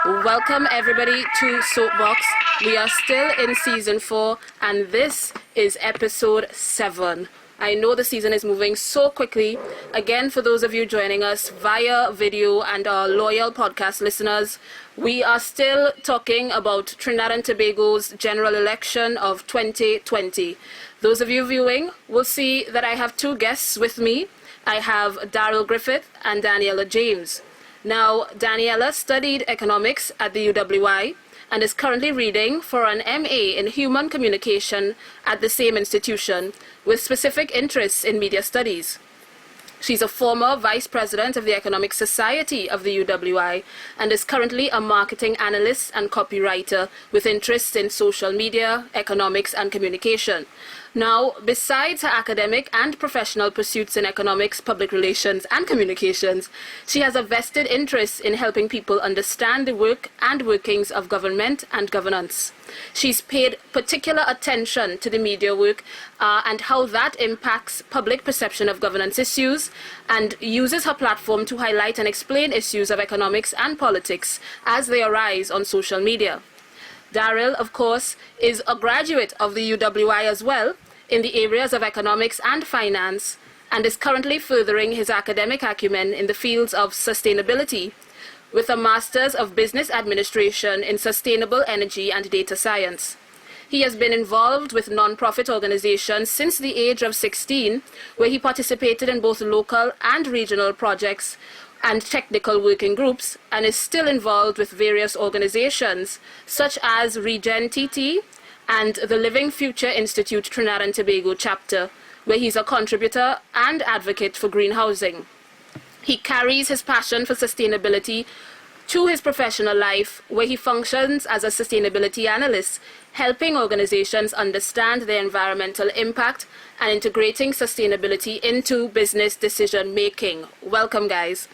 Welcome everybody to SOAPBOX. We are still in season 4 and this is episode 7. I know the season is moving so quickly. Again, for those of you joining us via video and our loyal podcast listeners, we are still talking about Trinidad and Tobago's general election of 2020. Those of you viewing will see that I have two guests with me. I have Daryl Griffith and Daniela James. Now, Daniela studied economics at the UWI and is currently reading for an MA in Human Communication at the same institution with specific interests in media studies. She's a former vice president of the Economic Society of the UWI and is currently a marketing analyst and copywriter with interests in social media, economics, and communication. Now, besides her academic and professional pursuits in economics, public relations, and communications, she has a vested interest in helping people understand the work and workings of government and governance. She's paid particular attention to the media work and how that impacts public perception of governance issues, and uses her platform to highlight and explain issues of economics and politics as they arise on social media. Daryl, of course, is a graduate of the UWI as well in the areas of economics and finance, and is currently furthering his academic acumen in the fields of sustainability with a Master's of Business Administration in Sustainable Energy and Data Science. He has been involved with non-profit organizations since the age of 16, where he participated in both local and regional projects and technical working groups, and is still involved with various organizations such as Regen TT and the Living Future Institute Trinidad and Tobago chapter, where he's a contributor and advocate for green housing. He carries his passion for sustainability to his professional life, where he functions as a sustainability analyst, helping organizations understand their environmental impact and integrating sustainability into business decision making. Welcome, guys.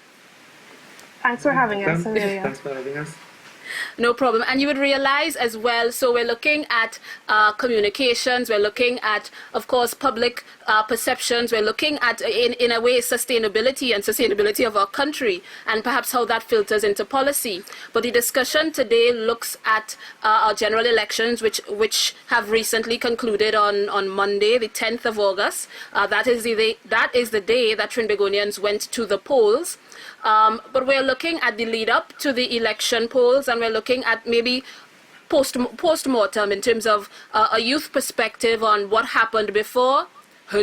Thanks for having us, Amelia. Thanks for having us. No problem. And you would realize as well, so we're looking at communications, we're looking at, of course, public perceptions, we're looking at, in a way, sustainability of our country, and perhaps how that filters into policy. But the discussion today looks at our general elections, which have recently concluded on Monday, the 10th of August. That is the day that Trinbagonians went to the polls. But we're looking at the lead up to the election polls, and we're looking at maybe post-mortem in terms of a youth perspective on what happened before,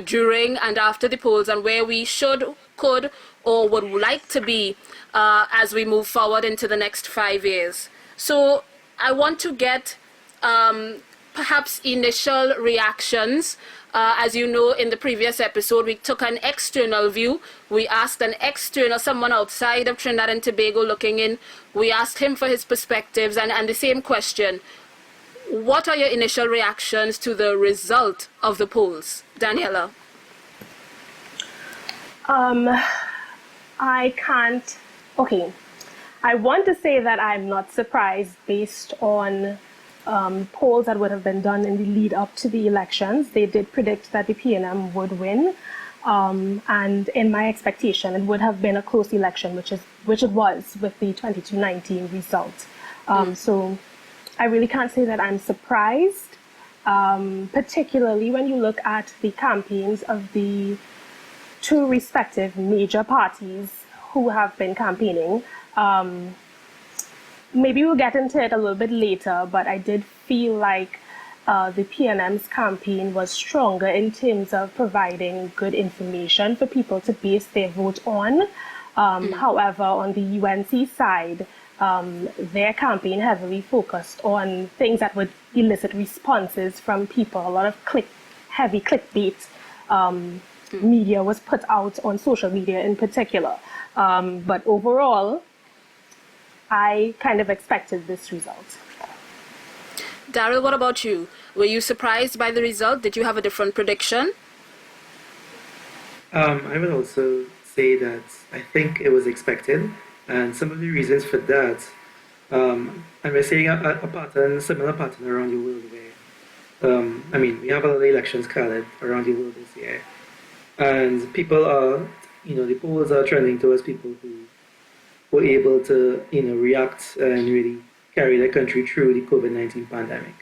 during, and after the polls, and where we should, could, or would like to be as we move forward into the next 5 years. So I want to get perhaps initial reactions. As you know, in the previous episode, we took an external view. We asked someone outside of Trinidad and Tobago looking in, we asked him for his perspectives, and the same question. What are your initial reactions to the result of the polls? Daniela? I want to say that I'm not surprised based on polls that would have been done in the lead up to the elections. They did predict that the PNM would win, and in my expectation, it would have been a close election, which it was with the 22-19 result. So I really can't say that I'm surprised, particularly when you look at the campaigns of the two respective major parties who have been campaigning. Maybe we'll get into it a little bit later, but I did feel like the PNM's campaign was stronger in terms of providing good information for people to base their vote on. However, on the UNC side, their campaign heavily focused on things that would elicit responses from people. A lot of heavy clickbait media was put out on social media in particular. But overall, I kind of expected this result. Daryl, what about you? Were you surprised by the result? Did you have a different prediction? I would also say that I think it was expected, and some of the reasons for that, and we're seeing a similar pattern around the world where, we have a lot of elections called around the world this year, and people are, the polls are trending towards people who were able to, react and really carry the country through the COVID-19 pandemic.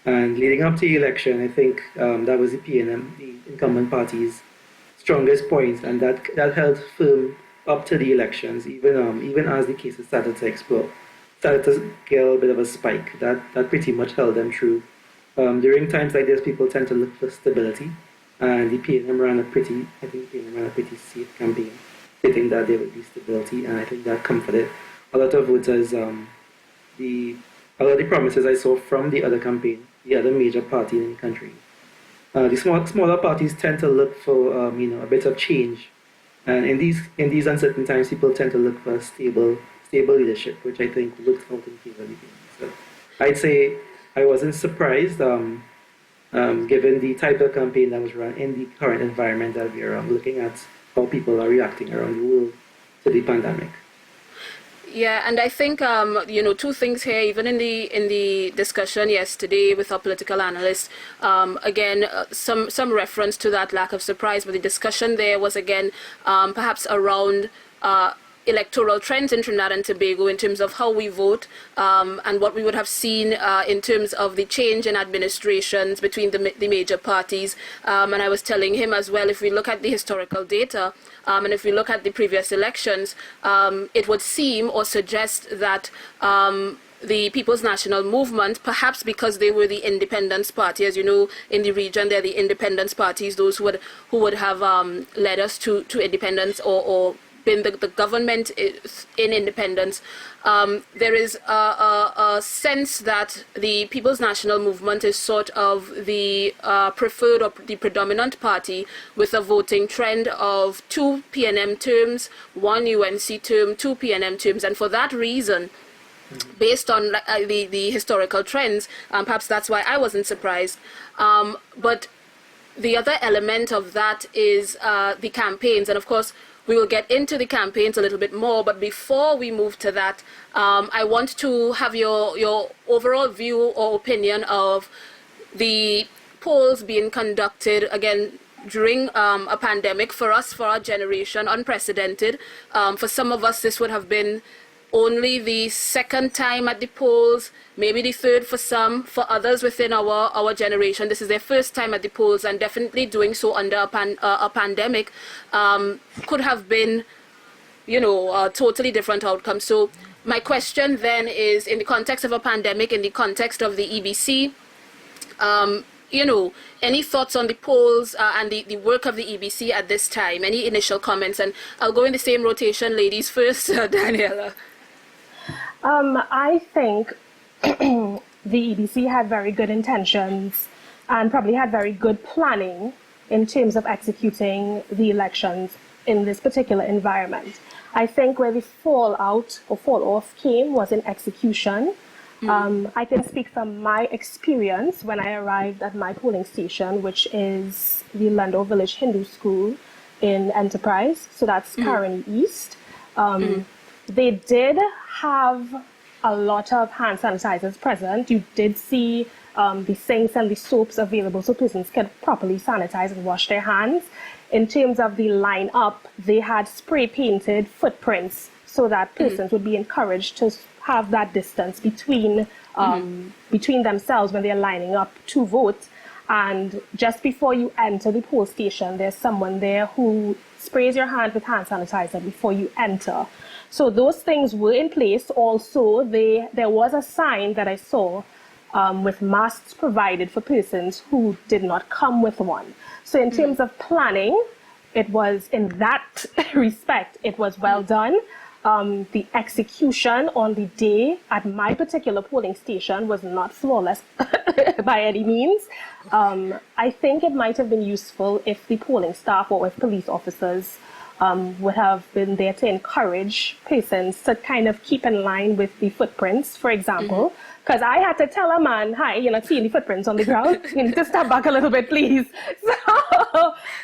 And leading up to the election, I think that was the PNM, the incumbent party's strongest point, and that held firm up to the elections, even as the cases started to explode, started to get a bit of a spike. That pretty much held them true. During times like this, people tend to look for stability, and the PNM ran a pretty safe campaign, stating that there would be stability, and I think that comforted a lot of voters. A lot of the promises I saw from the other campaign, the other major party in the country. The smaller parties tend to look for a bit of change, and in these uncertain times, people tend to look for stable leadership, which I think looked out in favor of the PNM. So I'd say I wasn't surprised, given the type of campaign that was run in the current environment that we are looking at how people are reacting around the world to the pandemic. Yeah, and I think two things here. Even in the discussion yesterday with our political analyst, again some reference to that lack of surprise. But the discussion there was again perhaps around electoral trends in Trinidad and Tobago in terms of how we vote and what we would have seen in terms of the change in administrations between the major parties. And I was telling him as well, if we look at the historical data and if we look at the previous elections, it would seem or suggest that the People's National Movement, perhaps because they were the independence party, as you know, in the region, they're the independence parties, those who would have led us to independence or been the government in independence. There is a sense that the People's National Movement is sort of the preferred or the predominant party, with a voting trend of 2 PNM terms, 1 UNC term, 2 PNM terms, and for that reason, based on the historical trends, perhaps that's why I wasn't surprised. But the other element of that is the campaigns, and of course we will get into the campaigns a little bit more, but before we move to that, I want to have your overall view or opinion of the polls being conducted, again, during a pandemic. For us, for our generation, unprecedented. For some of us, this would have been only the second time at the polls, maybe the third for some. For others within our generation, this is their first time at the polls, and definitely doing so under a pandemic could have been, a totally different outcome. So my question then is, in the context of a pandemic, in the context of the EBC, any thoughts on the polls and the work of the EBC at this time? Any initial comments? And I'll go in the same rotation, ladies first. Daniela. I think the EBC had very good intentions and probably had very good planning in terms of executing the elections in this particular environment. I think where the fallout or fall off came was in execution. I can speak from my experience when I arrived at my polling station, which is the Landau Village Hindu School in Enterprise. So that's Caroni East. They did have a lot of hand sanitizers present. You did see the sinks and the soaps available so persons could properly sanitize and wash their hands. In terms of the lineup, they had spray painted footprints so that persons would be encouraged to have that distance between themselves when they're lining up to vote. And just before you enter the poll station, there's someone there who sprays your hand with hand sanitizer before you enter. So those things were in place. Also, there was a sign that I saw with masks provided for persons who did not come with one. So in terms of planning, it was, in that respect, it was well done. The execution on the day at my particular polling station was not flawless by any means. I think it might have been useful if the polling staff or if police officers would have been there to encourage persons to kind of keep in line with the footprints, for example. Because I had to tell a man, hi, you're not seeing the footprints on the ground. You need to step back a little bit, please.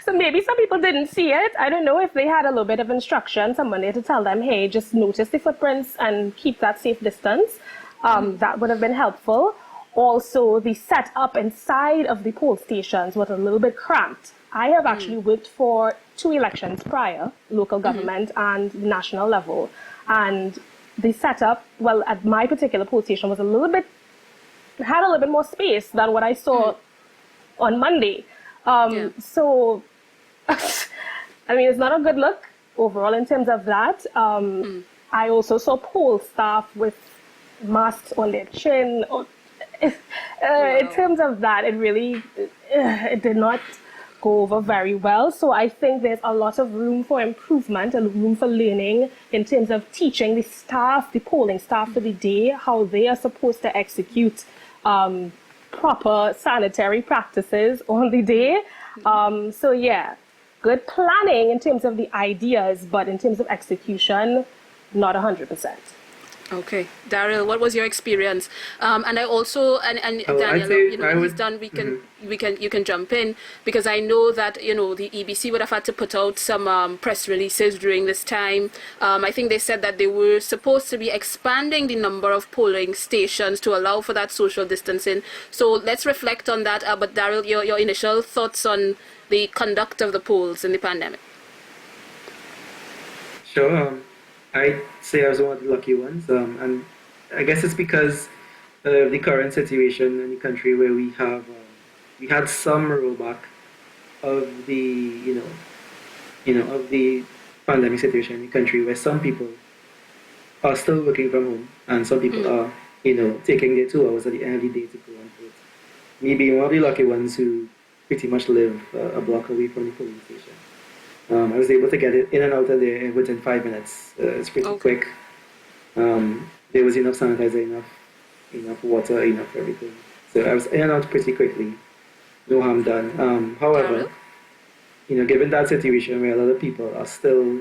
So maybe some people didn't see it. I don't know if they had a little bit of instruction, someone there to tell them, hey, just notice the footprints and keep that safe distance. That would have been helpful. Also, the setup inside of the poll stations was a little bit cramped. I have actually worked for two elections prior, local government and the national level. And the setup, well, at my particular poll station was had a little bit more space than what I saw on Monday. So, I mean, it's not a good look overall in terms of that. I also saw poll staff with masks on their chin. In terms of that, it did not go over very well. So I think there's a lot of room for improvement and room for learning in terms of teaching the staff, the polling staff for the day, how they are supposed to execute proper sanitary practices on the day. So yeah, good planning in terms of the ideas, but in terms of execution, not 100%. Okay, Daryl, what was your experience? And I also Daniel, when he's done, you can jump in, because I know that the EBC would have had to put out some press releases during this time. I think they said that they were supposed to be expanding the number of polling stations to allow for that social distancing. So let's reflect on that. But Daryl, your initial thoughts on the conduct of the polls in the pandemic? Sure. I'd say I was one of the lucky ones, and I guess it's because of the current situation in the country where we had some rollback of the of the pandemic situation in the country, where some people are still working from home and some people are taking their 2 hours at the end of the day to go and vote. Me being one of the lucky ones who pretty much live a block away from the polling station. I was able to get it in and out of there within 5 minutes. It's pretty quick. There was enough sanitizer, enough water, enough everything. So I was in and out pretty quickly. No harm done. However, given that situation where a lot of people are still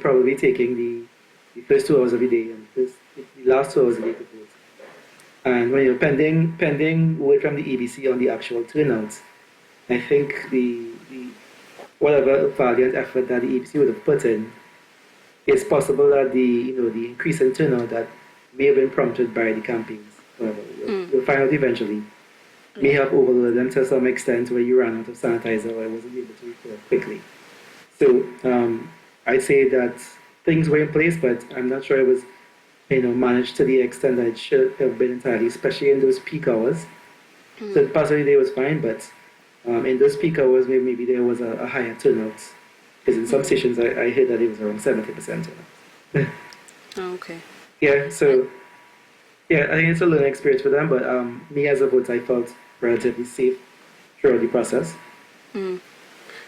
probably taking the first 2 hours of the day and the last 2 hours of the day to vote. And when you're pending word from the EBC on the actual turnouts, I think the whatever valiant effort that the EBC would have put in, it's possible that the increase in turnout that may have been prompted by the campaigns, we'll find out eventually, may have overloaded them to some extent where you ran out of sanitizer or wasn't able to refill quickly. So I'd say that things were in place, but I'm not sure it was managed to the extent that it should have been entirely, especially in those peak hours. So possibly they was fine, but in those peak hours, maybe there was a higher turnout. Because in some stations, I heard that it was around 70% turnout. Okay. Yeah, so, I think it's a learning experience for them, but me as a voter, I felt relatively safe throughout the process.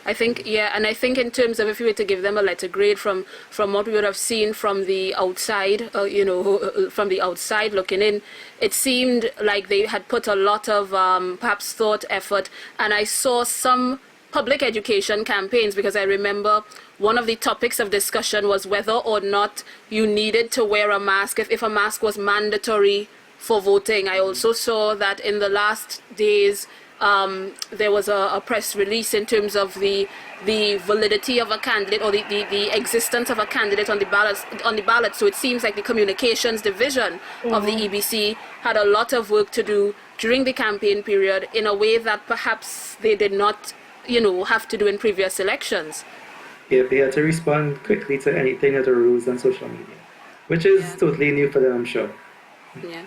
I think, and I think in terms of if you were to give them a letter grade from what we would have seen from the outside, from the outside looking in, it seemed like they had put a lot of perhaps thought, effort, and I saw some public education campaigns, because I remember one of the topics of discussion was whether or not you needed to wear a mask, if a mask was mandatory for voting. I also saw that in the last days, there was a press release in terms of the validity of a candidate, or the existence of a candidate on the ballot. So it seems like the communications division of the EBC had a lot of work to do during the campaign period in a way that perhaps they did not, have to do in previous elections. Yeah, they had to respond quickly to anything that arose on social media, which is totally new for them, I'm sure. Yeah.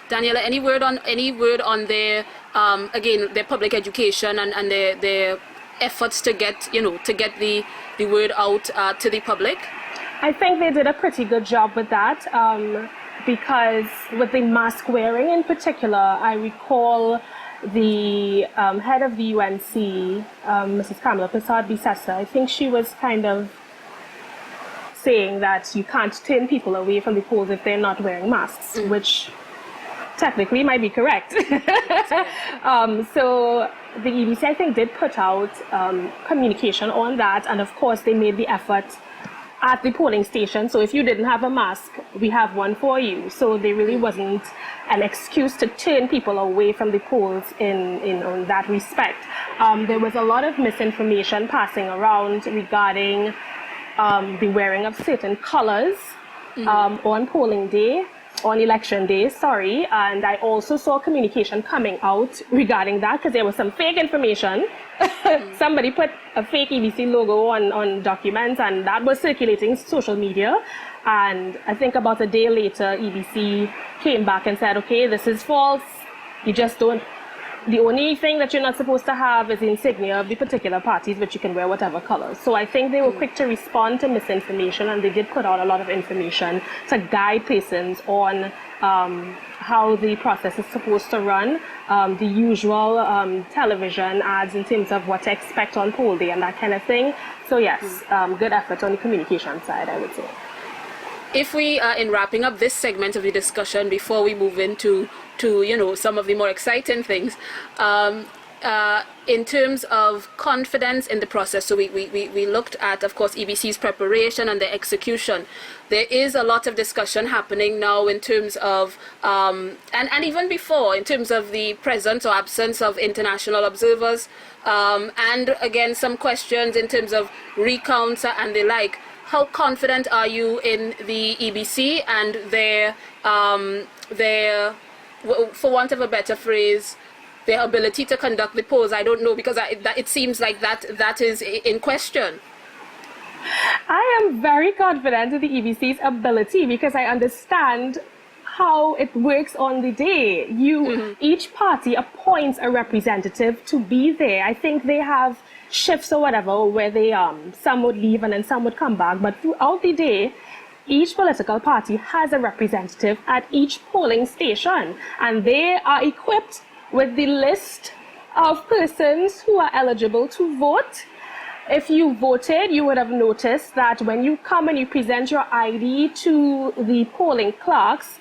Daniela, any word on their again, their public education and their efforts to get the word out to the public? I think they did a pretty good job with that, because with the mask wearing in particular, I recall the head of the UNC, Mrs. Kamala Prasad-Bisessa, I think she was kind of saying that you can't turn people away from the polls if they're not wearing masks, which technically might be correct. So the EBC, I think, did put out communication on that, and of course they made the effort at the polling station. So if you didn't have a mask, we have one for you. So there really wasn't an excuse to turn people away from the polls in that respect. There was a lot of misinformation passing around regarding the wearing of certain colors on polling day. on election day, sorry, and I also saw communication coming out regarding that because there was some fake information. Somebody put a fake EBC logo on documents, and that was circulating social media. And I think about a day later, EBC came back and said, okay, this is false. You just don't. The only thing that you're not supposed to have is the insignia of the particular parties, but you can wear whatever colors. So I think they were quick to respond to misinformation, and they did put out a lot of information to guide persons on how the process is supposed to run, the usual television ads in terms of what to expect on poll day and that kind of thing. So yes, good effort on the communication side, I would say. If we are in wrapping up this segment of the discussion before we move into some of the more exciting things, in terms of confidence in the process, so we looked at, of course, EBC's preparation and the execution. There is a lot of discussion happening now in terms of, and even before, in terms of the presence or absence of international observers, and again, some questions in terms of recounts and the like. How confident are you in the EBC and their, for want of a better phrase, their ability to conduct the polls? I don't know, because it seems like that is in question. I am very confident in the EBC's ability because I understand how it works on the day. Each party appoints a representative to be there. I think they have shifts or whatever where they some would leave and then some would come back, but throughout the day each political party has a representative at each polling station, and they are equipped with the list of persons who are eligible to vote. If you voted, you would have noticed that when you come and you present your ID to the polling clerks,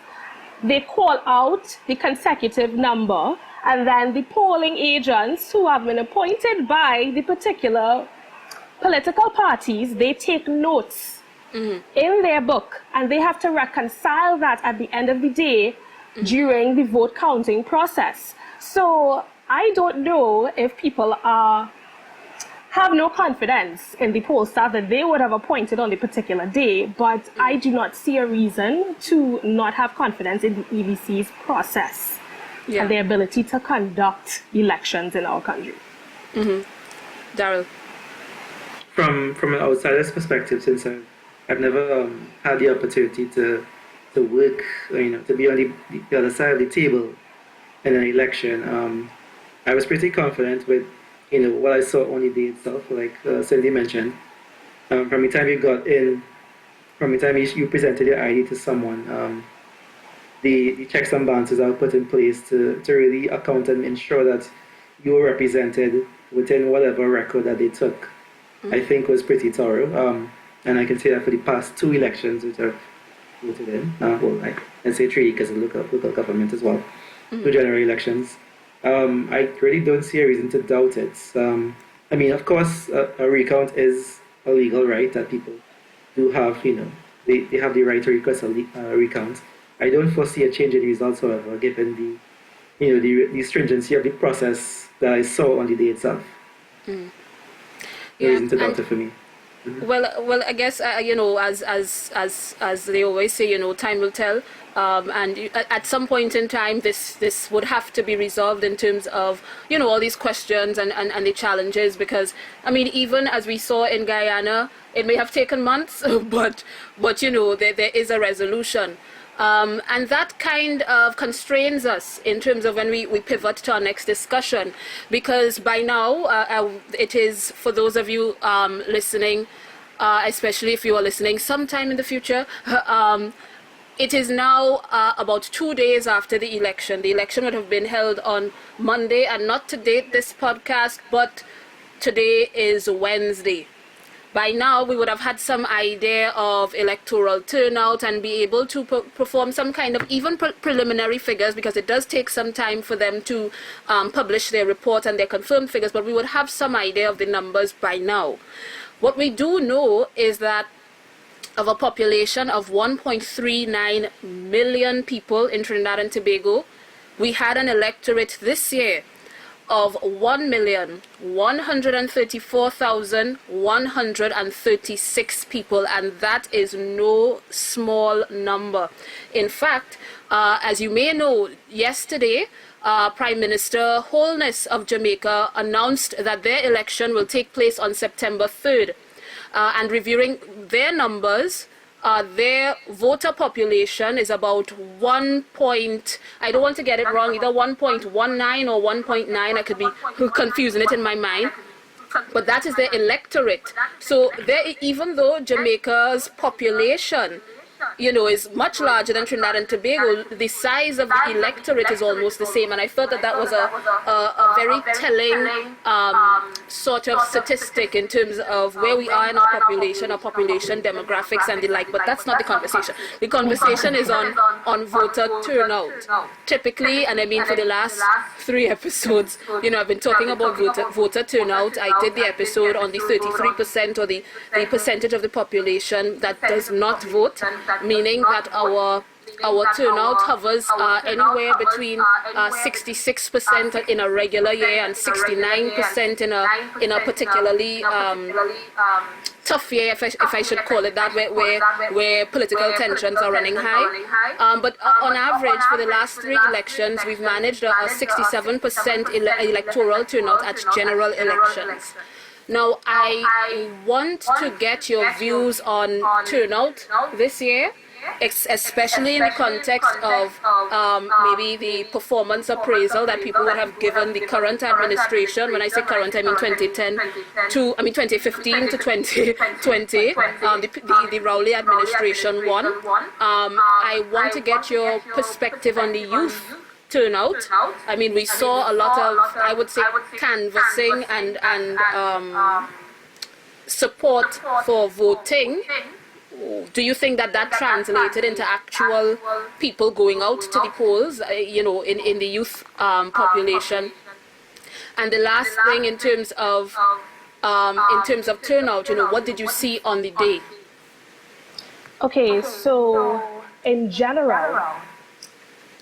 they call out the consecutive number, and then the polling agents who have been appointed by the particular political parties, they take notes in their book, and they have to reconcile that at the end of the day during the vote counting process. So I don't know if people have no confidence in the poll staff that they would have appointed on the particular day, but I do not see a reason to not have confidence in the EBC's process and their ability to conduct elections in our country. Daryl? From an outsider's perspective, since I've never had the opportunity to work, to be on the other side of the table in an election, I was pretty confident with what I saw on the day itself, like Cindy mentioned. From the time you got in, from the time you presented your ID to someone, the checks and balances are put in place to really account and ensure that you were represented within whatever record that they took. I think was pretty thorough. And I can say that for the past 2 elections which I've voted in, let's say 3 because of local government as well, 2 general elections. I really don't see a reason to doubt it. I mean, of course, a recount is a legal right that people do have, they have the right to request a recount. I don't foresee a change in results, however, given the stringency of the process that I saw on the day itself. No reason to doubt it for me. Well, I guess as they always say, time will tell. And at some point in time, this would have to be resolved in terms of all these questions and the challenges. Because I mean, even as we saw in Guyana, it may have taken months, but there is a resolution. And that kind of constrains us in terms of when we pivot to our next discussion, because by now it is, for those of you listening, especially if you are listening sometime in the future, it is now about 2 days after the election. The election would have been held on Monday, and not to date this podcast, but today is Wednesday. By now, we would have had some idea of electoral turnout and be able to perform some kind of even preliminary figures, because it does take some time for them to publish their report and their confirmed figures, but we would have some idea of the numbers by now. What we do know is that of a population of 1.39 million people in Trinidad and Tobago, we had an electorate this year of 1,134,136 people, and that is no small number. In fact, as you may know, yesterday, Prime Minister Holness of Jamaica announced that their election will take place on September 3rd. And reviewing their numbers, their voter population is about I don't want to get it wrong, either 1.19 or 1.9. I could be confusing it in my mind. But that is their electorate. So even though Jamaica's population, is much larger than Trinidad and Tobago, the size of the electorate is almost the same. And I thought that was a very telling sort of statistic in terms of where we are in our population demographics and the like. But that's not the conversation. The conversation is on voter turnout. Typically, and I mean for the last 3 episodes, I've been talking about voter turnout. I did the episode on the 33% or the percentage of the population that does not vote, meaning that our turnout hovers anywhere between 66% in a regular year and 69% in a particularly tough year, if I should call it that, where political tensions are running high. But on average, for the last 3 elections, we've managed a 67% electoral turnout at general elections. Now, I want to get your views on turnout this year, especially in the context of maybe the performance appraisal that people would have given the current administration. When I say current, I mean 2015 to 2020, the Rowley administration won. I want to get your perspective on the youth turnout. I mean, we saw a lot of, I would say, canvassing and support for voting. Do you think that translated into actual people going out to the polls, in the youth population? And the last thing, in terms of turnout, what did you see on the day? Okay, so in general,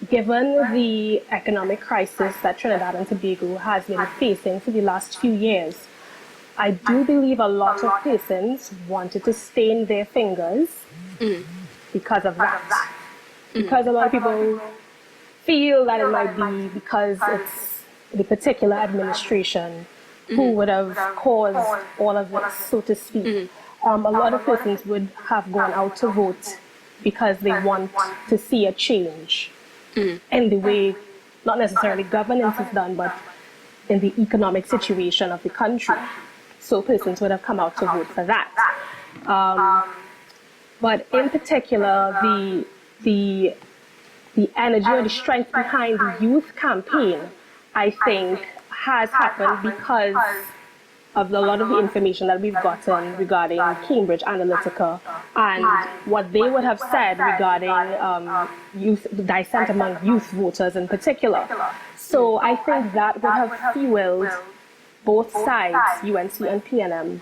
given the economic crisis that Trinidad and Tobago has been facing for the last few years, I do believe a lot of persons wanted to stain their fingers because of that. Because a lot of people feel that it might be because it's the particular administration who would have caused all of this, so to speak. A lot of persons would have gone out to vote because they want to see a change in the way, not necessarily governance is done, but in the economic situation of the country. So persons would have come out to vote for that. But in particular, the energy or the strength behind the youth campaign, I think, has happened because of a lot of the information that we've gotten regarding Cambridge Analytica and what they would have said regarding youth dissent among youth voters in particular. So I think that would have fueled both sides, UNC and PNM,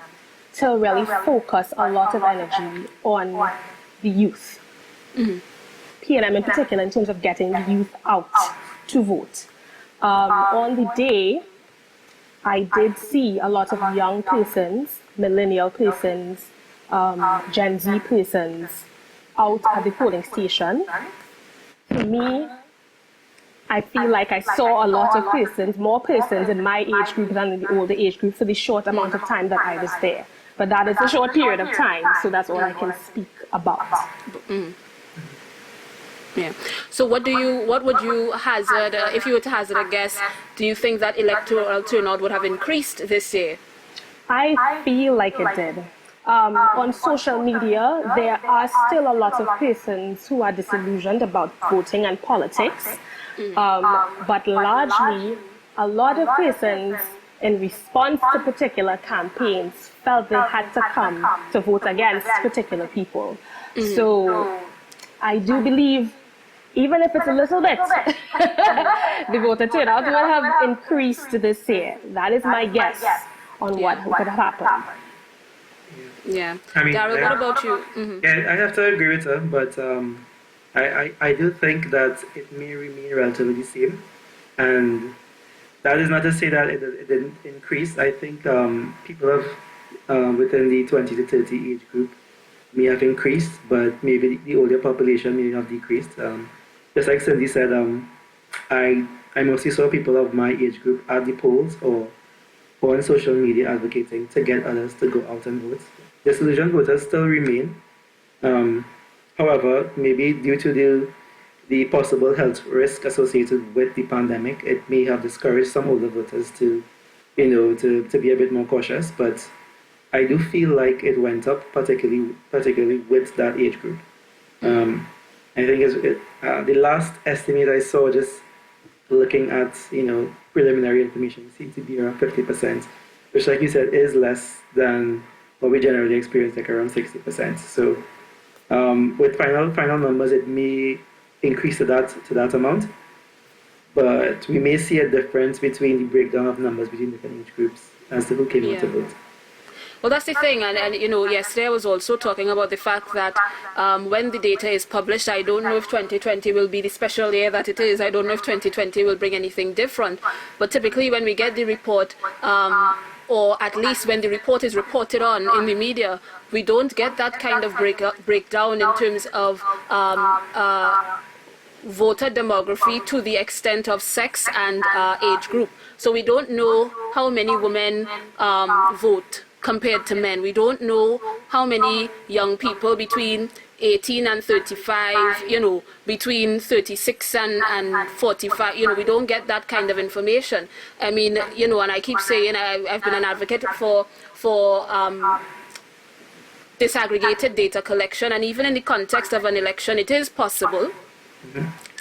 to really focus a lot of energy on the youth. PNM in particular, in terms of getting the youth out to vote. On the day, I did see a lot of young persons, millennial persons, Gen Z persons out at the polling station. For me, I feel like I saw a lot of persons, more persons in my age group than in the older age group for the short amount of time that I was there. But that is a short period of time, so that's all I can speak about. Yeah. So what would you hazard, if you were to hazard a guess, do you think that electoral turnout would have increased this year? I feel like it did. On social media, there are still a lot of persons who are disillusioned about voting and politics. But largely, a lot of persons, in response to particular campaigns, felt they had to come to vote against particular people. So I do believe, even if it's a little bit, the voter turnout will have increased this year. That is my guess on what could have happened. Yeah. I mean, Daryl, what about you? Yeah, I have to agree with her, but I do think that it may remain relatively the same. And that is not to say that it didn't increase. I think people have within the 20 to 30 age group may have increased, but maybe the older population may have decreased. Just like Cindy said, I mostly saw people of my age group at the polls or on social media advocating to get others to go out and vote. Disillusioned voters still remain. However, maybe due to the possible health risk associated with the pandemic, it may have discouraged some older voters to be a bit more cautious. But I do feel like it went up, particularly with that age group. I think the last estimate I saw, just looking at preliminary information, seems to be around 50%, which, like you said, is less than what we generally experience, like around 60%. So with final numbers, it may increase to that amount, but we may see a difference between the breakdown of numbers between different age groups as to who came out to vote. Well, that's the thing, and yesterday I was also talking about the fact that when the data is published, I don't know if 2020 will be the special year that it is. I don't know if 2020 will bring anything different. But typically when we get the report, or at least when the report is reported on in the media, we don't get that kind of breakdown in terms of voter demography to the extent of sex and age group. So we don't know how many women vote compared to men. We don't know how many young people between 18 and 35, between 36 and 45, we don't get that kind of information. I mean, and I keep saying I've been an advocate for disaggregated data collection, and even in the context of an election, it is possible.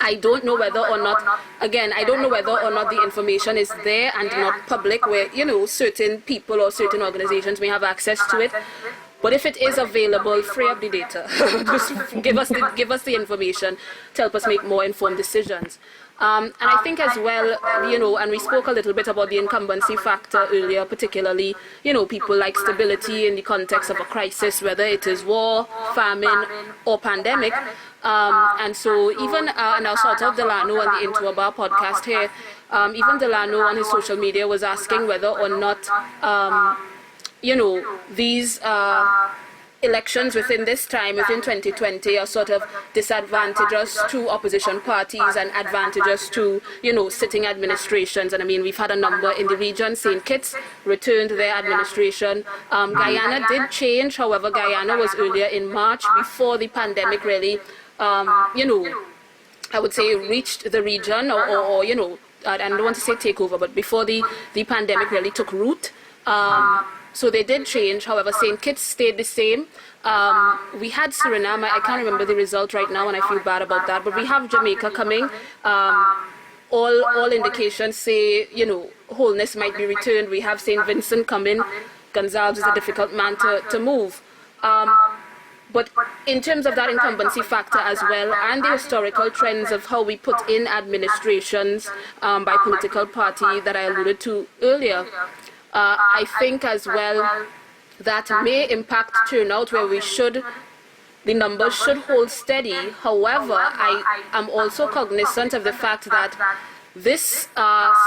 I don't know whether or not, the information is there and not public, where, certain people or certain organizations may have access to it. But if it is available, free up the data. Just give us the information to help us make more informed decisions. And I think as well, and we spoke a little bit about the incumbency factor earlier, particularly, people like stability in the context of a crisis, whether it is war, famine, or pandemic. And so even, and I'll shout out Delano on the Into a Bar podcast here, even Delano on his social media was asking whether or not, these elections within this time, within 2020, are sort of disadvantageous to opposition parties and advantageous to, sitting administrations. And I mean, we've had a number in the region. St. Kitts returned their administration. Guyana did change. However, Guyana was earlier in March, before the pandemic really, I would say reached the region, or I don't want to say take over, but before the pandemic really took root. So they did change. However, St. Kitts stayed the same. We had Suriname. I can't remember the result right now, and I feel bad about that. But we have Jamaica coming. All indications say, wholeness might be returned. We have St. Vincent coming. Gonzalez is a difficult man to move. But in terms of that incumbency factor as well, and the historical trends of how we put in administrations by political party that I alluded to earlier, I think as well that may impact turnout, where the numbers should hold steady. However, I am also cognizant of the fact that this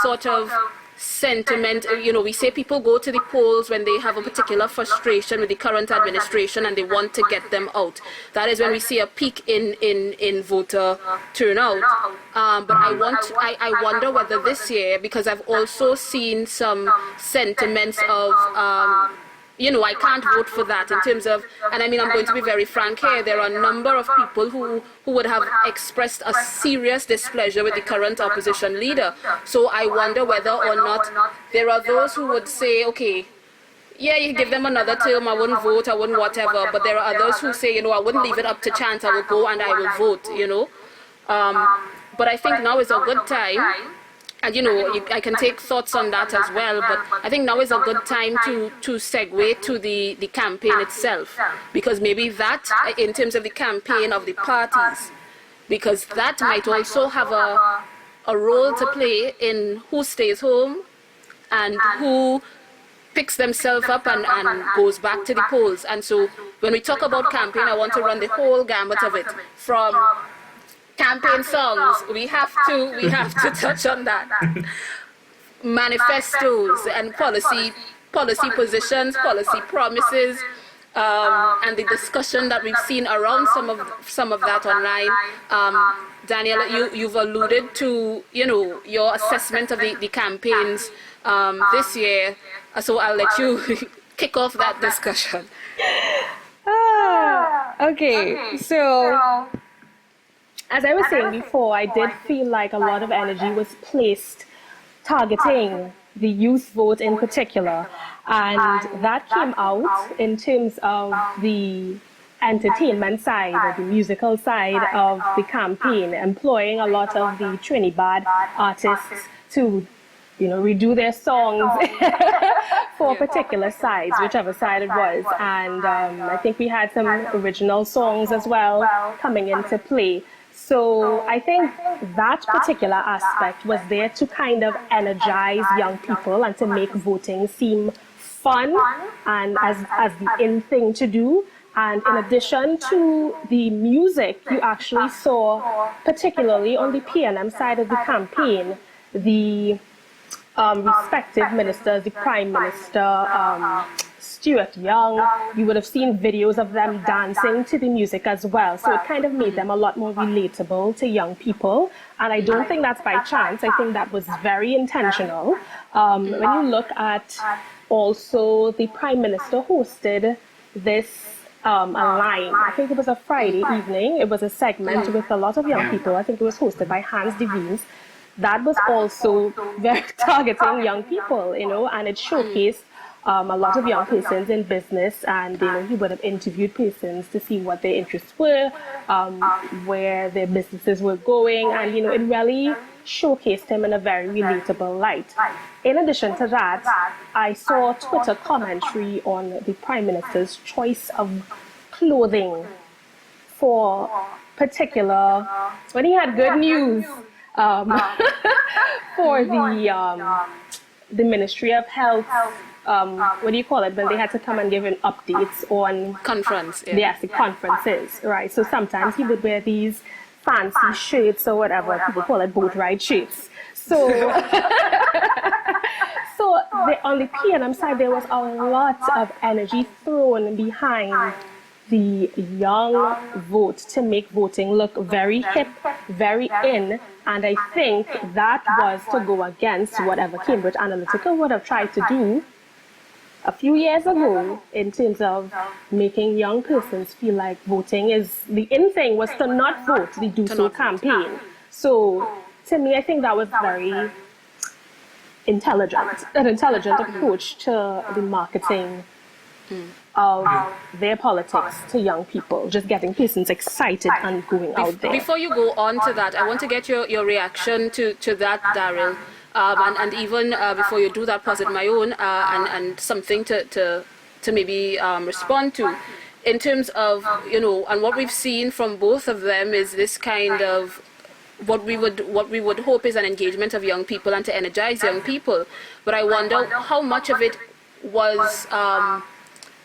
sort of sentiment, we say people go to the polls when they have a particular frustration with the current administration and they want to get them out. That is when we see a peak in voter turnout. But I wonder whether this year, because I've also seen some sentiments of I can't vote for that, in terms of, and I mean, I'm going to be very frank here, there are a number of people who would have expressed a serious displeasure with the current opposition leader. So I wonder whether or not there are those who would say, okay, yeah, you give them another term, I wouldn't vote, I wouldn't whatever, but there are others who say, I wouldn't leave it up to chance, I will go and I will vote, But I think now is a good time. And I can take thoughts on that as well, but I think now is a good time to segue to the campaign itself, because maybe that, in terms of the campaign of the parties, because that might also have a role to play in who stays home and who picks themselves up and goes back to the polls. And so when we talk about campaign, I want to run the whole gamut of it, from campaign songs, we have to touch on that. manifestos and policy positions, policy promises, and the discussion that we've seen around some of that online. Daniela, you've alluded to your assessment of the campaigns this year, so I'll let you kick off that discussion. Okay, so as I was saying before, I did feel like a lot of energy was placed targeting the youth vote in particular, and that came out in terms of the entertainment side or the musical side of the campaign, employing a lot of the Trinidad artists to redo their songs for particular sides, whichever side it was. And I think we had some original songs as well coming into play. So I think that particular aspect was there to kind of energize young people and to make voting seem fun and as the in thing to do. And in addition to the music, you actually saw, particularly on the PNM side of the campaign, the respective ministers, the Prime Minister, Stuart Young, you would have seen videos of them dancing to the music as well. So it kind of made them a lot more relatable to young people. And I don't think that's by chance. I think that was very intentional. When you look at also the Prime Minister hosted this a line. I think it was a Friday evening. It was a segment with a lot of young people. I think it was hosted by Hans Devines. That was also very targeting young people, and it showcased a lot of young persons in business, and he would have interviewed persons to see what their interests were, where their businesses were going, and it really showcased him in a very relatable light. In addition to that, I saw Twitter commentary on the Prime Minister's choice of clothing for particular, when he had good news for the Ministry of Health, what do you call it, when they had to come and give an updates on conference. The conferences, right? So sometimes he would wear these fancy shirts or whatever, people call it boat ride shirts. So, on the PNM side, there was a lot of energy thrown behind the young vote to make voting look very hip, very in, and I think that was to go against whatever Cambridge Analytica would have tried to do a few years ago in terms of making young persons feel like voting is the in thing was to not vote, the do so campaign. So to me, I think that was very an intelligent approach to the marketing of their politics to young people, just getting persons excited and going out there. Before you go on to that, I want to get your reaction to that, Daryl. And even before you do that, posit my own and something to maybe respond to. In terms of, and what we've seen from both of them is this kind of what we would hope is an engagement of young people and to energize young people. But I wonder how much of it was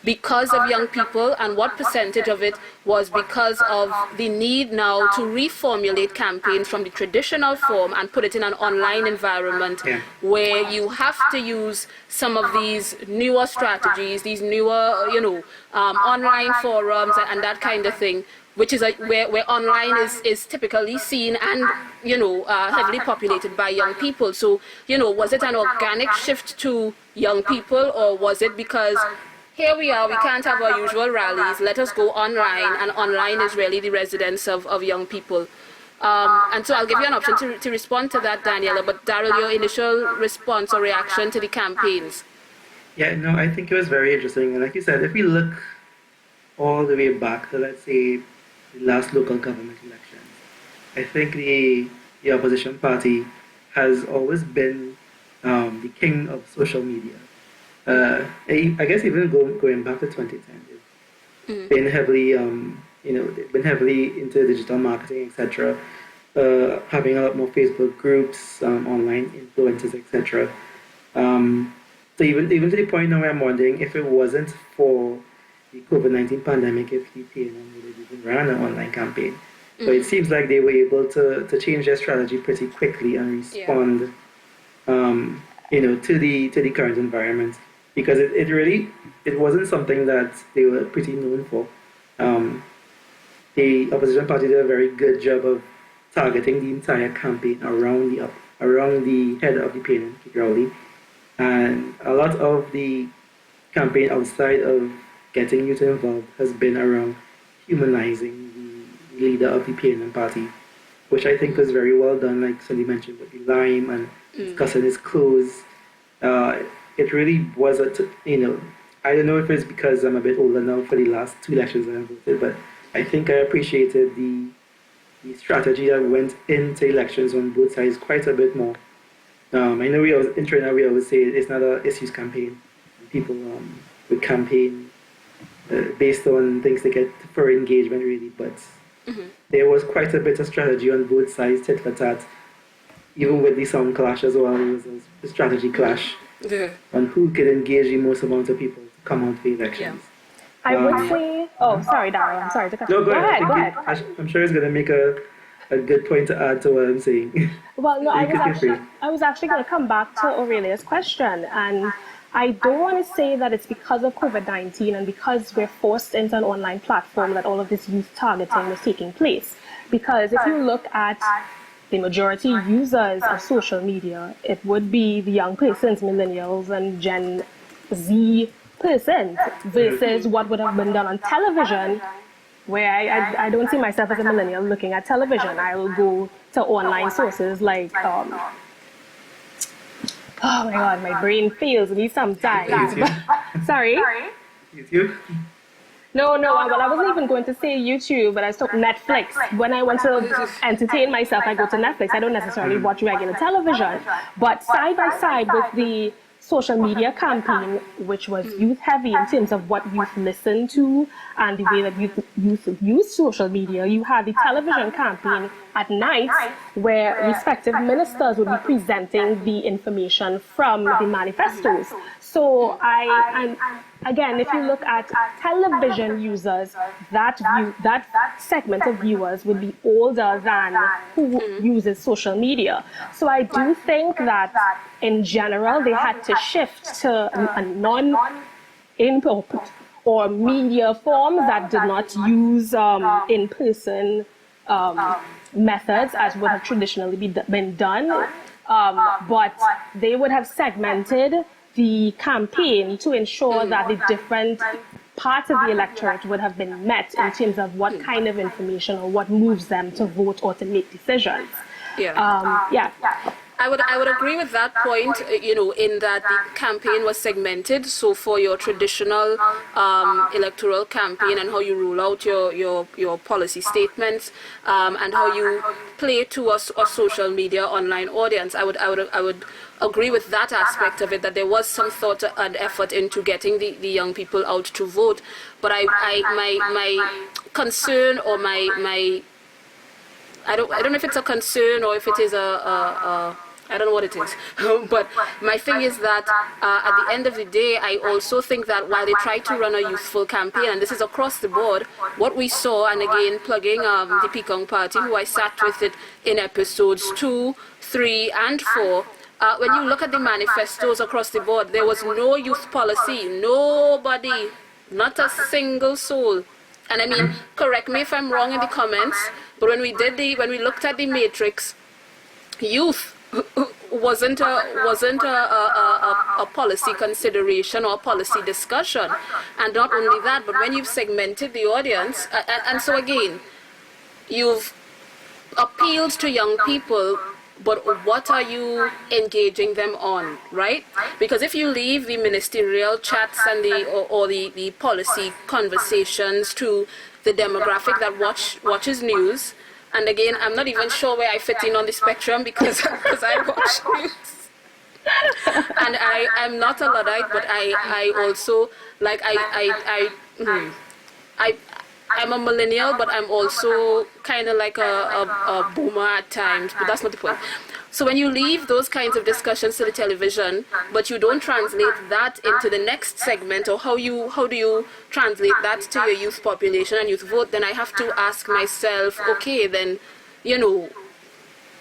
because of young people and what percentage of it was because of the need now to reformulate campaigns from the traditional form and put it in an online environment where you have to use some of these newer strategies, these newer, online forums and that kind of thing, which is where online is typically seen and, heavily populated by young people. So, was it an organic shift to young people, or was it because here we are, we can't have our usual rallies, let us go online, and online is really the residence of young people. And so I'll give you an option to respond to that, Daniela, but Daryl, your initial response or reaction to the campaigns? Yeah, no, I think it was very interesting. And like you said, if we look all the way back to, let's say, the last local government elections, I think the opposition party has always been the king of social media. I guess even going back to 2010, they've been heavily, they've been heavily into digital marketing, etc. Having a lot more Facebook groups, online influencers, etc. So even to the point now where I'm wondering if it wasn't for the COVID-19 pandemic, if the PNM would have even ran an online campaign. So it seems like they were able to change their strategy pretty quickly and respond to the current environment, because it really it wasn't something that they were pretty known for. Um, the opposition party did a very good job of targeting the entire campaign around the head of the PNM, Rowley, and a lot of the campaign outside of getting youth involved has been around humanizing the leader of the PNM party, which I think was very well done, like Cindy mentioned, with the lime and discussing his clothes. It really was I don't know if it's because I'm a bit older now for the last two elections I voted, but I think I appreciated the strategy that went into elections on both sides quite a bit more. I know in Trinidad we always say it's not a issues campaign. People would campaign based on things they get for engagement, really, but there was quite a bit of strategy on both sides, tit for tat. Even with the sound clash as well, it was a strategy clash on who could engage the most amount of people to come out for elections. I would say, sorry, Daryl, I'm sorry to cut you. No, go ahead. Go ahead. I'm sure it's going to make a good point to add to what I'm saying. Well, no, I was actually going to come back to Aurelia's question, and I don't want to say that it's because of COVID-19 and because we're forced into an online platform that all of this youth targeting was taking place. Because if you look at the majority users of social media, it would be the young persons, millennials and Gen Z persons, versus what would have been done on television, where I don't see myself as a millennial looking at television. I will go to online sources like, oh my God, my brain fails me sometimes. Sorry? YouTube? No, well, I wasn't even going to say YouTube, but I took Netflix. When I want to entertain myself, I go to Netflix. I don't necessarily watch regular television. But side by side with the social media campaign, which was youth heavy in terms of what youth listen to and the way that youth use social media, you had the television campaign at night where respective ministers would be presenting the information from the manifestos. So again, if you look at television users, that segment of viewers would be older than who uses social media. So I do think that in general, they had to shift to a non-input or media form that did not use in-person methods as would have traditionally been done. But they would have segmented the campaign to ensure that the different parts of the electorate would have been met in terms of what kind of information or what moves them to vote or to make decisions. I would agree with that point, in that the campaign was segmented. So for your traditional electoral campaign and how you roll out your policy statements and how you play to a social media online audience, I would agree with that aspect of it, that there was some thought and effort into getting the young people out to vote. But my concern or my I don't know if it's a concern or if it is I don't know what it is. But my thing is that at the end of the day, I also think that while they try to run a youthful campaign, and this is across the board, what we saw, and again plugging the Pekong Party, who I sat with it in episodes 2, 3, and 4, when you look at the manifestos across the board, there was no youth policy, nobody, not a single soul. And I mean, correct me if I'm wrong in the comments, but when we looked at the matrix, youth wasn't a policy consideration or a policy discussion. And not only that, but when you've segmented the audience, and so again, you've appealed to young people, but what are you engaging them on, right? Because if you leave the ministerial chats and the policy conversations to the demographic that watches news, and again, I'm not even sure where I fit in on the spectrum because I watch news. And I'm not a Luddite, but I also, like, I'm a millennial, but I'm also kind of like a boomer at times, but that's not the point. So when you leave those kinds of discussions to the television, but you don't translate that into the next segment, or how do you translate that to your youth population and youth vote, then I have to ask myself, okay, then,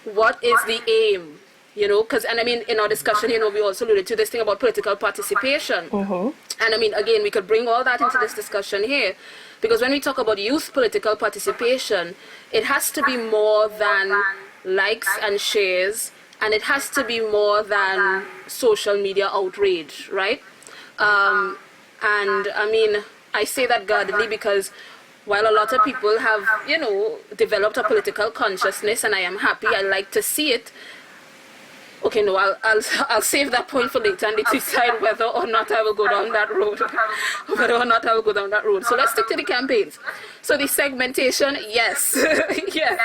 what is the aim? you know, because, and I mean, in our discussion, you know, we also alluded to this thing about political participation. And I mean, again, we could bring all that into this discussion here, because when we talk about youth political participation, it has to be more than likes and shares, and it has to be more than social media outrage, right? And I mean, I say that guardedly because while a lot of people have, you know, developed a political consciousness, and I am happy, I like to see it. Okay, no, I'll save that point for later and decide whether or not I will go down that road. Whether or not I will go down that road. So let's stick to the campaigns. So the segmentation, yes. Yes.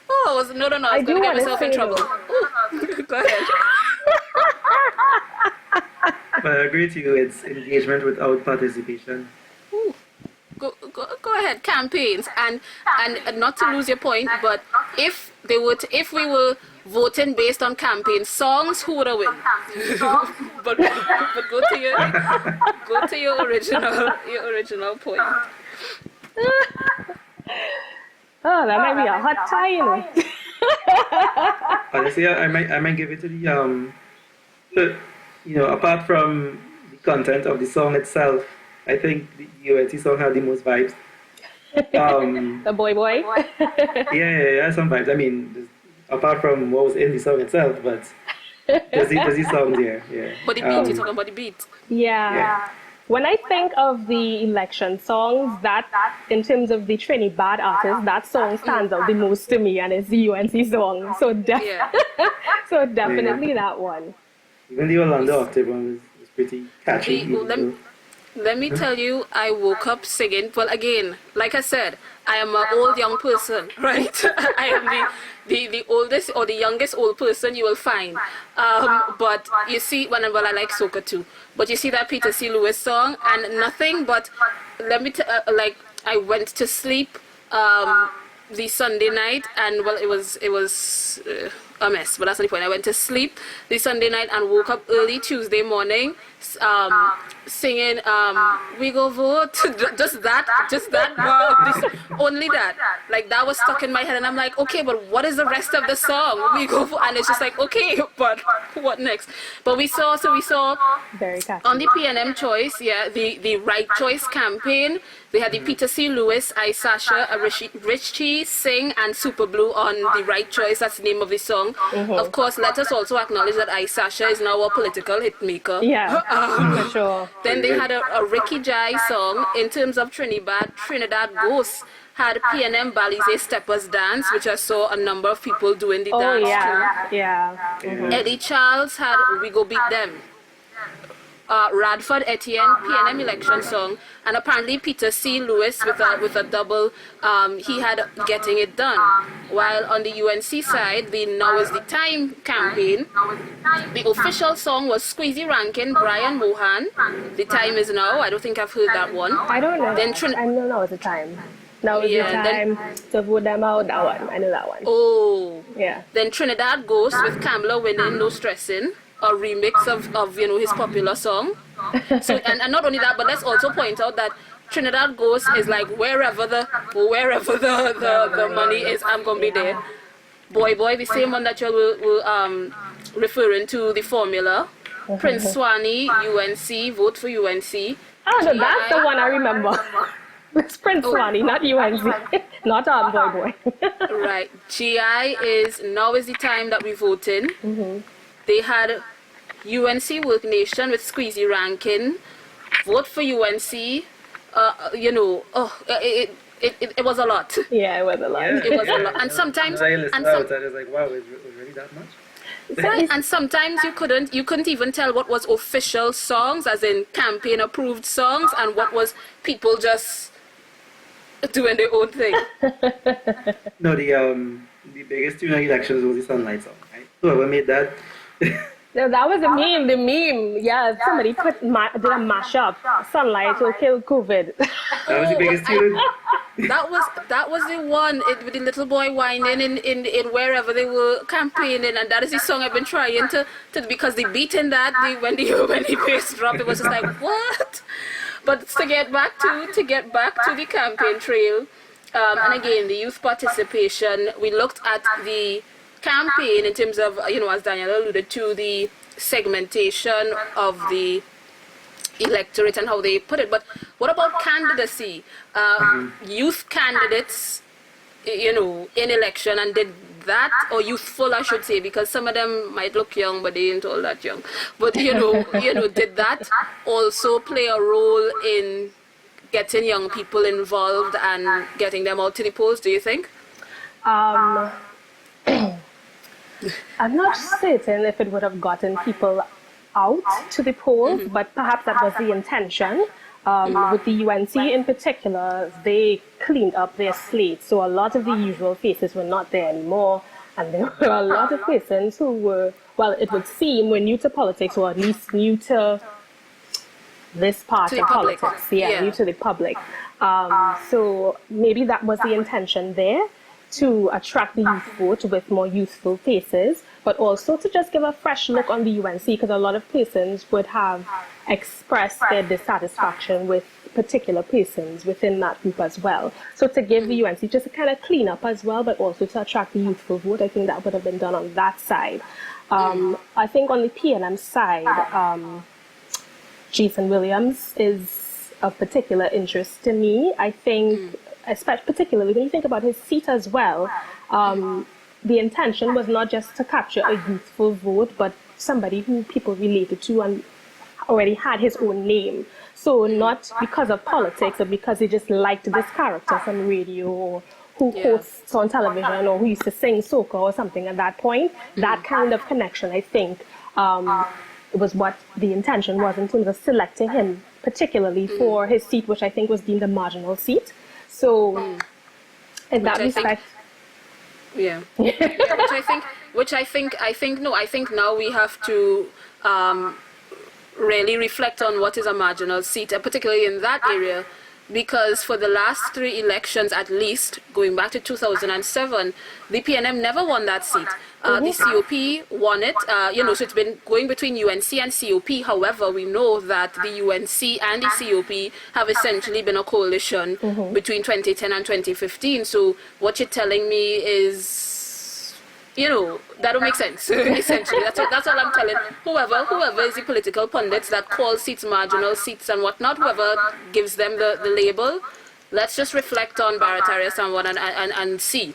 Oh, no, I was going to get myself in trouble. Go ahead. But I agree to you, it's engagement without participation. Go ahead, campaigns, and not to lose your point, but if we were voting based on campaign songs, who would have win? but go to your original point. Oh, that might be a hot tie, you know. Honestly, I might give it to the you know, apart from the content of the song itself, I think the UNC song had the most vibes. The boy. Yeah, some vibes. I mean, just, apart from what was in the song itself, but there's the songs here. Yeah. But the beat, you're talking about the beat. Yeah. When I think of the election songs, that in terms of the Trinidad artists, that song stands out the most to me, and it's the UNC song. So definitely that one. Even the Orlando Octave one was pretty catchy. Let me tell you, I woke up singing. Well, again, like I said, I am an old young person, right? I am the oldest or the youngest old person you will find. But you see, I like soca too. But you see that Peter C. Lewis song, and nothing but, let me like, I went to sleep the Sunday night, and well, it was a mess, but that's not the point. I went to sleep the Sunday night and woke up early Tuesday morning singing We Go Vote. just that only that, like, that was stuck in my head, and I'm like, okay, but what is the rest of the song? We Go Vote. And it's just like, okay, but what next? But we saw very catchy. On the PNM choice, the Right Choice campaign, they had the Peter C. Lewis, I Sasha, Richie Singh, and Super Blue on the Right Choice. That's the name of the song. Of course, let us also acknowledge that I Sasha is now a political hitmaker. Yeah, for sure. Then they had a Ricky Jai song. In terms of Trinidad Ghosts had PNM Balize Steppers Dance, which I saw a number of people doing the dance too. Yeah. Eddie Charles had We Go Beat Them. Radford Etienne PNM election song, and apparently Peter C. Lewis with a double, he had Getting It Done. While on the UNC side, the Now Is the Time campaign, the official song was Squeezy Rankin, Brian Mohan, The Time Is Now. I don't think I've heard that one. I don't know. Then I know Now Is the Time. Now Is the Time to vote them out. That one. I know that one. Oh. Yeah. Then Trinidad Ghost with Kamala winning No Stressing, a remix of you know, his popular song. So and not only that, but let's also point out that Trinidad Ghost is like wherever the money is, I'm gonna be there. Boy, the same one that you will referring to, the formula. Prince Swanee, UNC, vote for UNC. Oh no, that's the one I remember. It's Prince Swanee, not UNC, not Boy. Right. GI is Now Is the Time That We Vote In. They had UNC Work Nation with Squeezy Rankin, vote for UNC. You know, it was a lot. Yeah, it was a lot. Yeah, it was a lot, and sometimes, I was like, wow, it was really that much. And sometimes you couldn't even tell what was official songs, as in campaign approved songs, and what was people just doing their own thing. No, the biggest tune of elections was the Sunlight song, right? Whoever made that. No, that was the meme. Yeah, somebody did a mashup. Sunlight will kill COVID. That was the biggest tune. That was the one with the little boy whining in wherever they were campaigning, and that is the song I've been trying to because the beat in that when the bass dropped, it was just like, what? But to get back to the campaign trail, and again the youth participation, we looked at the campaign in terms of, as Daniel alluded to, the segmentation of the electorate and how they put it. But what about candidacy? Youth candidates, in election, and did that, or youthful, I should say, because some of them might look young, but they ain't all that young. But, did that also play a role in getting young people involved and getting them out to the polls, do you think? I'm not certain if it would have gotten people out to the polls, but perhaps that was the intention. With the UNC in particular, they cleaned up their slate, so a lot of the usual faces were not there anymore, and there were a lot of persons who were, well, it would seem, were new to politics, or at least new to this part of politics. Yeah, new to the public. So maybe that was the intention there, to attract the youth vote with more youthful faces, but also to just give a fresh look on the UNC, because a lot of persons would have expressed their dissatisfaction with particular persons within that group as well. So to give the UNC just a kind of clean up as well, but also to attract the youthful vote, I think that would have been done on that side. I think on the PNM side, Jason Williams is of particular interest to me. I think, especially particularly when you think about his seat as well, the intention was not just to capture a youthful vote, but somebody who people related to and already had his own name. So not because of politics, but because they just liked this character from radio, or who hosts on television, or who used to sing soca or something at that point. That kind of connection, I think, was what the intention was in terms of selecting him, particularly for his seat, which I think was deemed a marginal seat. So, in that respect, I think now we have to really reflect on what is a marginal seat, particularly in that area, because for the last 3 elections, at least, going back to 2007, the PNM never won that seat. The COP won it, so it's been going between UNC and COP. However, we know that the UNC and the COP have essentially been a coalition between 2010 and 2015. So what you're telling me is, that don't make sense, essentially. That's all I'm telling. Whoever is the political pundits that call seats marginal seats and whatnot, whoever gives them the label, let's just reflect on Barrett Arias and see,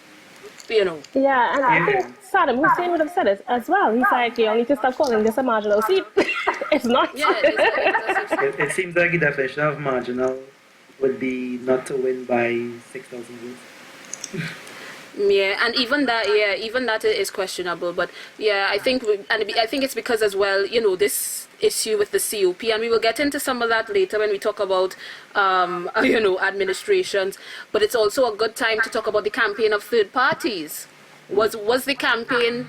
Yeah, and I think Saddam Hussein would have said it as well. He's like, you need to stop calling this a marginal seat. It's not. Yeah, it seems like the definition of marginal would be not to win by 6,000 votes. Yeah, and even that is questionable. But yeah, I think it's because as well, this issue with the COP, and we will get into some of that later when we talk about, administrations. But it's also a good time to talk about the campaign of third parties. Was the campaign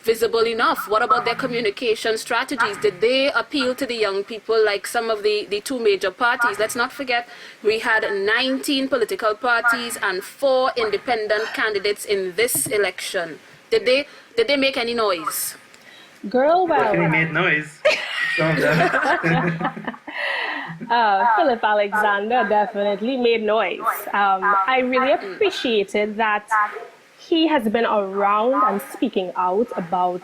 visible enough? What about their communication strategies? Did they appeal to the young people like some of the 2 major parties? Let's not forget, we had 19 political parties and 4 independent candidates in this election. Did they make any noise? Girl, well, definitely made noise. Philip Alexander definitely made noise. I really appreciated that he has been around and speaking out about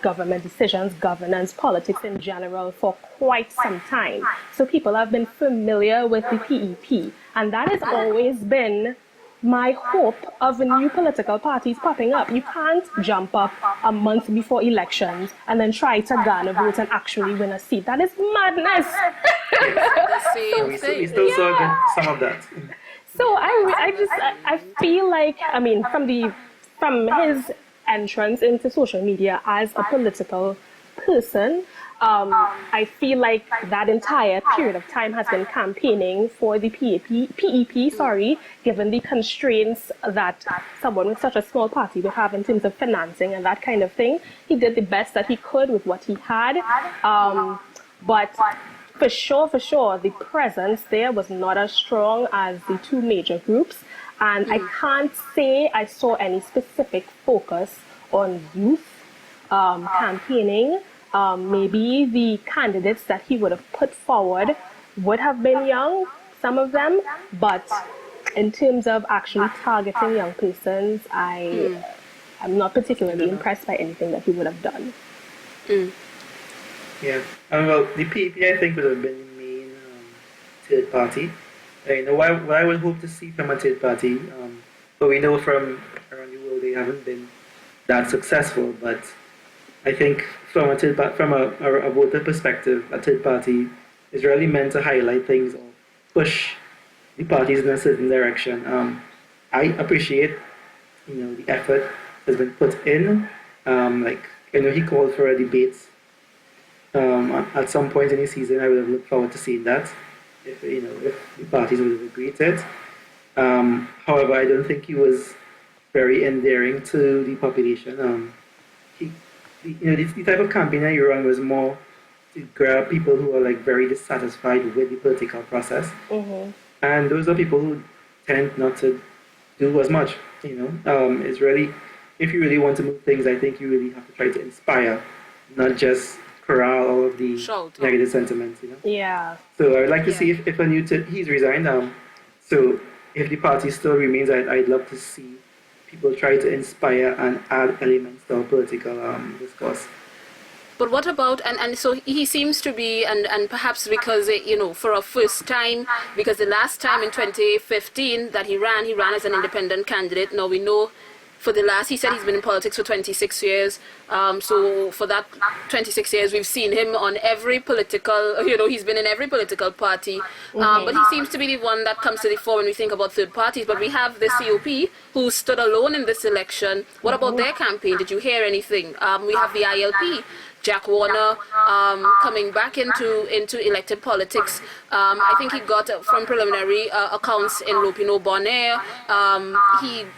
government decisions, governance, politics in general for quite some time. So people have been familiar with the PEP. And that has always been my hope of new political parties popping up. You can't jump up a month before elections and then try to garner votes and actually win a seat. That is madness. We still saw some of that. So I feel like, from his entrance into social media as a political person, I feel like that entire period of time has been campaigning for the PEP, given the constraints that someone with such a small party would have in terms of financing and that kind of thing. He did the best that he could with what he had. But for sure, the presence there was not as strong as the 2 major groups. And I can't say I saw any specific focus on youth campaigning. Maybe the candidates that he would have put forward would have been young, some of them. But in terms of actually targeting young persons, I I'm not particularly impressed by anything that he would have done. Yeah. Well, the PEP I think would have been the main third party. What I would hope to see from a third party, but we know from around the world they haven't been that successful. But I think from a voter perspective, a third party is really meant to highlight things or push the parties in a certain direction. I appreciate, the effort that's been put in. He called for a debate. At some point in the season, I would have looked forward to seeing that, if the parties would have agreed to it. However, I don't think he was very endearing to the population. The type of campaign that he ran was more to grab people who are very dissatisfied with the political process, and those are people who tend not to do as much. It's really, if you really want to move things, I think you really have to try to inspire, not just corral all of the negative sentiments. Yeah. So I would like to see if a new he's resigned. So if the party still remains, I'd love to see people try to inspire and add elements to our political discourse. But what about, and so he seems to be, and perhaps because, for a first time, because the last time in 2015 that he ran as an independent candidate. Now we know he said he's been in politics for 26 years. So for that 26 years, we've seen him on every political, he's been in every political party. But he seems to be the one that comes to the fore when we think about third parties. But we have the COP who stood alone in this election. What about their campaign? Did you hear anything? We have the ILP. Jack Warner coming back into elected politics. I think he got, from preliminary accounts in Lopino Bonaire,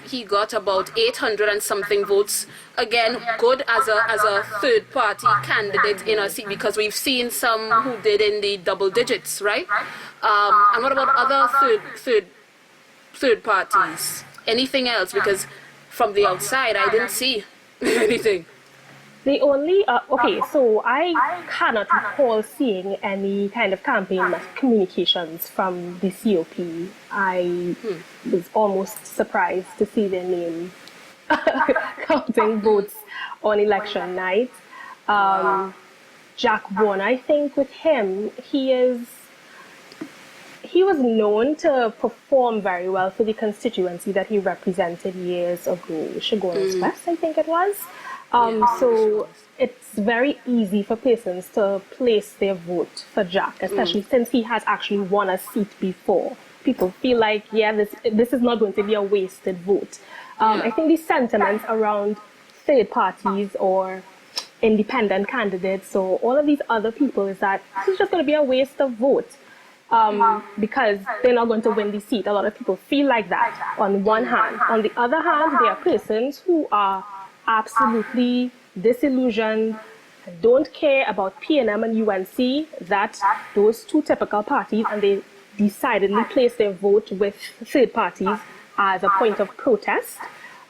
he got about 800 and something votes. Again, good as a third party candidate in a seat, because we've seen some who did in the double digits, right? And what about other third parties? Anything else? Because from the outside, I didn't see anything. The only, so I cannot recall seeing any kind of campaign communications from the COP. I was almost surprised to see their name counting votes on election night. Jack Warner, I think with him, he was known to perform very well for the constituency that he represented years ago, Chaguanas West, I think it was. So it's very easy for persons to place their vote for Jack, especially since he has actually won a seat before. People feel like, this is not going to be a wasted vote. I think the sentiments around third parties or independent candidates or all of these other people is that this is just going to be a waste of vote. Because they're not going to win the seat. A lot of people feel like that on one hand. On the other hand, there are persons who are absolutely disillusioned, don't care about PNM and UNC, those two typical parties, and they decidedly place their vote with third parties as a point of protest.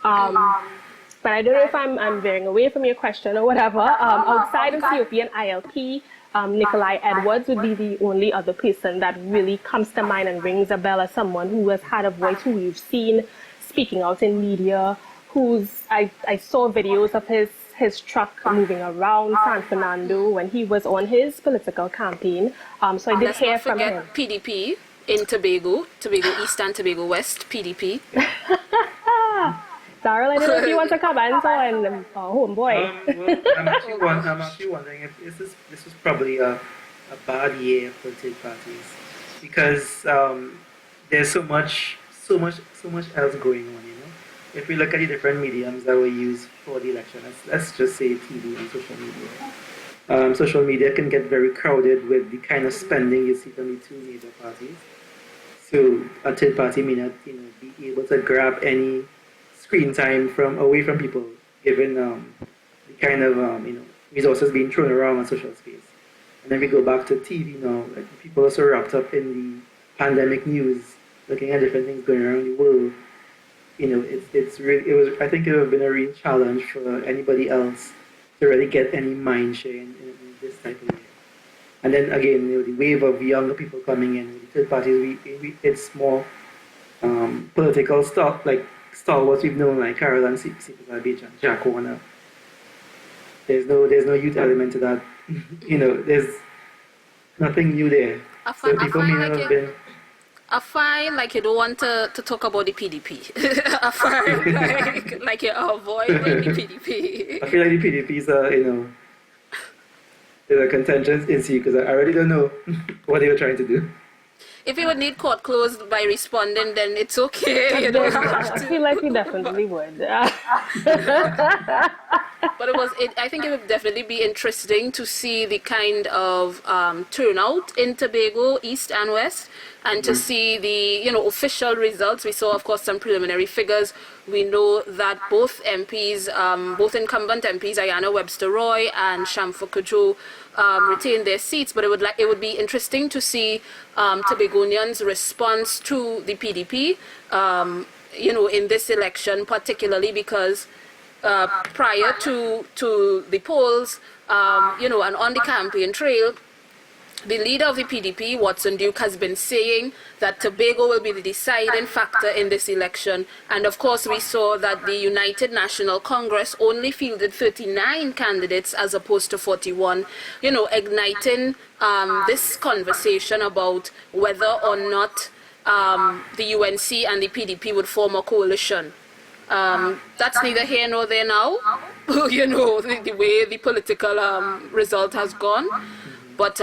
But I don't know if I'm veering away from your question or whatever. Outside of COP and ILP, Nikolai Edwards would be the only other person that really comes to mind and rings a bell as someone who has had a voice, who we've seen speaking out in media, I saw videos of his truck moving around San Fernando when he was on his political campaign. So I did hear from him. PDP in Tobago East and Tobago West, PDP. Darryl, I don't know if you want to comment on homeboy. Well, I'm actually wondering if this was probably a bad year for third parties, because there's so much else going on. If we look at the different mediums that were used for the election, let's just say TV and social media. Social media can get very crowded with the kind of spending you see from the two major parties. So a third party may not, be able to grab any screen time away from people, given the kind of resources being thrown around on social space. And then we go back to TV now. People are so wrapped up in the pandemic news, looking at different things going around the world. I think it would have been a real challenge for anybody else to really get any mind share in this type of way. And then again, the wave of younger people coming in, the third parties, it's more political stuff, like stalwarts we've known like Carol and Cesar Beach and Jack Warner. There's no youth element to that. There's nothing new there. So people may not have been. I find like you don't want to talk about the PDP. I find like you avoid the PDP. I feel like the PDP is is a contentious issue because I already don't know what they were trying to do. If you would need court closed by responding, then it's okay. You don't have I to. feel like we definitely would. But I think it would definitely be interesting to see the kind of turnout in Tobago, East and West, and to see the official results. We saw, of course, some preliminary figures. We know that both MPs, both incumbent MPs, Ayanna Webster Roy and Shamfa Kojo, retained their seats. But it would be interesting to see Tobagonians' response to the PDP, in this election, particularly because prior to the polls, and on the campaign trail, the leader of the PDP, Watson Duke, has been saying that Tobago will be the deciding factor in this election. And of course, we saw that the United National Congress only fielded 39 candidates as opposed to 41, igniting this conversation about whether or not the UNC and the PDP would form a coalition. That's neither here nor there now, the way the political result has gone. But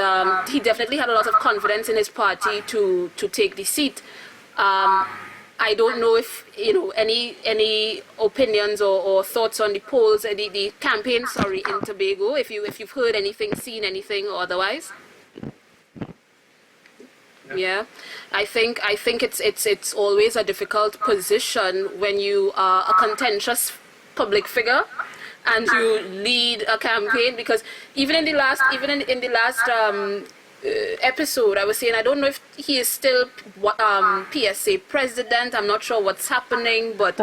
he definitely had a lot of confidence in his party to take the seat. I don't know if any opinions or thoughts on the polls, the campaign, in Tobago. If you've heard anything, seen anything, or otherwise. Yeah, I think it's always a difficult position when you are a contentious public figure and you lead a campaign, because even in the last episode, I was saying I don't know if he is still PSA president. I'm not sure what's happening, but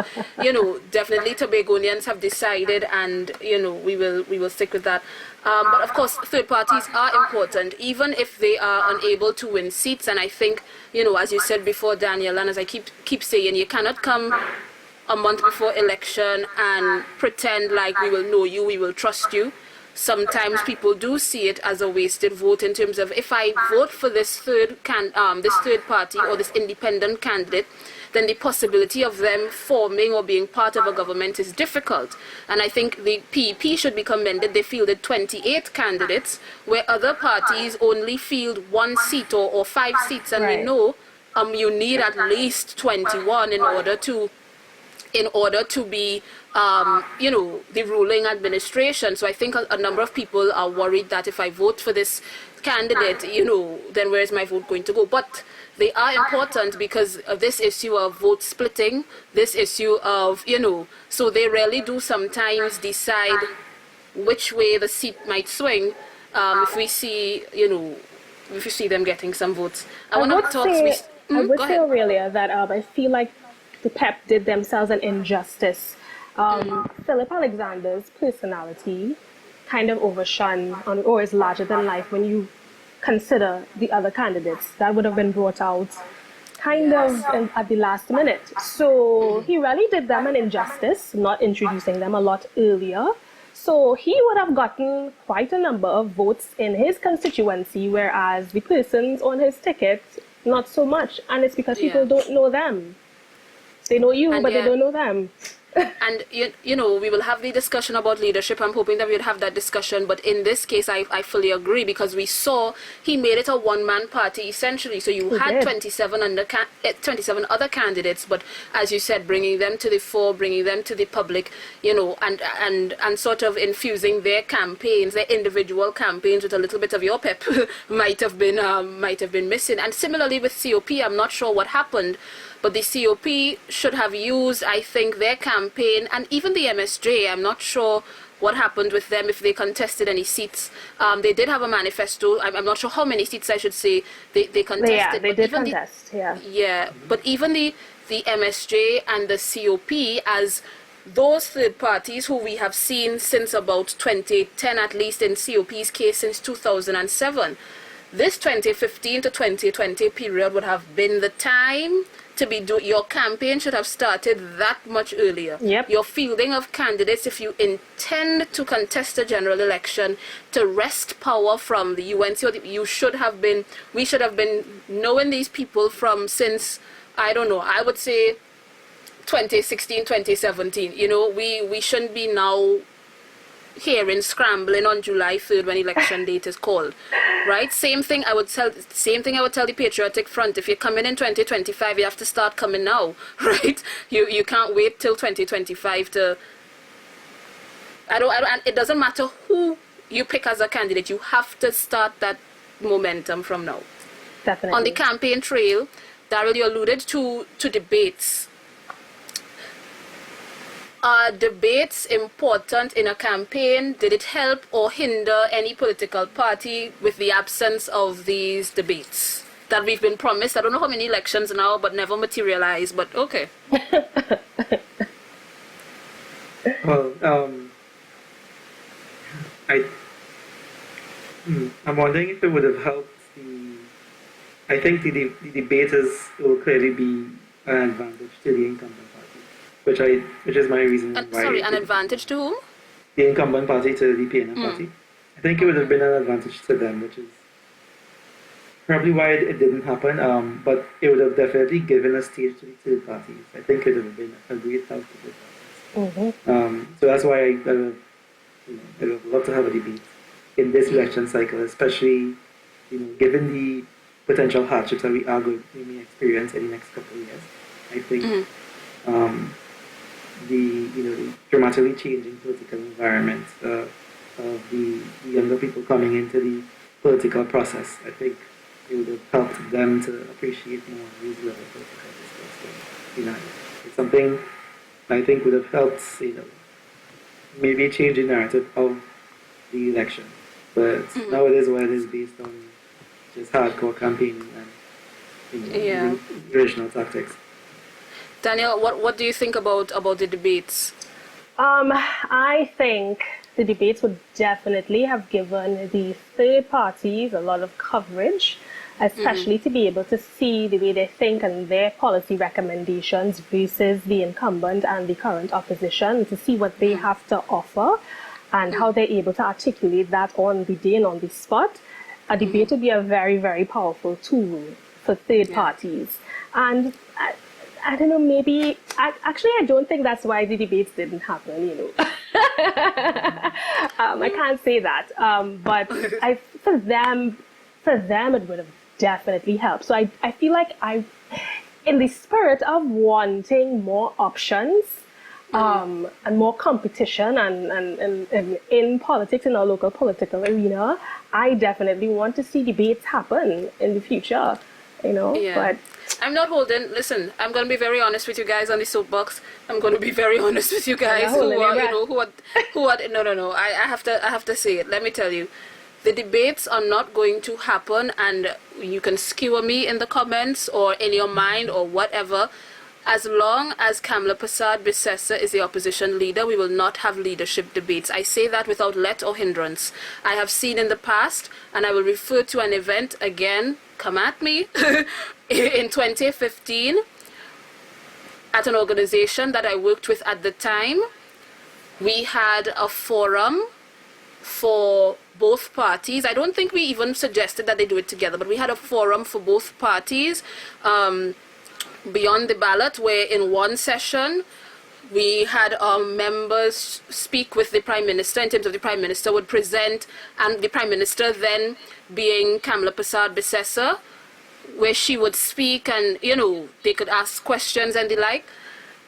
definitely Tobagonians have decided, and we will stick with that. But of course, third parties are important, even if they are unable to win seats. And I think, as you said before, Daniel, and as I keep saying, you cannot come a month before election and pretend like we will know you, we will trust you. Sometimes people do see it as a wasted vote, in terms of, if I vote for this third party or this independent candidate, then the possibility of them forming or being part of a government is difficult. And I think the PEP should be commended. They fielded 28 candidates, where other parties only field 1 seat or 5 seats, and we know you need at least 21 in order to be, the ruling administration. So I think a number of people are worried that if I vote for this candidate, then where is my vote going to go? But they are important because of this issue of vote splitting, this issue of, so they really do sometimes decide which way the seat might swing, if we see, if you see them getting some votes. I would say, Aurelia, that I feel like the PEP did themselves an injustice. Philip Alexander's personality kind of overshone or is larger than life when you consider the other candidates that would have been brought out at the last minute. So he really did them an injustice, not introducing them a lot earlier. So he would have gotten quite a number of votes in his constituency, whereas the persons on his ticket, not so much. And it's because people don't know them. They know you, but they don't know them. And, we will have the discussion about leadership. I'm hoping that we would have that discussion. But in this case, I fully agree, because we saw he made it a one-man party, essentially. So you had 27 other candidates. But as you said, bringing them to the fore, bringing them to the public, and sort of infusing their campaigns, their individual campaigns with a little bit of your pep might have been missing. And similarly with COP, I'm not sure what happened. But the COP should have used, I think, their campaign, and even the MSJ, I'm not sure what happened with them, if they contested any seats. They did have a manifesto. I'm not sure how many seats, I should say, they contested. Yeah, they did contest, Yeah, but even the MSJ and the COP, as those third parties who we have seen since about 2010, at least in COP's case, since 2007, this 2015 to 2020 period would have been the time to be your campaign should have started that much earlier. Yep. Your fielding of candidates, if you intend to contest a general election, to wrest power from the UNC, we should have been knowing these people from since, I don't know, I would say 2016, 2017. You know, we shouldn't be now hearing scrambling on July 3rd when election date is called, right? Same thing I would tell the Patriotic Front. If you're coming in 2025, you have to start coming now, right? You can't wait till 2025 to. And it doesn't matter who you pick as a candidate. You have to start that momentum from now. Definitely. On the campaign trail, Daryl, you alluded to debates. Are debates important in a campaign? Did it help or hinder any political party with the absence of these debates that we've been promised? I don't know how many elections now, but never materialized, but okay. Well, I'm wondering if it would have helped I think the debaters will clearly be an advantage to the incumbent party, which is my reason why. Sorry, an advantage to whom? The incumbent party to the PNM party. I think it would have been an advantage to them, which is probably why it didn't happen. But it would have definitely given a stage to the third parties. I think it would have been a great help to the parties. So that's why I would love to have a debate in this election cycle, especially given the potential hardships that we may experience in the next couple of years. I think the dramatically changing political environment of the younger people coming into the political process, I think it would have helped them to appreciate more these level of political discourse. It's something I think would have helped, maybe change the narrative of the election. But now it is what it is, based on just hardcore campaigning and original tactics. Daniel, what do you think about the debates? I think the debates would definitely have given the third parties a lot of coverage, especially to be able to see the way they think and their policy recommendations versus the incumbent and the current opposition, to see what they have to offer and how they're able to articulate that on the day and on the spot. A debate would be a very, very powerful tool for third parties. And I don't know, maybe, actually I don't think that's why the debates didn't happen, I can't say that. But for them it would have definitely helped. So I feel like in the spirit of wanting more options, and more competition and in politics, in our local political arena, I definitely want to see debates happen in the future, but I'm not holding. Listen, I'm going to be very honest with you guys on the soapbox. I'm going to be very honest with you guys who are. No. I have to say it. Let me tell you, the debates are not going to happen, and you can skewer me in the comments or in your mind or whatever. As long as Kamla Persad-Bissessar is the opposition leader, we will not have leadership debates. I say that without let or hindrance. I have seen in the past, and I will refer to an event again, come at me, in 2015, at an organization that I worked with at the time. We had a forum for both parties. I don't think we even suggested that they do it together, but we had a forum for both parties, beyond the ballot, where in one session we had our members speak with the Prime Minister in terms of the Prime Minister would present, and the Prime Minister then being Kamla Persad-Bissessar, where she would speak and, they could ask questions and the like.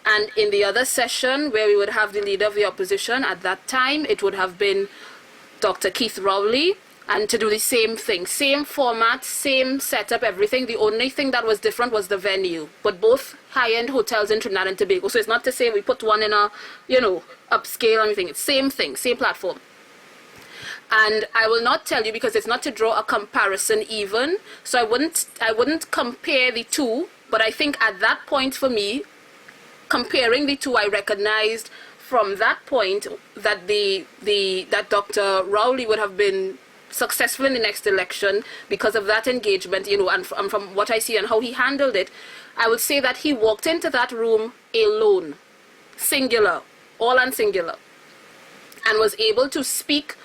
And in the other session, where we would have the leader of the opposition, at that time it would have been Dr. Keith Rowley, and to do the same thing, same format, same setup, everything. The only thing that was different was the venue, but both high-end hotels in Trinidad and Tobago. So it's not to say we put one in a, upscale or anything. It's same thing, same platform. And I will not tell you, because it's not to draw a comparison even. So I wouldn't compare the two, but I think at that point for me, comparing the two, I recognized from that point that that Dr. Rowley would have been successful in the next election because of that engagement, and from what I see and how he handled it, I would say that he walked into that room alone, singular, all and singular, and was able to speak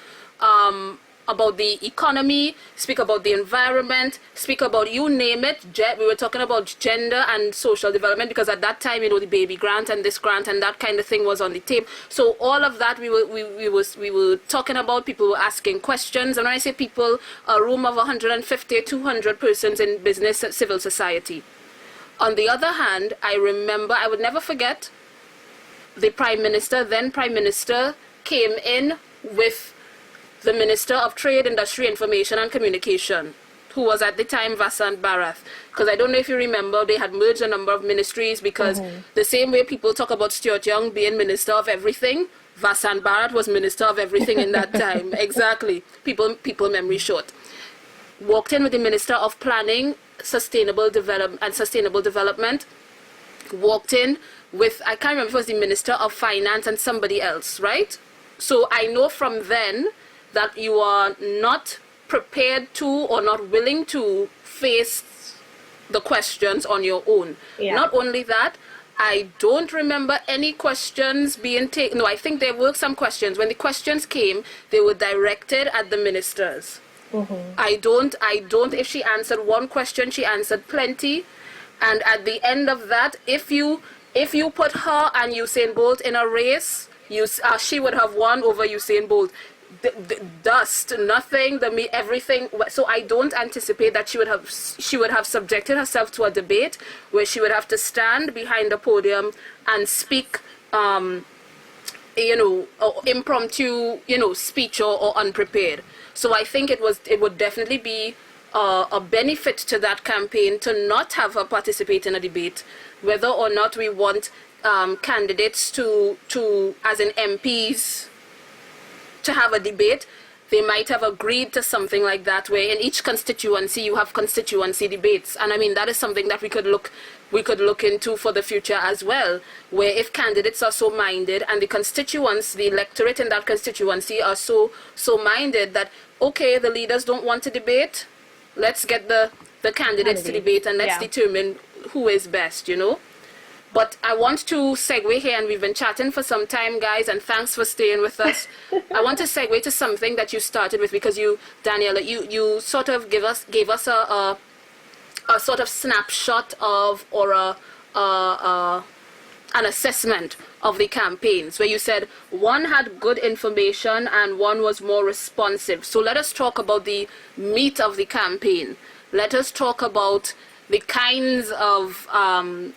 about the economy, speak about the environment, speak about you name it. We were talking about gender and social development because at that time, the baby grant and this grant and that kind of thing was on the table. So all of that we were talking about. People were asking questions, and when I say people, a room of 150, 200 persons in business, civil society. On the other hand, I would never forget, the then Prime Minister, came in with the Minister of Trade, Industry, Information and Communication, who was at the time Vasant Bharat. Because I don't know if you remember, they had merged a number of ministries because the same way people talk about Stuart Young being Minister of Everything, Vasant Bharat was Minister of Everything in that time. Exactly. People memory short. Walked in with the Minister of Planning, Sustainable Development. Walked in with, I can't remember if it was the Minister of Finance and somebody else, right? So I know from then that you are not prepared to or not willing to face the questions on your own. Yeah. Not only that, I don't remember any questions being taken. No, I think there were some questions. When the questions came, they were directed at the ministers. I don't, if she answered one question, she answered plenty. And at the end of that, if you put her and Usain Bolt in a race, she would have won over Usain Bolt. The dust, nothing, everything. So I don't anticipate that she would have subjected herself to a debate where she would have to stand behind a podium and speak, impromptu, speech or unprepared. So I think it would definitely be a benefit to that campaign to not have her participate in a debate, whether or not we want candidates to as in MPs, to have a debate. They might have agreed to something like that, where in each constituency you have constituency debates, and I mean that is something that we could look into for the future as well, where if candidates are so minded and the constituents, the electorate in that constituency are so minded that okay, the leaders don't want to debate, let's get the candidates to debate and let's determine who is best, But I want to segue here, and we've been chatting for some time, guys, and thanks for staying with us. I want to segue to something that you started with, because you, Daniela, you sort of gave us a sort of snapshot of, or an assessment of the campaigns, where you said one had good information and one was more responsive. So let us talk about the meat of the campaign. Let us talk about the kinds of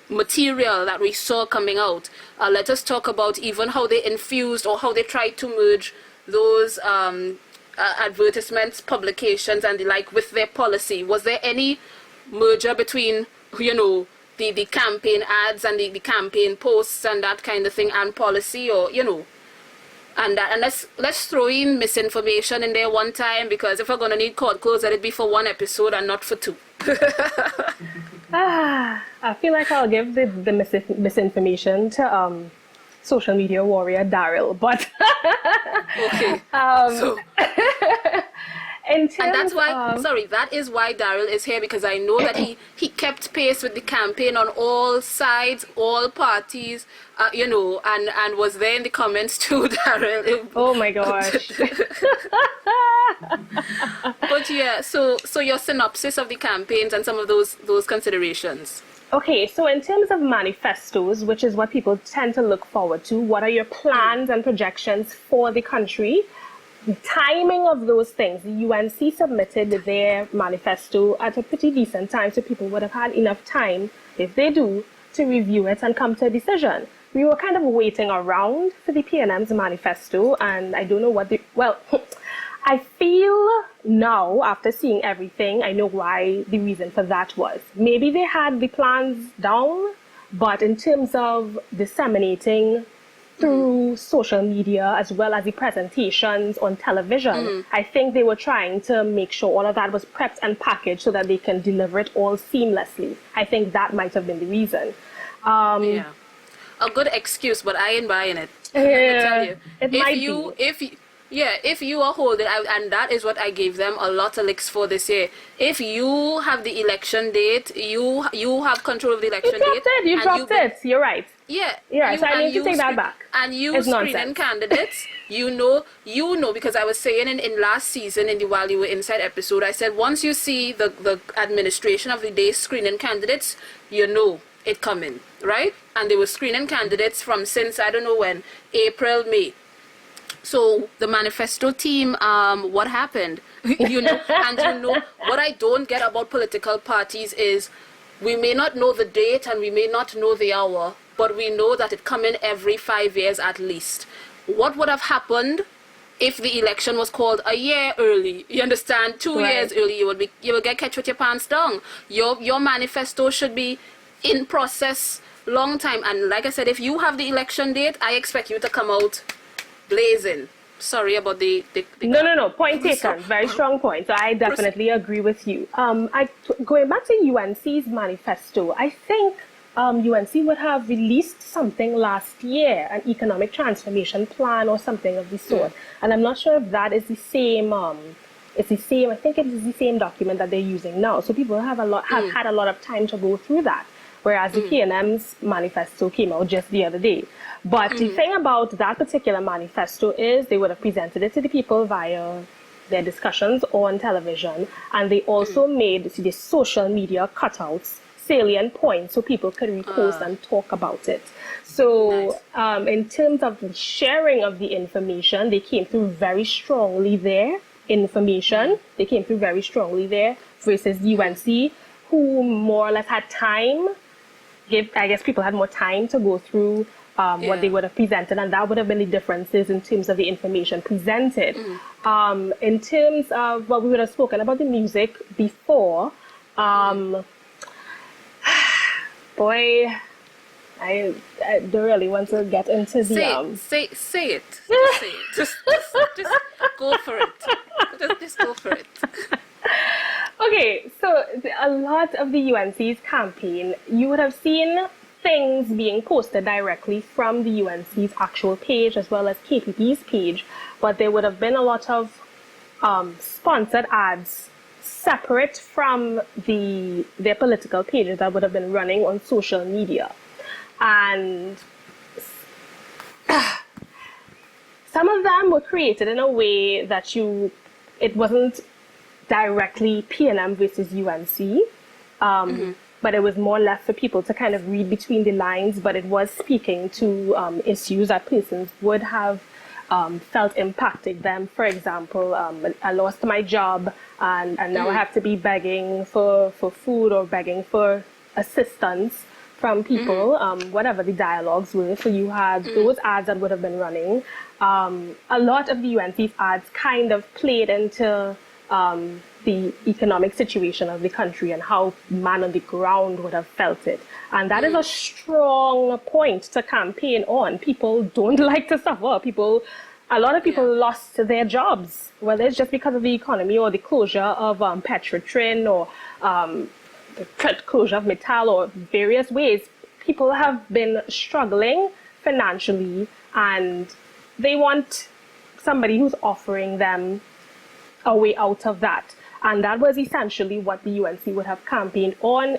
material that we saw coming out. Let us talk about even how they infused or how they tried to merge those advertisements, publications, and the like with their policy. Was there any merger between, the campaign ads and the campaign posts and that kind of thing and policy, or, and let's throw in misinformation in there one time, because if we're going to need court clothes, let it be for one episode and not for two. I feel like I'll give the misinformation to social media warrior Daryl, but okay. And that's why, that is why Daryl is here, because I know that he kept pace with the campaign on all sides, all parties, and was there in the comments too, Daryl. Oh my gosh. But yeah, so your synopsis of the campaigns and some of those considerations. Okay, so in terms of manifestos, which is what people tend to look forward to, what are your plans and projections for the country? The timing of those things. The UNC submitted their manifesto at a pretty decent time, so people would have had enough time, if they do, to review it and come to a decision. We were kind of waiting around for the PNM's manifesto, and I don't know I feel now, after seeing everything, I know why the reason for that was. Maybe they had the plans down, but in terms of disseminating through social media as well as the presentations on television, I think they were trying to make sure all of that was prepped and packaged so that they can deliver it all seamlessly. I think that might have been the reason. A good excuse, but I ain't buying it. Yeah, Let me tell you. Yeah, if you are holding, and that is what I gave them a lot of licks for this year. If you have the election date, you have control of the You election dropped date, it. You and dropped it. You're right. yeah, Yeah, so I need to take that screen back. and you It's screening nonsense. candidates. You know because I was saying in last season in the While You Were Inside episode, I said once you see the administration of the day screening candidates, you know it coming, right? And they were screening candidates from since I don't know when, April, May. So the manifesto team, what happened? What I don't get about political parties is we may not know the date and we may not know the hour, but we know that it come in every 5 years at least. What would have happened if the election was called a year early? You understand? 2 years Right. early, you would get catch with your pants down. Your manifesto should be in process long time. And like I said, if you have the election date, I expect you to come out blazing. Sorry about the No. Point so, taken. Very strong point. So I proceed. definitely agree with you. Going back to UNC's manifesto, I think UNC would have released something last year, an economic transformation plan or something of the sort. And I'm not sure if that is the same. It's the same. I think it is the same document that they're using now. So people have had a lot of time to go through that. Whereas the PNM's manifesto came out just the other day. But the thing about that particular manifesto is they would have presented it to the people via their discussions on television, and they also made the social media cutouts salient points so people could repost and talk about it. So in terms of the sharing of the information, they came through very strongly there. They came through very strongly there versus UNC, who more or less had time. I guess people had more time to go through what they would have presented, and that would have been the differences in terms of the information presented. In terms of what we would have spoken about the music before, boy, I don't really want to get into the Say it. Just say it. Just go for it. Just go for it. Okay, so a lot of the UNC's campaign, you would have seen things being posted directly from the UNC's actual page as well as KPP's page, but there would have been a lot of sponsored ads separate from their political pages that would have been running on social media. And some of them were created in a way that it wasn't directly PNM versus UNC, but it was more left for people to kind of read between the lines, but it was speaking to issues that persons would have felt impacted them. For example, I lost my job and now I have to be begging for food or begging for assistance from people, whatever the dialogues were. So you had those ads that would have been running. A lot of the UNC's ads kind of played into the economic situation of the country and how man on the ground would have felt it. And that is a strong point to campaign on. People don't like to suffer. A lot of people lost their jobs, whether it's just because of the economy or the closure of Petrotrin or the closure of Metal or various ways. People have been struggling financially and they want somebody who's offering them a way out of that. And that was essentially what the UNC would have campaigned on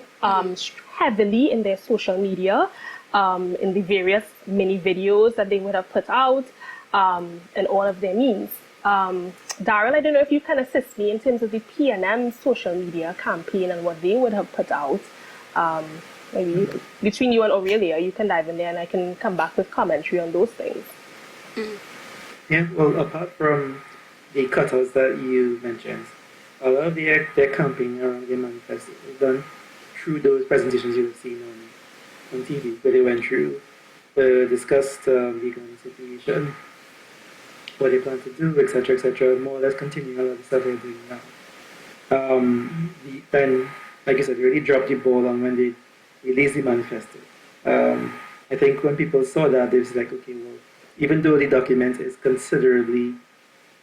heavily in their social media, in the various mini videos that they would have put out, and all of their means. Daryl, I don't know if you can assist me in terms of the PNM social media campaign and what they would have put out. Maybe between you and Aurelia, you can dive in there and I can come back with commentary on those things. Yeah, well, apart from the cutouts that you mentioned, a lot of their campaign around the manifesto was done through those presentations you have seen on TV, where they went through, discussed the economic situation, what they plan to do, etc., more or less continuing a lot of the stuff they're doing now. Then, like I said, they really dropped the ball on when they released the manifesto. I think when people saw that, they was like, okay, well, even though the document is considerably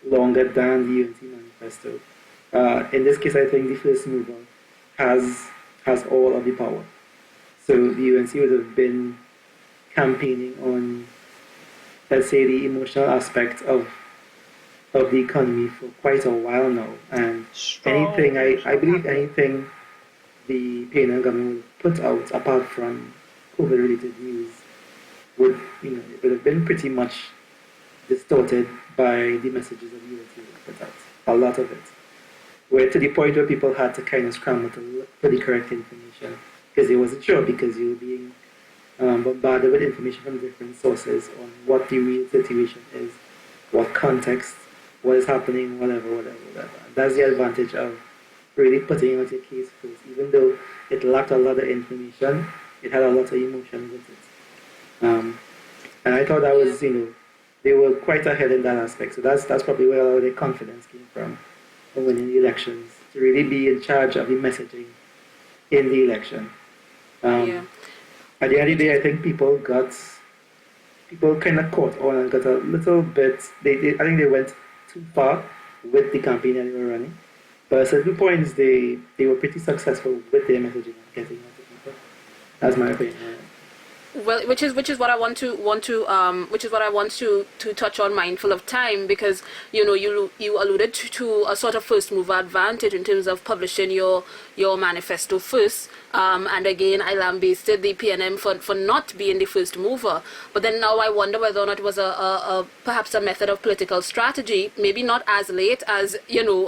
longer than the UNC manifesto, in this case, I think the first mover has all of the power. So the UNC would have been campaigning on, let's say, the emotional aspect of of the economy for quite a while now. And Strong, I strong believe campaign. anything the PNL government would put out apart from COVID-related news would, it would have been pretty much distorted by the messages of unity put out. A lot of it. Where to the point where people had to kind of scramble to look for the correct information because they wasn't sure because you were being bombarded with information from different sources on what the real situation is, what context, what is happening, whatever. That's the advantage of really putting out your case first. Even though it lacked a lot of information, it had a lot of emotion with it. And I thought that was, they were quite ahead in that aspect. So that's probably where a lot of their confidence came from winning the elections, to really be in charge of the messaging in the election. At the end of the day, I think people kind of caught on and got a little bit, I think they went too far with the campaign that they were running. But at certain points, they were pretty successful with their messaging and getting out to people. That's my opinion. Well, which is what I want to touch on, mindful of time, because you alluded to a sort of first mover advantage in terms of publishing your manifesto first, and again I lambasted the PNM for not being the first mover. But then now I wonder whether or not it was a perhaps a method of political strategy, maybe not as late as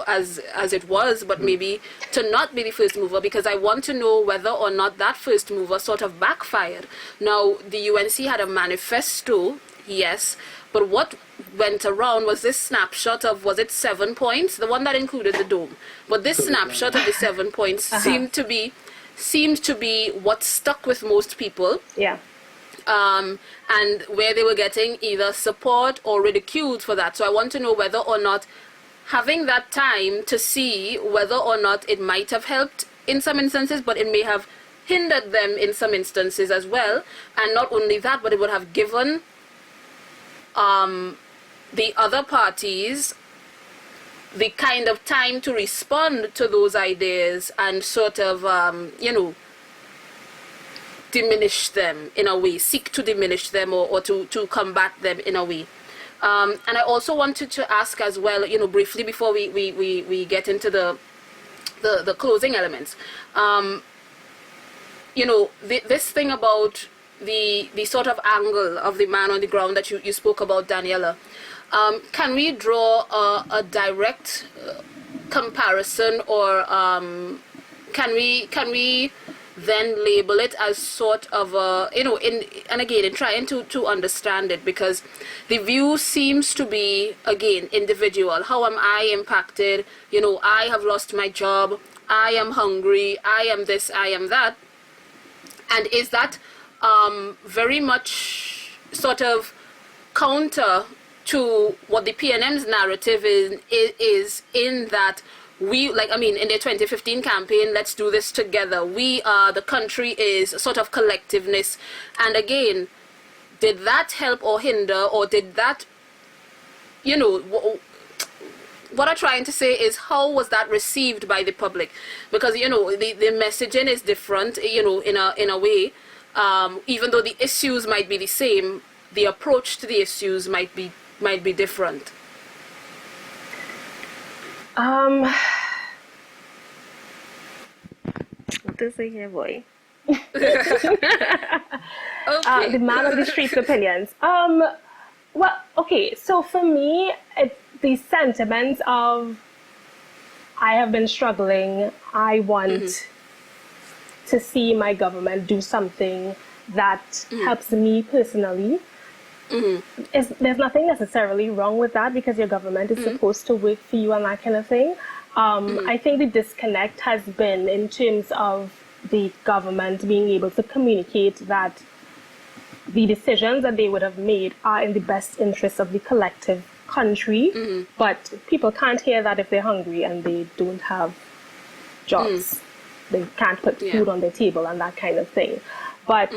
as it was, but maybe to not be the first mover, because I want to know whether or not that first mover sort of backfired. Now, the UNC had a manifesto, yes, but what went around was this snapshot of, was it 7 points? The one that included the dome. But this snapshot of the 7 points seemed to be what stuck with most people. Yeah. And where they were getting either support or ridiculed for that. So I want to know whether or not having that time to see whether or not it might have helped in some instances, but it may have hindered them in some instances as well. And not only that, but it would have given the other parties the kind of time to respond to those ideas and sort of, diminish them in a way, seek to diminish them or to combat them in a way. And I also wanted to ask as well, briefly before we get into the closing elements. This thing about the sort of angle of the man on the ground that you spoke about, Daniela. Can we draw a direct comparison, or can we then label it as sort of a, and again, in trying to understand it, because the view seems to be, again, individual. How am I impacted? I have lost my job. I am hungry. I am this. I am that. And is that very much sort of counter to what the PNM's narrative is in that in their 2015 campaign, let's do this together. The country is sort of collectiveness. And again, did that help or hinder, or did that, what I'm trying to say is, how was that received by the public? Because, the messaging is different, in a way. Even though the issues might be the same, the approach to the issues might be different. What to say here, boy? Okay. The man on the street's opinions. Well, okay. So for me, the sentiments of I have been struggling. I want to see my government do something that helps me personally. There's nothing necessarily wrong with that, because your government is supposed to work for you and that kind of thing. I think the disconnect has been in terms of the government being able to communicate that the decisions that they would have made are in the best interest of the collective country, but people can't hear that if they're hungry and they don't have jobs. They can't put food on their table and that kind of thing. But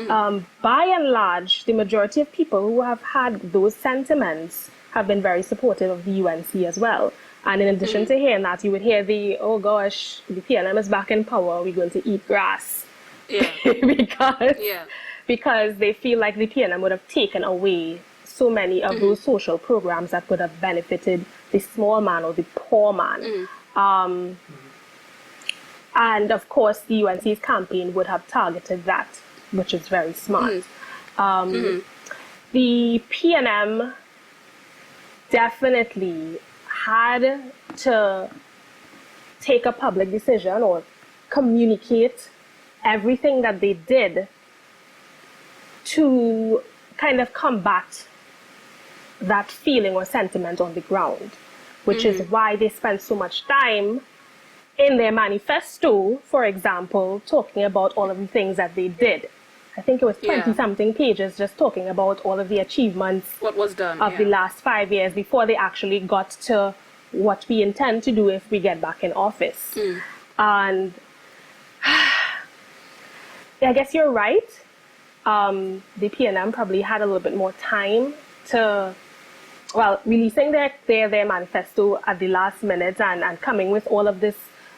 by and large, the majority of people who have had those sentiments have been very supportive of the UNC as well. And in addition to hearing that, you would hear oh gosh, the PNM is back in power, we're going to eat grass. Yeah. because they feel like the PNM would have taken away so many of those social programs that could have benefited the small man or the poor man. And of course, the UNC's campaign would have targeted that, which is very smart. The PNM definitely had to take a public decision or communicate everything that they did to kind of combat that feeling or sentiment on the ground, which is why they spent so much time in their manifesto, for example, talking about all of the things that they did. I think it was 20-something pages just talking about all of the achievements what was done of the last 5 years before they actually got to what we intend to do if we get back in office. And I guess you're right. The PNM probably had a little bit more time to, releasing their manifesto at the last minute and coming with all of this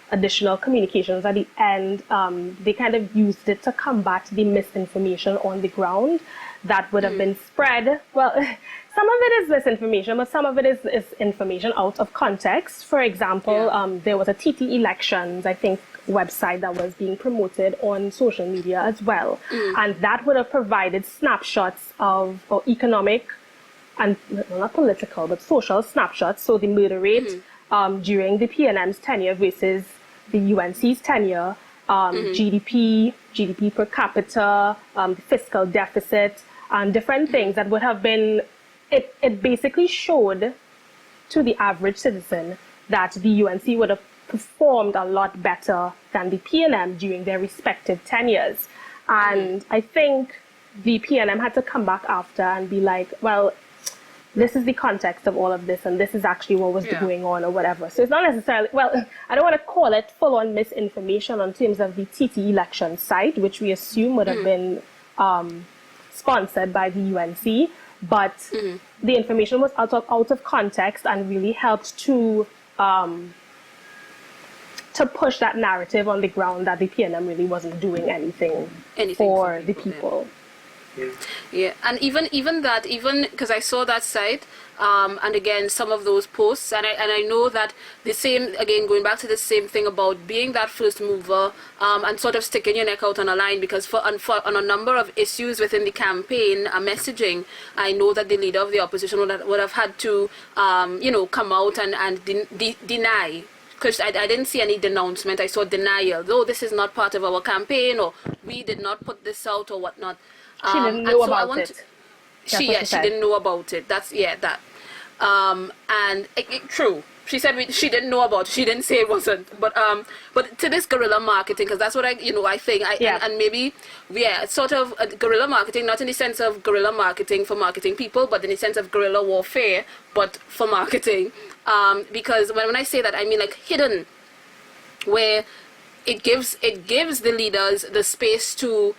additional communications at the end. They kind of used it to combat the misinformation on the ground that would have been spread. Well, some of it is misinformation, but some of it is information out of context. For example, there was a TT Elections, I think, website that was being promoted on social media as well. And that would have provided snapshots of economic and not political, but social snapshots. So the murder rate during the PNM's tenure versus the UNC's tenure, GDP per capita, the fiscal deficit, and different things that would have been, it basically showed to the average citizen that the UNC would have performed a lot better than the PNM during their respective tenures. And I think the PNM had to come back after and be like, well, this is the context of all of this, and this is actually what was going on or whatever. So it's not necessarily, I don't want to call it full-on misinformation on terms of the TT election site, which we assume would have been sponsored by the UNC, but the information was out of context and really helped to push that narrative on the ground that the PNM really wasn't doing anything for the people. Yeah, and even that, because I saw that site, and again some of those posts, and I know that the same, again going back to the same thing about being that first mover, and sort of sticking your neck out on a line, because on a number of issues within the campaign messaging, I know that the leader of the opposition would have had to come out and deny. Because I didn't see any denouncement, I saw denial. Though this is not part of our campaign, or we did not put this out, or whatnot. She didn't know about it. She didn't know about it. That's that. And true. She said she didn't know about it. She didn't say it wasn't. But to this guerrilla marketing, because that's what I think. And maybe sort of guerrilla marketing, not in the sense of guerrilla marketing for marketing people, but in the sense of guerrilla warfare, but for marketing. Because when I say that, I mean like hidden, where it gives the leaders the space to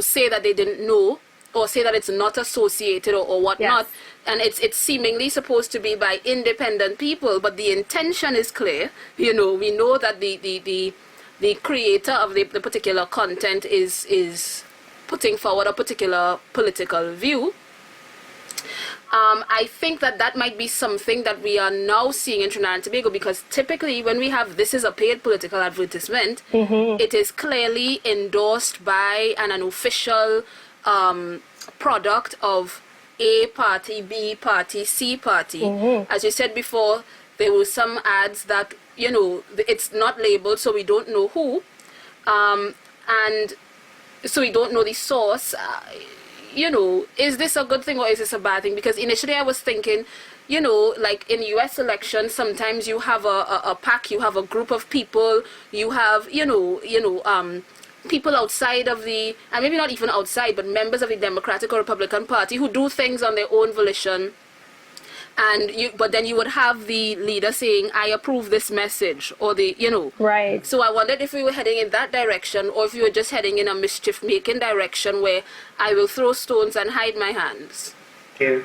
say that they didn't know, or say that it's not associated or whatnot. Yes. And it's seemingly supposed to be by independent people, but the intention is clear. We know that the creator of the particular content is putting forward a particular political view. I think that might be something that we are now seeing in Trinidad and Tobago, because typically when we have this is a paid political advertisement, it is clearly endorsed by an official product of A party, B party, C party. As you said before, there were some ads that, it's not labeled, so we don't know who, and so we don't know the source. Is this a good thing or is this a bad thing? Because initially I was thinking, like in U.S. elections, sometimes you have a pack, you have a group of people, you have, people outside of the, and maybe not even outside, but members of the Democratic or Republican Party who do things on their own volition. But then you would have the leader saying, I approve this message, or Right. So I wondered if we were heading in that direction, or if we were just heading in a mischief-making direction where I will throw stones and hide my hands. Okay.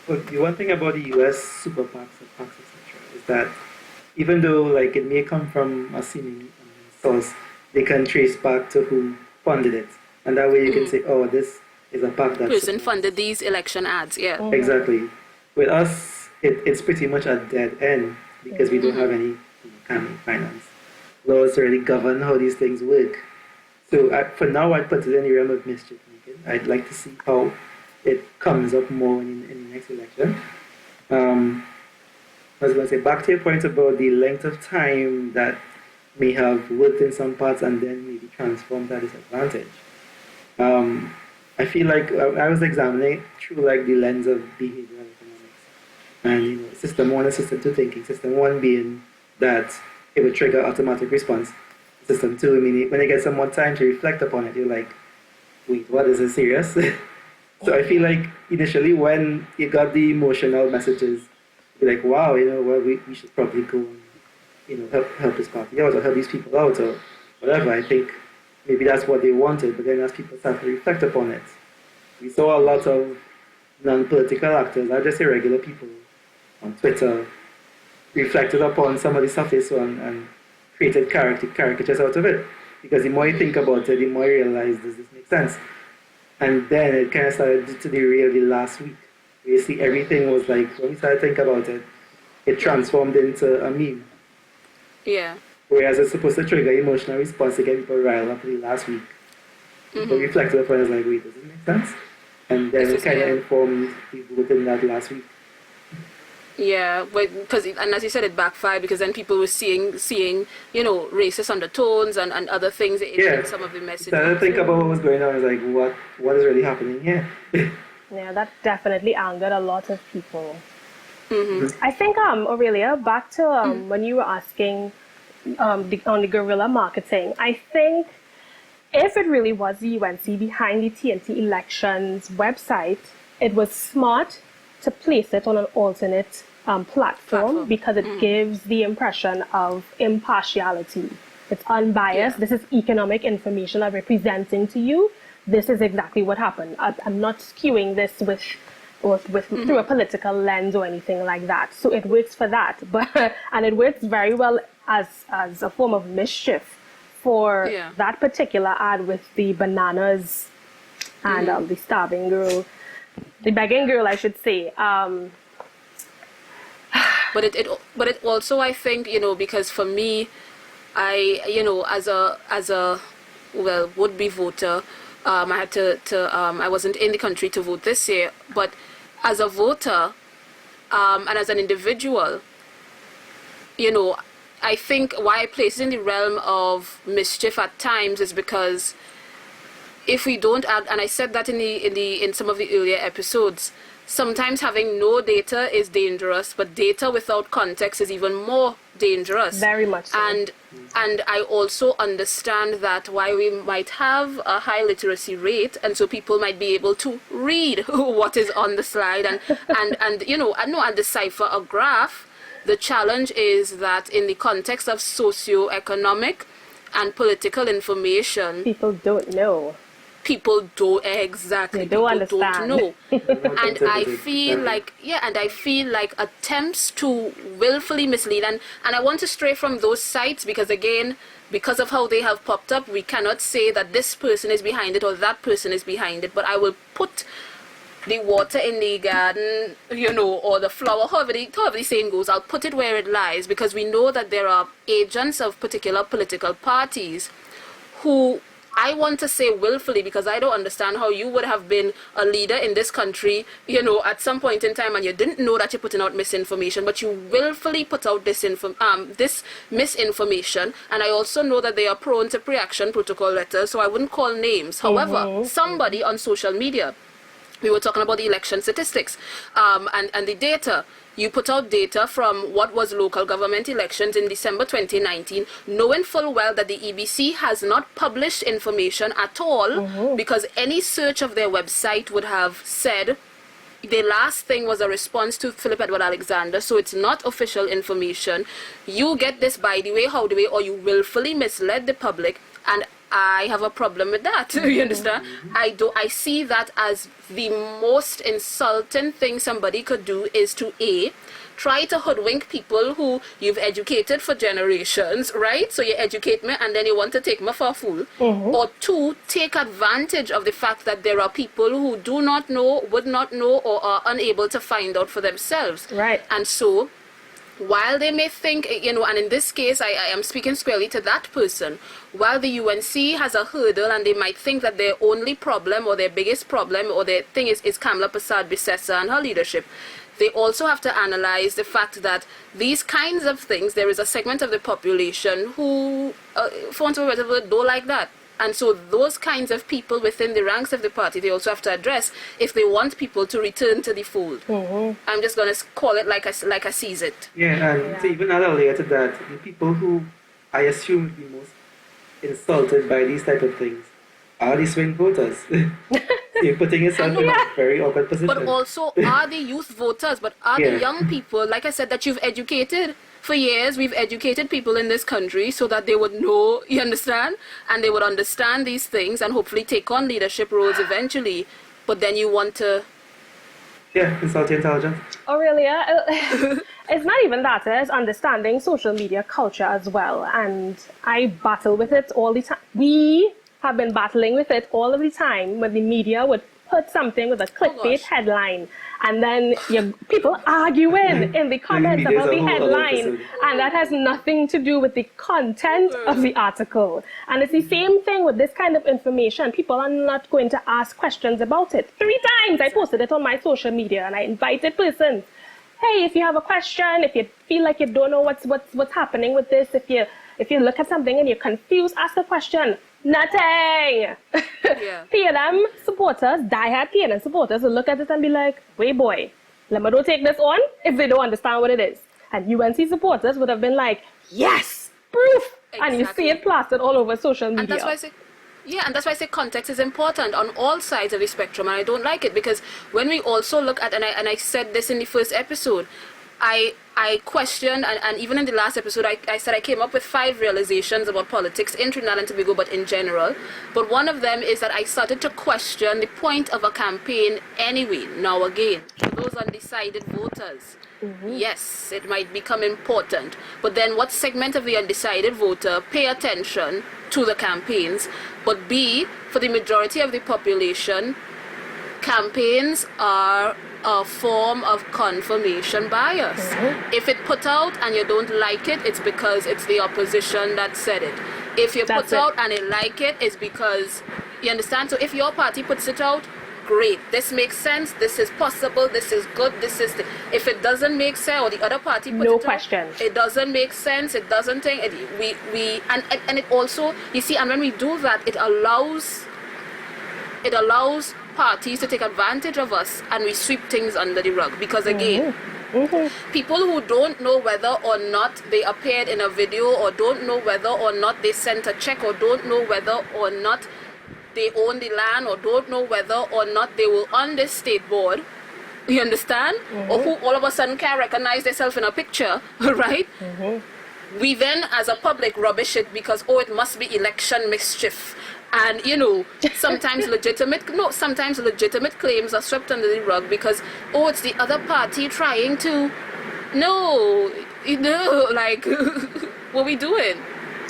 Well, the one thing about the U.S. super PACs and PACs, etc., is that even though like it may come from a seeming source, they can trace back to who funded it. And that way you can say, oh, this is a PAC that Person supports. funded these election ads, yeah. Exactly. With us, it's pretty much a dead end because we don't have any campaign finance laws to really govern how these things work. So for now, I'd put it in the realm of mischief making. I'd like to see how it comes up more in the next election. I was going to say, back to your point about the length of time that may have worked in some parts and then maybe transformed at disadvantage. I feel like I was examining it through like the lens of behavioral economics. And system one and system two thinking. System one being that it would trigger automatic response. System two, I mean, when you get some more time to reflect upon it, you're like, wait, what, is this serious? So I feel like initially when you got the emotional messages, you're like, wow, well, we should probably go and, help this party out or help these people out or whatever. I think maybe that's what they wanted, but then as people start to reflect upon it, we saw a lot of non-political actors, not just irregular people on Twitter, reflected upon some of the stuff they saw and created caricatures out of it. Because the more you think about it, the more you realize, does this make sense? And then it kind of started to derail the last week. You see, everything was like, when we started to think about it, it transformed into a meme. Yeah. Whereas it's supposed to trigger emotional response to get people riled up the last week. People reflected upon it, like, wait, does it make sense? And then it kind of informed people within that last week. Yeah, and as you said, it backfired because then people were seeing racist undertones and other things in some of the messages. Started to think about what was going on. I was like, what is really happening here? Yeah, that definitely angered a lot of people. I think, Aurelia, back to when you were asking on the guerrilla marketing, I think if it really was the UNC behind the TNT elections website, it was smart to place it on an alternate platform because it gives the impression of impartiality. It's unbiased. This is economic information I'm representing to you. This is exactly what happened. I'm not skewing this with through a political lens or anything like that. So it works for that, and it works very well as a form of mischief for that particular ad with the bananas and the starving girl. The begging girl, I should say. But it also, I think, because for me, I as a would-be voter, I had to I wasn't in the country to vote this year, but as a voter, and as an individual, I think why I place it in the realm of mischief at times is because if we don't add, and I said that in some of the earlier episodes, sometimes having no data is dangerous, but data without context is even more dangerous. Very much so. And I also understand that why we might have a high literacy rate, and so people might be able to read what is on the slide and decipher a graph. The challenge is that in the context of socio-economic and political information, people don't know. People don't exactly. They don't understand. Don't know, and I feel like attempts to willfully mislead, and I want to stray from those sites because again, because of how they have popped up, we cannot say that this person is behind it or that person is behind it. But I will put the water in the garden, or the flower, however the saying goes. I'll put it where it lies because we know that there are agents of particular political parties who, I want to say willfully, because I don't understand how you would have been a leader in this country, at some point in time and you didn't know that you're putting out misinformation, but you willfully put out this misinformation. And I also know that they are prone to pre-action protocol letters, so I wouldn't call names. However, somebody on social media, we were talking about the election statistics and the data. You put out data from what was local government elections in December 2019, knowing full well that the EBC has not published information at all because any search of their website would have said the last thing was a response to Philip Edward Alexander, so it's not official information. You get this by the way, how the way, or you willfully misled the public, and I have a problem with that. You understand? I see that as the most insulting thing somebody could do is to try to hoodwink people who you've educated for generations, right? So you educate me and then you want to take me for a fool. Or two, take advantage of the fact that there are people who do not know, would not know, or are unable to find out for themselves. Right. And so, while they may think, and in this case, I am speaking squarely to that person, while the UNC has a hurdle and they might think that their only problem or their biggest problem or their thing is Kamla Prasad-Bissessa and her leadership, they also have to analyze the fact that these kinds of things, there is a segment of the population who, for want of a better word, don't like that. And so those kinds of people within the ranks of the party, they also have to address if they want people to return to the fold. I'm just going to call it like I sees it. Yeah, and to even add earlier to that, the people who I assume would be most insulted by these type of things are the swing voters. You're putting yourself in a very awkward position. But also are the youth voters, but are the young people, like I said, that you've educated. For years, we've educated people in this country so that they would know, you understand? And they would understand these things and hopefully take on leadership roles eventually. But then you want to... Yeah, insult the intelligence. Aurelia, it's not even that, it's understanding social media culture as well. And I battle with it all the time. We have been battling with it all of the time when the media would put something with a clickbait headline. And then people arguing in the comments about the headline. And that has nothing to do with the content of the article. And it's the same thing with this kind of information. People are not going to ask questions about it. 3 times I posted it on my social media and I invited persons. Hey, if you have a question, if you feel like you don't know what's happening with this, if you look at something and you're confused, ask the question. Nothing. PNM supporters, diehard PNM supporters will look at it and be like, wait boy, let me don't take this on if they don't understand what it is. And UNC supporters would have been like, yes, proof. And you see it plastered all over social media. And that's why I say, and that's why I say context is important on all sides of the spectrum, and I don't like it because when we also look at, and I said this in the first episode, I questioned, and even in the last episode, I said I came up with 5 realizations about politics in Trinidad and Tobago, but in general. But one of them is that I started to question the point of a campaign anyway, now again. For those undecided voters, yes, it might become important. But then what segment of the undecided voter pay attention to the campaigns? But B, for the majority of the population, campaigns are a form of confirmation bias. If it put out and you don't like it, it's because it's the opposition that said it. If you put out and you like it, it's because, you understand? So if your party puts it out, great, this makes sense, this is possible, this is good, this is... If it doesn't make sense, or the other party puts it out, it doesn't make sense, it doesn't think... And it also, you see, and when we do that, it allows parties to take advantage of us and we sweep things under the rug because again people who don't know whether or not they appeared in a video or don't know whether or not they sent a check or don't know whether or not they own the land or don't know whether or not they were on this state board, you understand, or who all of a sudden can recognize themselves in a picture, right? We then as a public rubbish it because it must be election mischief. And, sometimes legitimate claims are swept under the rug because, it's the other party trying to, what are we doing?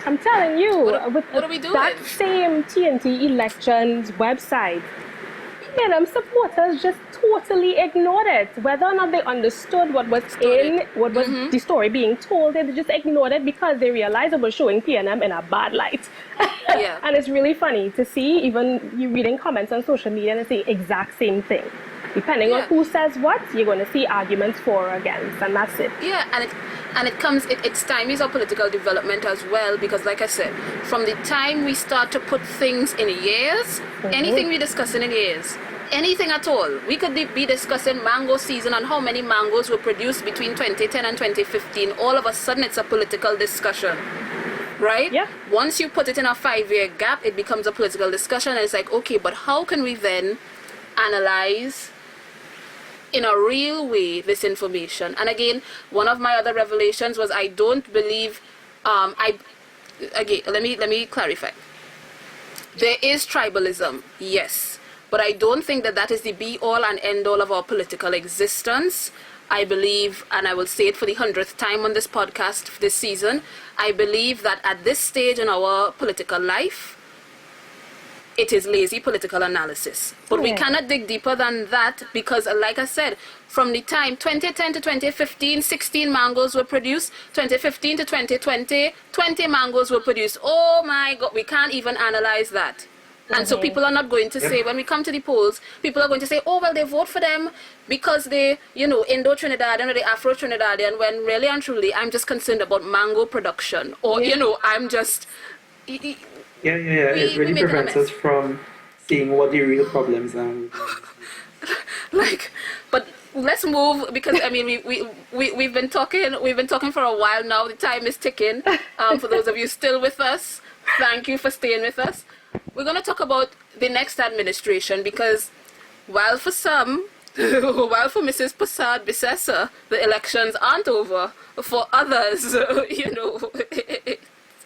I'm telling you, what are we doing? That same TNT elections website, supporters just totally ignored it. Whether or not they understood what was the story being told, they just ignored it because they realized it was showing PNM in a bad light. And it's really funny to see, even you reading comments on social media and it's the exact same thing. Depending on who says what, you're going to see arguments for or against, and that's it. Yeah, and it stymies our political development as well because, like I said, from the time we start to put things in years, anything we discuss in years, anything at all, we could be discussing mango season and how many mangoes were produced between 2010 and 2015. All of a sudden, it's a political discussion. Right? Yeah. Once you put it in a 5-year gap, it becomes a political discussion. And it's like, okay, but how can we then analyze in a real way this information? And again, one of my other revelations was I don't believe let me clarify. There is tribalism, yes, but I don't think that is the be all and end all of our political existence. I believe, and I will say it for the 100th time on this podcast this season, I believe that at this stage in our political life, it is lazy political analysis. But we cannot dig deeper than that because, like I said, from the time 2010 to 2015, 16 mangoes were produced. 2015 to 2020, 20 mangoes were produced. Oh my God, we can't even analyze that. And so people are not going to say, when we come to the polls, people are going to say, oh, well, they vote for them because they, Indo-Trinidadian or the Afro-Trinidadian, when really and truly, I'm just concerned about mango production. Or, I'm just... It really prevents us from seeing what the real problems are. But let's move, because, I mean, we've been talking for a while now. The time is ticking. For those of you still with us, thank you for staying with us. We're going to talk about the next administration because while for some, while for Mrs. Prasad Bissessa, the elections aren't over, for others,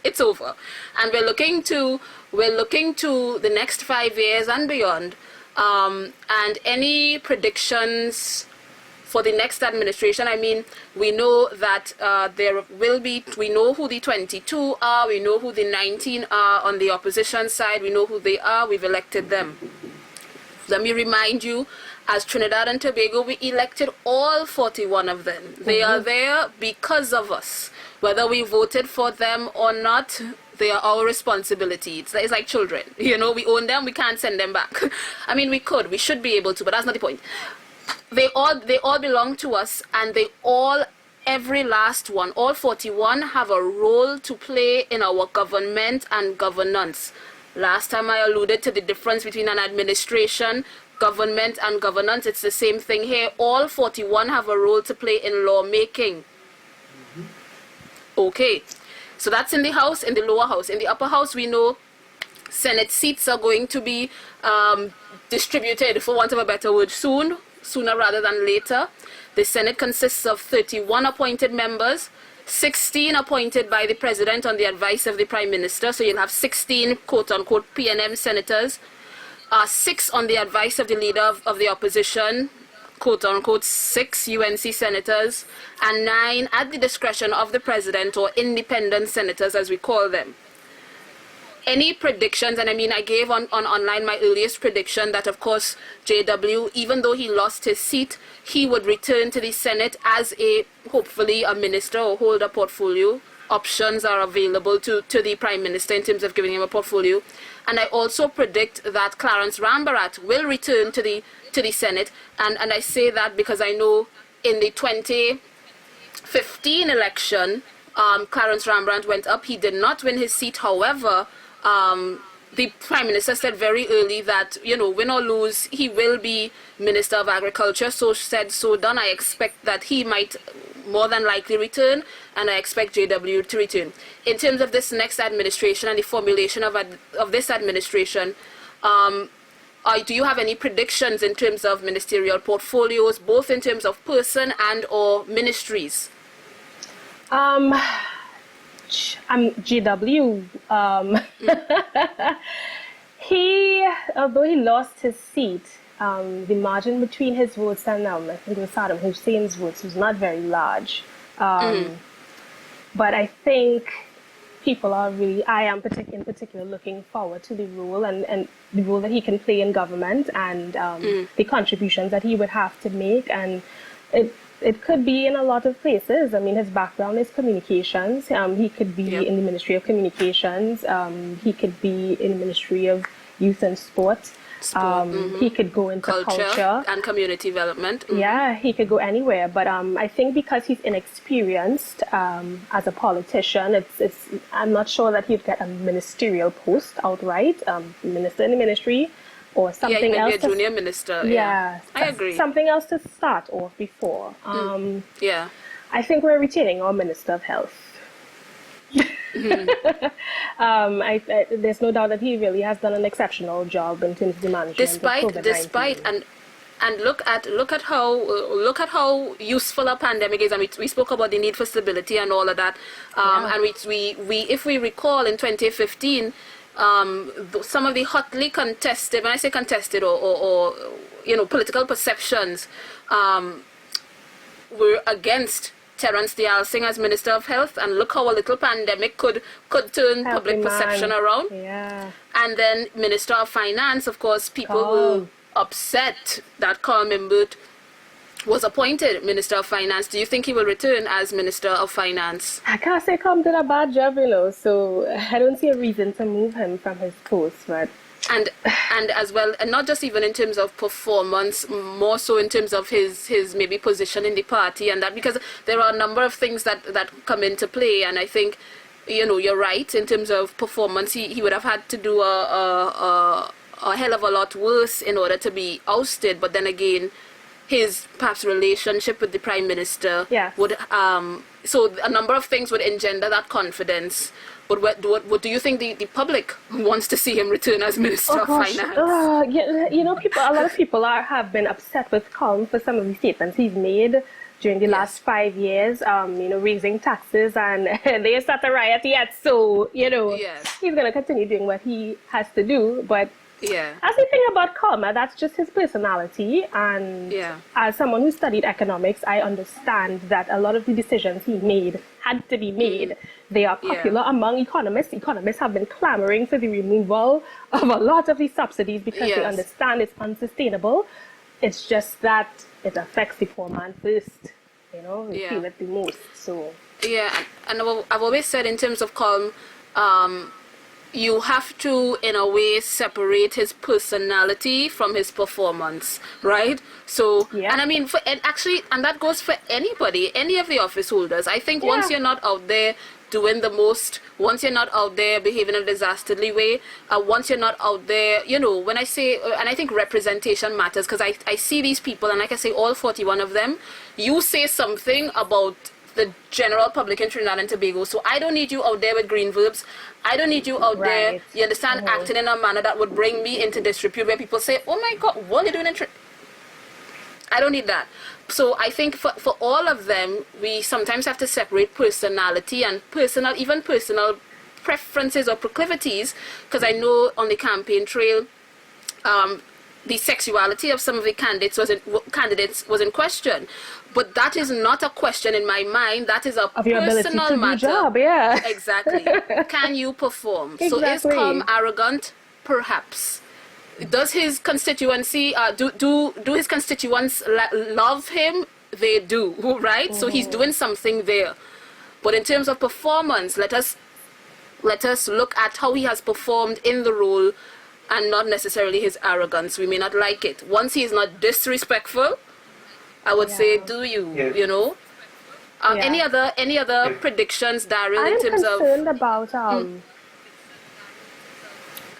it's over. And we're looking to the next 5 years and beyond. And any predictions for the next administration? I mean, we know that we know who the 22 are, we know who the 19 are on the opposition side, we know who they are, we've elected them. Let me remind you, as Trinidad and Tobago, we elected all 41 of them. They are there because of us. Whether we voted for them or not, they are our responsibility. It's like children. We own them, we can't send them back. I mean, we should be able to, but that's not the point. They all belong to us, and every last one, all 41 have a role to play in our government and governance. Last time I alluded to the difference between an administration, government, and governance. It's the same thing here. All 41 have a role to play in lawmaking. Okay, so that's in the House, in the lower house. In the upper house, we know Senate seats are going to be distributed, for want of a better word, sooner rather than later. The Senate consists of 31 appointed members, 16 appointed by the President on the advice of the Prime Minister, so you'll have 16 quote-unquote PNM senators, 6 on the advice of the Leader of the Opposition, quote-unquote 6 UNC senators, and 9 at the discretion of the President, or independent senators as we call them. Any predictions, and I mean, I gave on online my earliest prediction that, of course, JW, even though he lost his seat, he would return to the Senate as hopefully a minister or hold a portfolio. Options are available to the Prime Minister in terms of giving him a portfolio. And I also predict that Clarence Rambarat will return to the Senate. And I say that because I know in the 2015 election, Clarence Rambarat went up. He did not win his seat. However, the Prime Minister said very early that, win or lose, he will be Minister of Agriculture. So said, so done. I expect that he might more than likely return, and I expect JW to return. In terms of this next administration and the formulation of this administration, do you have any predictions in terms of ministerial portfolios, both in terms of person and or ministries? GW, although he lost his seat, the margin between his votes and I think it was Saddam Hussein's votes was not very large. But I think people are I am in particular looking forward to the role and the role that he can play in government and the contributions that he would have to make. And it could be in a lot of places. I mean, his background is communications. He could be in the Ministry of Communications. He could be in the Ministry of Youth and Sport. He could go into culture and community development. Yeah, he could go anywhere. But I think because he's inexperienced as a politician, I'm not sure that he'd get a ministerial post outright, minister in the ministry, or something else. Maybe a junior minister. Yeah, I agree. Something else to start off before. Yeah. I think we're retaining our Minister of Health. There's no doubt that he really has done an exceptional job in terms of the management despite of COVID-19. and look at how useful a pandemic is. I mean, we spoke about the need for stability and all of that. And we if we recall in 2015. Some of the hotly contested, when I say contested or political perceptions, were against Terence Dial Singh as Minister of Health, and look how a little pandemic could turn public perception around. Yeah. And then Minister of Finance, of course, people were upset that Carl Mimbert was appointed Minister of Finance. Do you think he will return as Minister of Finance? I can't say Carl did a bad job, so I don't see a reason to move him from his post, but... And as well, and not just even in terms of performance, more so in terms of his maybe position in the party and that, because there are a number of things that come into play, and I think, you're right, in terms of performance, he would have had to do a hell of a lot worse in order to be ousted, but then again, his perhaps relationship with the Prime Minister would, so a number of things would engender that confidence. But what do you think the public wants to see him return as Minister of Finance? A lot of people have been upset with Colm for some of the statements he's made during the last 5 years, raising taxes, and they start a riot yet. So, he's going to continue doing what he has to do. But as the thing about Colm, that's just his personality. And as someone who studied economics, I understand that a lot of the decisions he made had to be made. They are popular among economists. Economists have been clamoring for the removal of a lot of these subsidies because they understand it's unsustainable. It's just that it affects the poor man first. They feel it the most. So and I've always said in terms of Colm, you have to, in a way, separate his personality from his performance, right? So, and I mean, and that goes for anybody, any of the office holders. I think once you're not out there doing the most, once you're not out there behaving in a dastardly way, once you're not out there, when I say, and I think representation matters, because I see these people, and like I say, all 41 of them, you say something about the general public in Trinidad and Tobago. So I don't need you out there with green verbs. I don't need you out there, you understand, acting in a manner that would bring me into disrepute, where people say, oh my God, what are you doing in Trinidad? I don't need that. So I think for all of them, we sometimes have to separate personality and even personal preferences or proclivities, because I know on the campaign trail, the sexuality of some of the candidates was in question. But that is not a question in my mind. That is a personal matter. Job, Exactly. Can you perform? Exactly. So is Colm arrogant? Perhaps. Does his constituency, do his constituents love him? They do, right? So he's doing something there. But in terms of performance, let us look at how he has performed in the role, and not necessarily his arrogance. We may not like it. Once he is not disrespectful, I would say, do you, Any other predictions, Daryl, in terms of... I'm concerned about...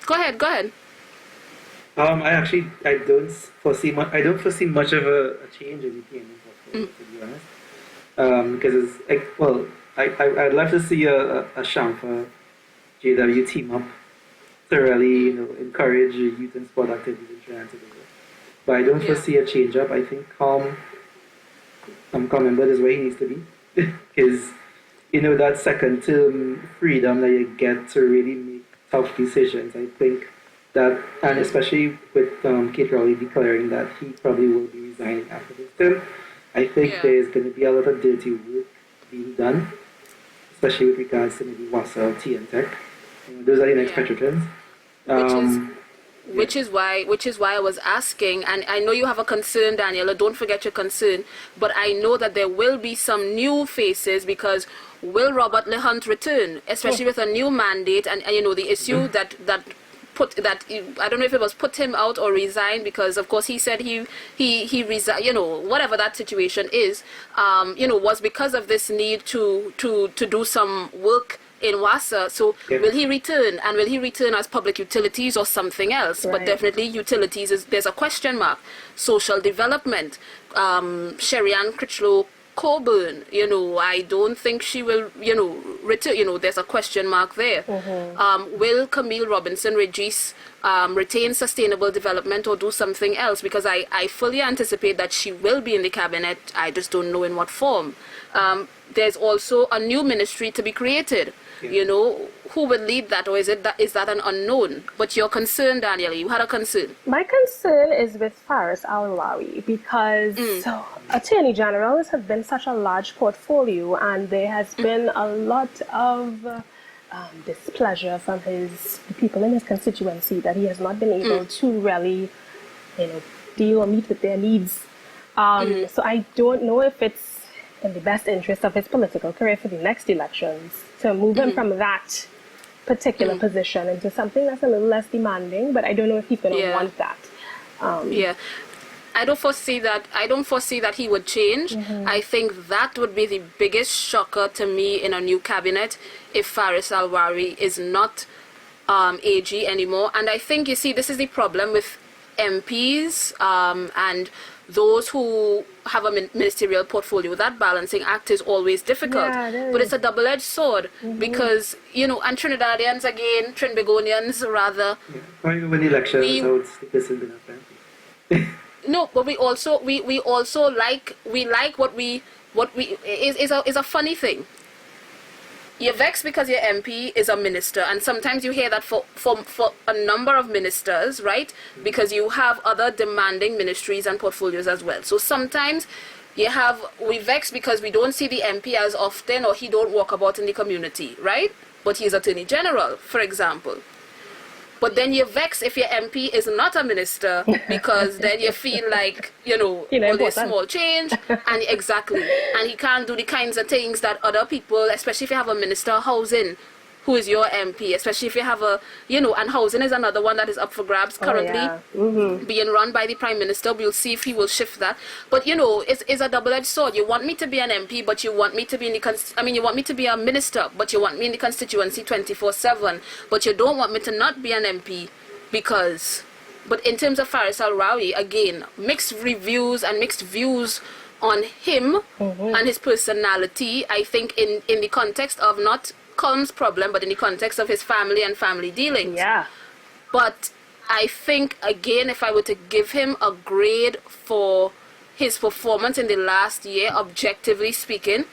Go ahead. I don't foresee much of a change in the PNM portfolio, to be honest. Because I'd love to see a Shamfa JW team up to really, encourage youth and sport activities in Trinidad and Tobago. But I don't foresee a change up. I think Colm Mimbert is where he needs to be, because that second term freedom that you get to really make tough decisions. I think that, and especially with Kate Rowley declaring that he probably will be resigning after this term, I think there's going to be a lot of dirty work being done, especially with regards to maybe WASA, T and Tech. Those are the next petrotrends. Which is why I was asking, and I know you have a concern, Daniela, don't forget your concern, but I know that there will be some new faces, because will Robert Lehunt return, especially with a new mandate, and the issue that I don't know if it was put him out or resign, because of course he said he resigned, whatever that situation is, was because of this need to do some work in WASA. So will he return, and will he return as public utilities or something else? But definitely utilities there's a question mark. Social development, Sherry-Ann Critchlow Coburn, I don't think she will, return, there's a question mark there. Will Camille Robinson-Regis retain sustainable development or do something else? Because I fully anticipate that she will be in the cabinet. I just don't know in what form. there's also a new ministry to be created. Yeah. You know, who will lead that, or is that an unknown? But you're concerned, Daniel. You had a concern. My concern is with Faris Al-Rawi because Attorney Generals have been such a large portfolio, and there has been a lot of displeasure from the people in his constituency that he has not been able to really, deal or meet with their needs. So I don't know if it's in the best interest of his political career for the next elections to move him from that particular position into something that's a little less demanding, but I don't know if he's going to want that. I don't foresee that he would change. I think that would be the biggest shocker to me in a new cabinet if Faris Al-Rawi is not AG anymore. And I think, you see, this is the problem with MPs and those who have a ministerial portfolio. That balancing act is always difficult, but it's a double-edged sword because, and Trinidadians again, Trinbagonians rather. Or even when the election results, this isn't going to happen. No, but we also like what is a funny thing. You're vexed because your MP is a minister, and sometimes you hear that for a number of ministers, right? Because you have other demanding ministries and portfolios as well. So sometimes we vex because we don't see the MP as often, or he don't walk about in the community, right? But he's Attorney General, for example. But then you vex if your MP is not a minister, because then you feel like, all this small change, and exactly, and he can't do the kinds of things that other people, especially if you have a minister of housing, who is your MP, especially if you have and housing is another one that is up for grabs currently, being run by the Prime Minister. We'll see if he will shift that. But, it's a double-edged sword. You want me to be an MP, but you want me to be you want me to be a minister, but you want me in the constituency 24/7, but you don't want me to not be an MP because... But in terms of Faris Al-Rawi, again, mixed reviews and mixed views on him and his personality, I think in the context of not Colm's problem, but in the context of his family and family dealings. Yeah. But I think, again, if I were to give him a grade for his performance in the last year, objectively speaking,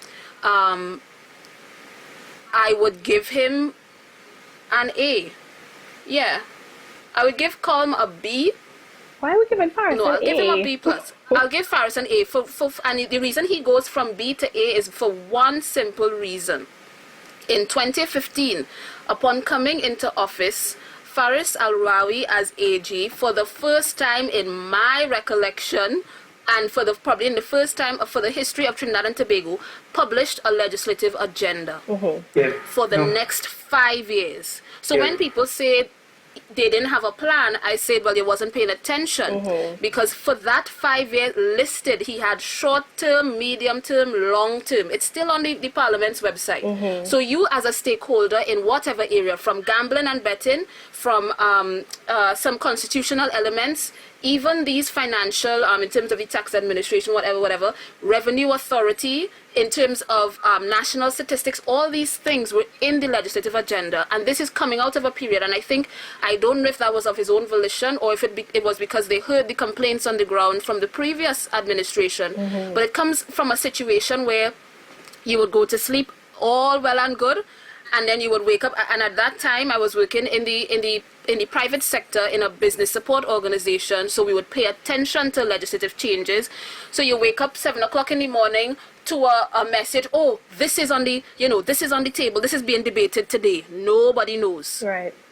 I would give him an A. Yeah. I would give Colm a B. Why are we giving Faris No, an I'll give him a B+. I'll give Faris an A. And the reason he goes from B to A is for one simple reason. In 2015, upon coming into office, Faris Al-Rawi as AG, for the first time in my recollection, and probably in the first time for the history of Trinidad and Tobago, published a legislative agenda for the next 5 years. So when people say they didn't have a plan, I said, well, you wasn't paying attention, because for that 5 years listed, he had short-term, medium-term, long-term. It's still on the Parliament's website. So you as a stakeholder in whatever area, from gambling and betting, from some constitutional elements, even these financial, in terms of the tax administration, whatever, revenue authority, in terms of national statistics, all these things were in the legislative agenda. And this is coming out of a period, and I don't know if that was of his own volition or if it was because they heard the complaints on the ground from the previous administration. But it comes from a situation where you would go to sleep all well and good, and then you would wake up. And at that time, I was working in the private sector in a business support organization, so we would pay attention to legislative changes. So you wake up 7 o'clock in the morning to a message, oh, this is on the table, this is being debated today. Nobody knows.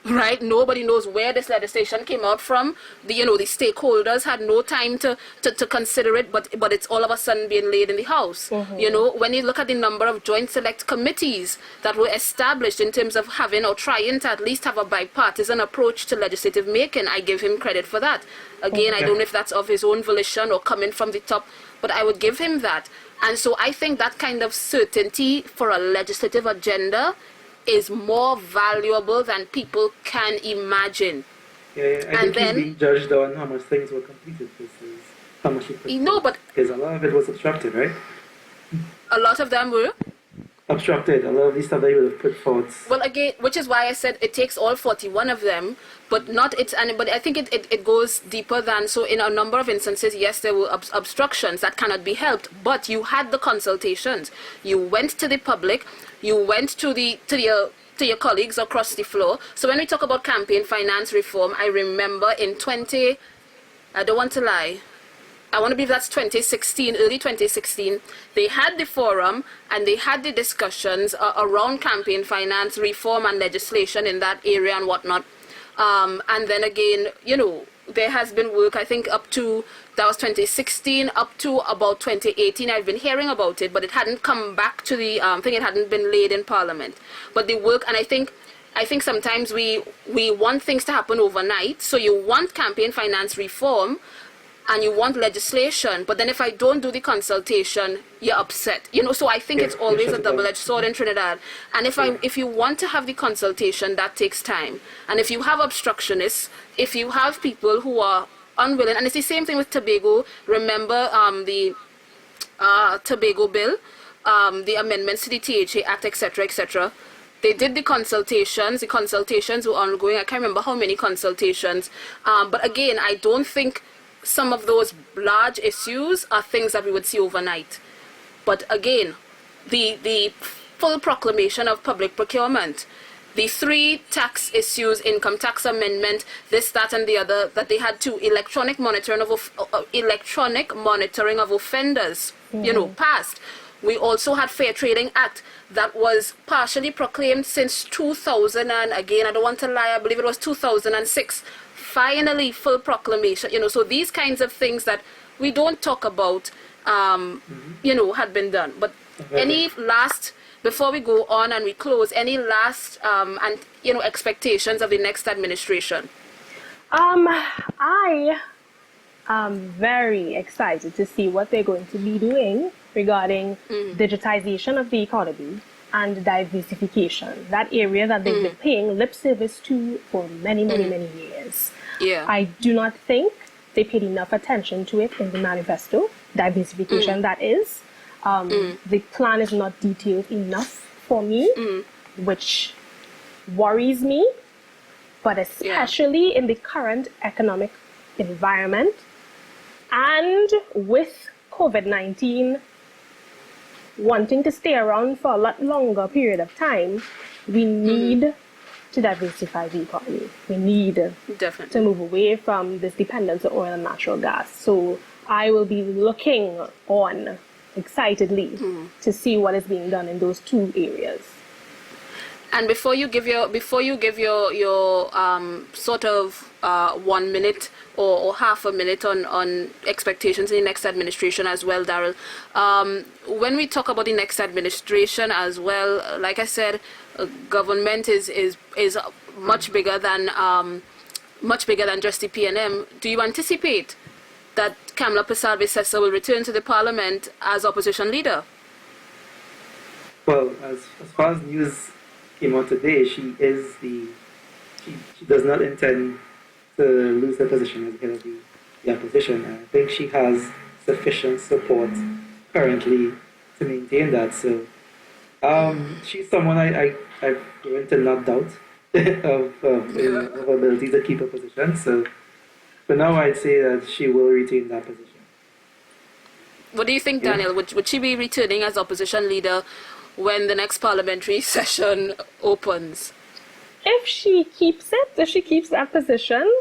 Right? Nobody knows where this legislation came out from. The stakeholders had no time to consider it, but it's all of a sudden being laid in the House. When you look at the number of joint select committees that were established in terms of having or trying to at least have a bipartisan approach to legislative making, I give him credit for that. Again, I don't know if that's of his own volition or coming from the top, but I would give him that. And so I think that kind of certainty for a legislative agenda is more valuable than people can imagine. I think he's being judged on how much things were completed versus how much he No, but because a lot of it was obstructed, right? A lot of them were. obstructed. A lot of these stuff that you would have put forth. Well, again, which is why I said it takes all 41 of them, but not it's. And but I think it goes deeper than so. In a number of instances, yes, there were obstructions that cannot be helped, but you had the consultations. You went to the public. You went to your colleagues across the floor. So when we talk about campaign finance reform, I remember in I don't want to lie, I want to believe that's 2016, early 2016, they had the forum and they had the discussions around campaign finance reform and legislation in that area and whatnot. And then again, there has been work, I think that was 2016, up to about 2018. I've been hearing about it, but it hadn't come back to the thing. It hadn't been laid in Parliament. But the work, and I think sometimes we want things to happen overnight. So you want campaign finance reform, and you want legislation, but then if I don't do the consultation, you're upset. So I think it's always a double-edged sword in Trinidad. And if you want to have the consultation, that takes time. And if you have obstructionists, if you have people who are unwilling, and it's the same thing with Tobago. Remember the Tobago bill, the amendments to the THA Act, etc., etc. They did the consultations. The consultations were ongoing. I can't remember how many consultations. But again, I don't think some of those large issues are things that we would see overnight. But again, the full proclamation of public procurement, the 3 tax issues, income tax amendment, this, that, and the other, that they had to electronic monitoring of offenders, passed. We also had Fair Trading Act that was partially proclaimed since 2000, and again, I don't want to lie, I believe it was 2006. Finally, full proclamation, so these kinds of things that we don't talk about, had been done. But any last, before we go on and we close, any last, expectations of the next administration? I am very excited to see what they're going to be doing regarding digitization of the economy and diversification, that area that they've been paying lip service to for many, many, many years. Yeah. I do not think they paid enough attention to it in the manifesto, diversification that is. The plan is not detailed enough for me, which worries me, but especially in the current economic environment and with COVID-19 wanting to stay around for a lot longer period of time, we need to diversify the economy. We need to move away from this dependence on oil and natural gas. So I will be looking on excitedly to see what is being done in those 2 areas. And before you give your sort of 1 minute or half a minute on expectations in the next administration as well, Daryl, when we talk about the next administration as well, like I said, government is much bigger than just the PNM. Do you anticipate that Kamla Persad-Bissessar will return to the Parliament as opposition leader? Well, as far as news came out today, she does not intend to lose her position as head of the opposition. And I think she has sufficient support currently to maintain that. So she's someone I've grown to not doubt of her ability to keep her position. So for now, I'd say that she will retain that position. What do you think, Daniel? Would she be returning as opposition leader when the next parliamentary session opens? If she keeps that position,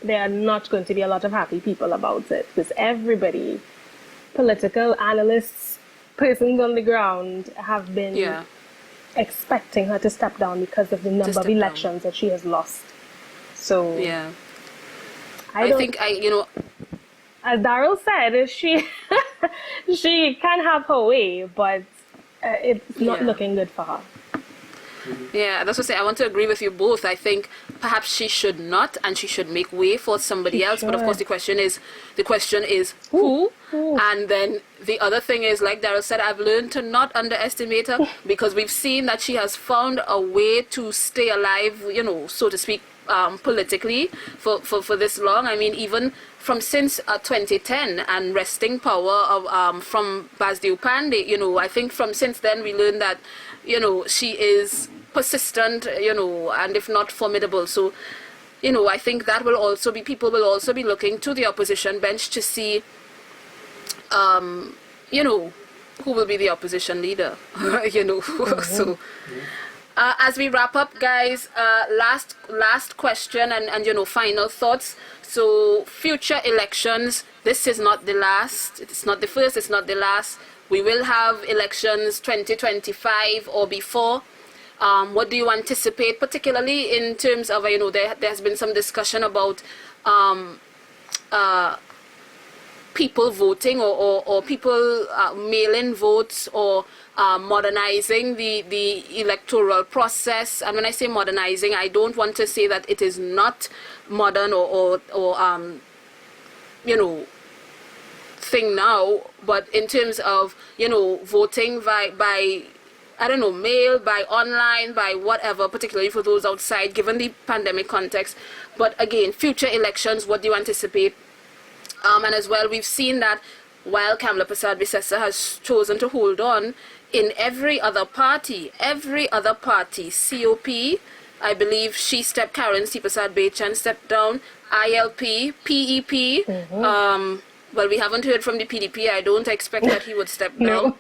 there are not going to be a lot of happy people about it, because everybody, political analysts, persons on the ground, have been expecting her to step down because of the number of elections that she has lost. So I think as Daryl said, she can have her way, but it's not looking good for her. Yeah, that's what I say. I want to agree with you both. I think perhaps she should not, and she should make way for somebody else. But of course, the question is who? And then the other thing is, like Daryl said, I've learned to not underestimate her, because we've seen that she has found a way to stay alive, so to speak, politically for this long. I mean, even from since 2010 and wresting power of from Basdew Pandey, you know, I think from since then we learned that, you know, she is persistent, you know, and if not formidable. So, you know, I think that will also be, people will also be looking to the opposition bench to see, you know, who will be the opposition leader, you know. So, as we wrap up, guys, last question and, you know, final thoughts. So, future elections, this is not the last, it's not the first, it's not the last. We will have elections 2025 or before. What do you anticipate, particularly in terms of, you know, there's been some discussion about people voting or people mail-in votes or modernizing the electoral process. And when I say modernizing, I don't want to say that it is not modern or you know, thing now, but in terms of, you know, voting by I don't know, mail, by online, by whatever, particularly for those outside, given the pandemic context. But again, future elections, what do you anticipate? And as well, we've seen that while Kamla Prasad Bisesa has chosen to hold on, in every other party, COP, I believe Karen C. Prasad Bechan stepped down, ILP, PEP, well, we haven't heard from the PDP. I don't expect that he would step down.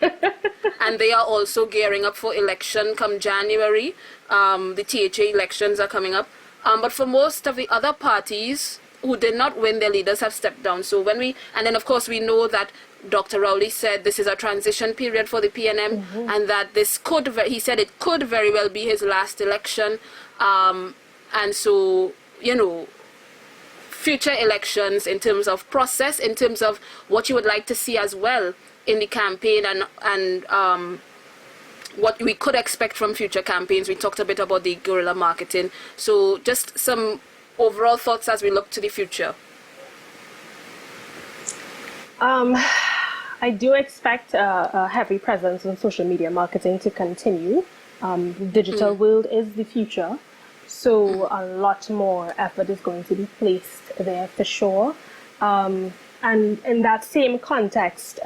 And they are also gearing up for election come January. The THA elections are coming up. But for most of the other parties who did not win, their leaders have stepped down. So when and then of course we know that Dr. Rowley said this is a transition period for the PNM, and that this could, he said it could very well be his last election. And so, you know, future elections in terms of process, in terms of what you would like to see as well in the campaign, and what we could expect from future campaigns. We talked a bit about the guerrilla marketing. So just some overall thoughts as we look to the future. I do expect a heavy presence on social media marketing to continue. The digital world is the future. So a lot more effort is going to be placed there for sure. And in that same context,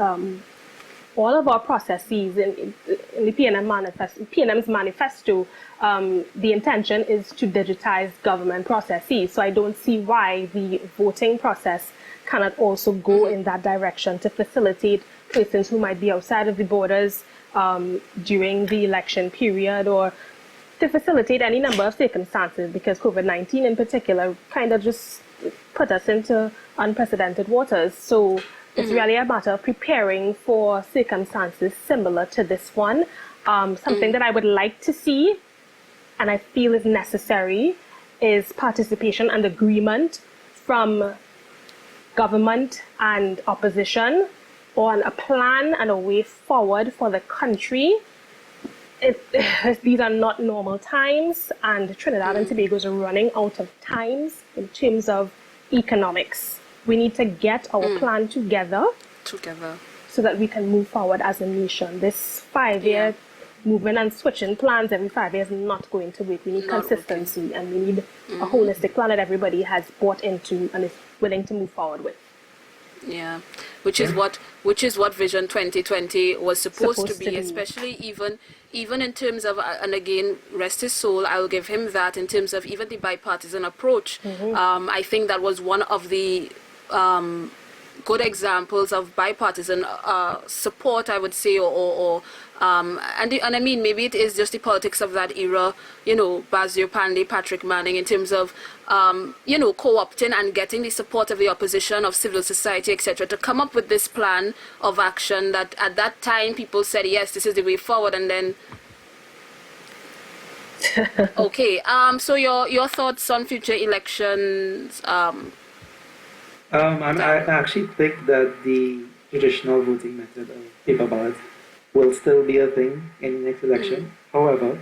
all of our processes in the PNM's manifesto, the intention is to digitize government processes. So I don't see why the voting process cannot also go in that direction to facilitate persons who might be outside of the borders during the election period, or to facilitate any number of circumstances, because COVID-19 in particular kind of just put us into unprecedented waters. So it's really a matter of preparing for circumstances similar to this one. Something that I would like to see, and I feel is necessary, is participation and agreement from government and opposition on a plan and a way forward for the country. These are not normal times, and Trinidad and Tobago is running out of times in terms of economics. We need to get our plan together so that we can move forward as a nation. This 5-year moving and switching plans every 5 years is not going to work. We need consistency, and we need a holistic plan that everybody has bought into and is willing to move forward with. Yeah, which is what Vision 2020 was supposed to be, especially even in terms of, and again, rest his soul, I'll give him that, in terms of even the bipartisan approach. I think that was one of the good examples of bipartisan support, I would say, and I mean, maybe it is just the politics of that era, you know, Basdew Pandey, Patrick Manning, in terms of, you know, co-opting and getting the support of the opposition, of civil society, etc., to come up with this plan of action that at that time people said, yes, this is the way forward, and then... Okay, so your thoughts on future elections? I actually think that the traditional voting method of paper ballots will still be a thing in the next election. However,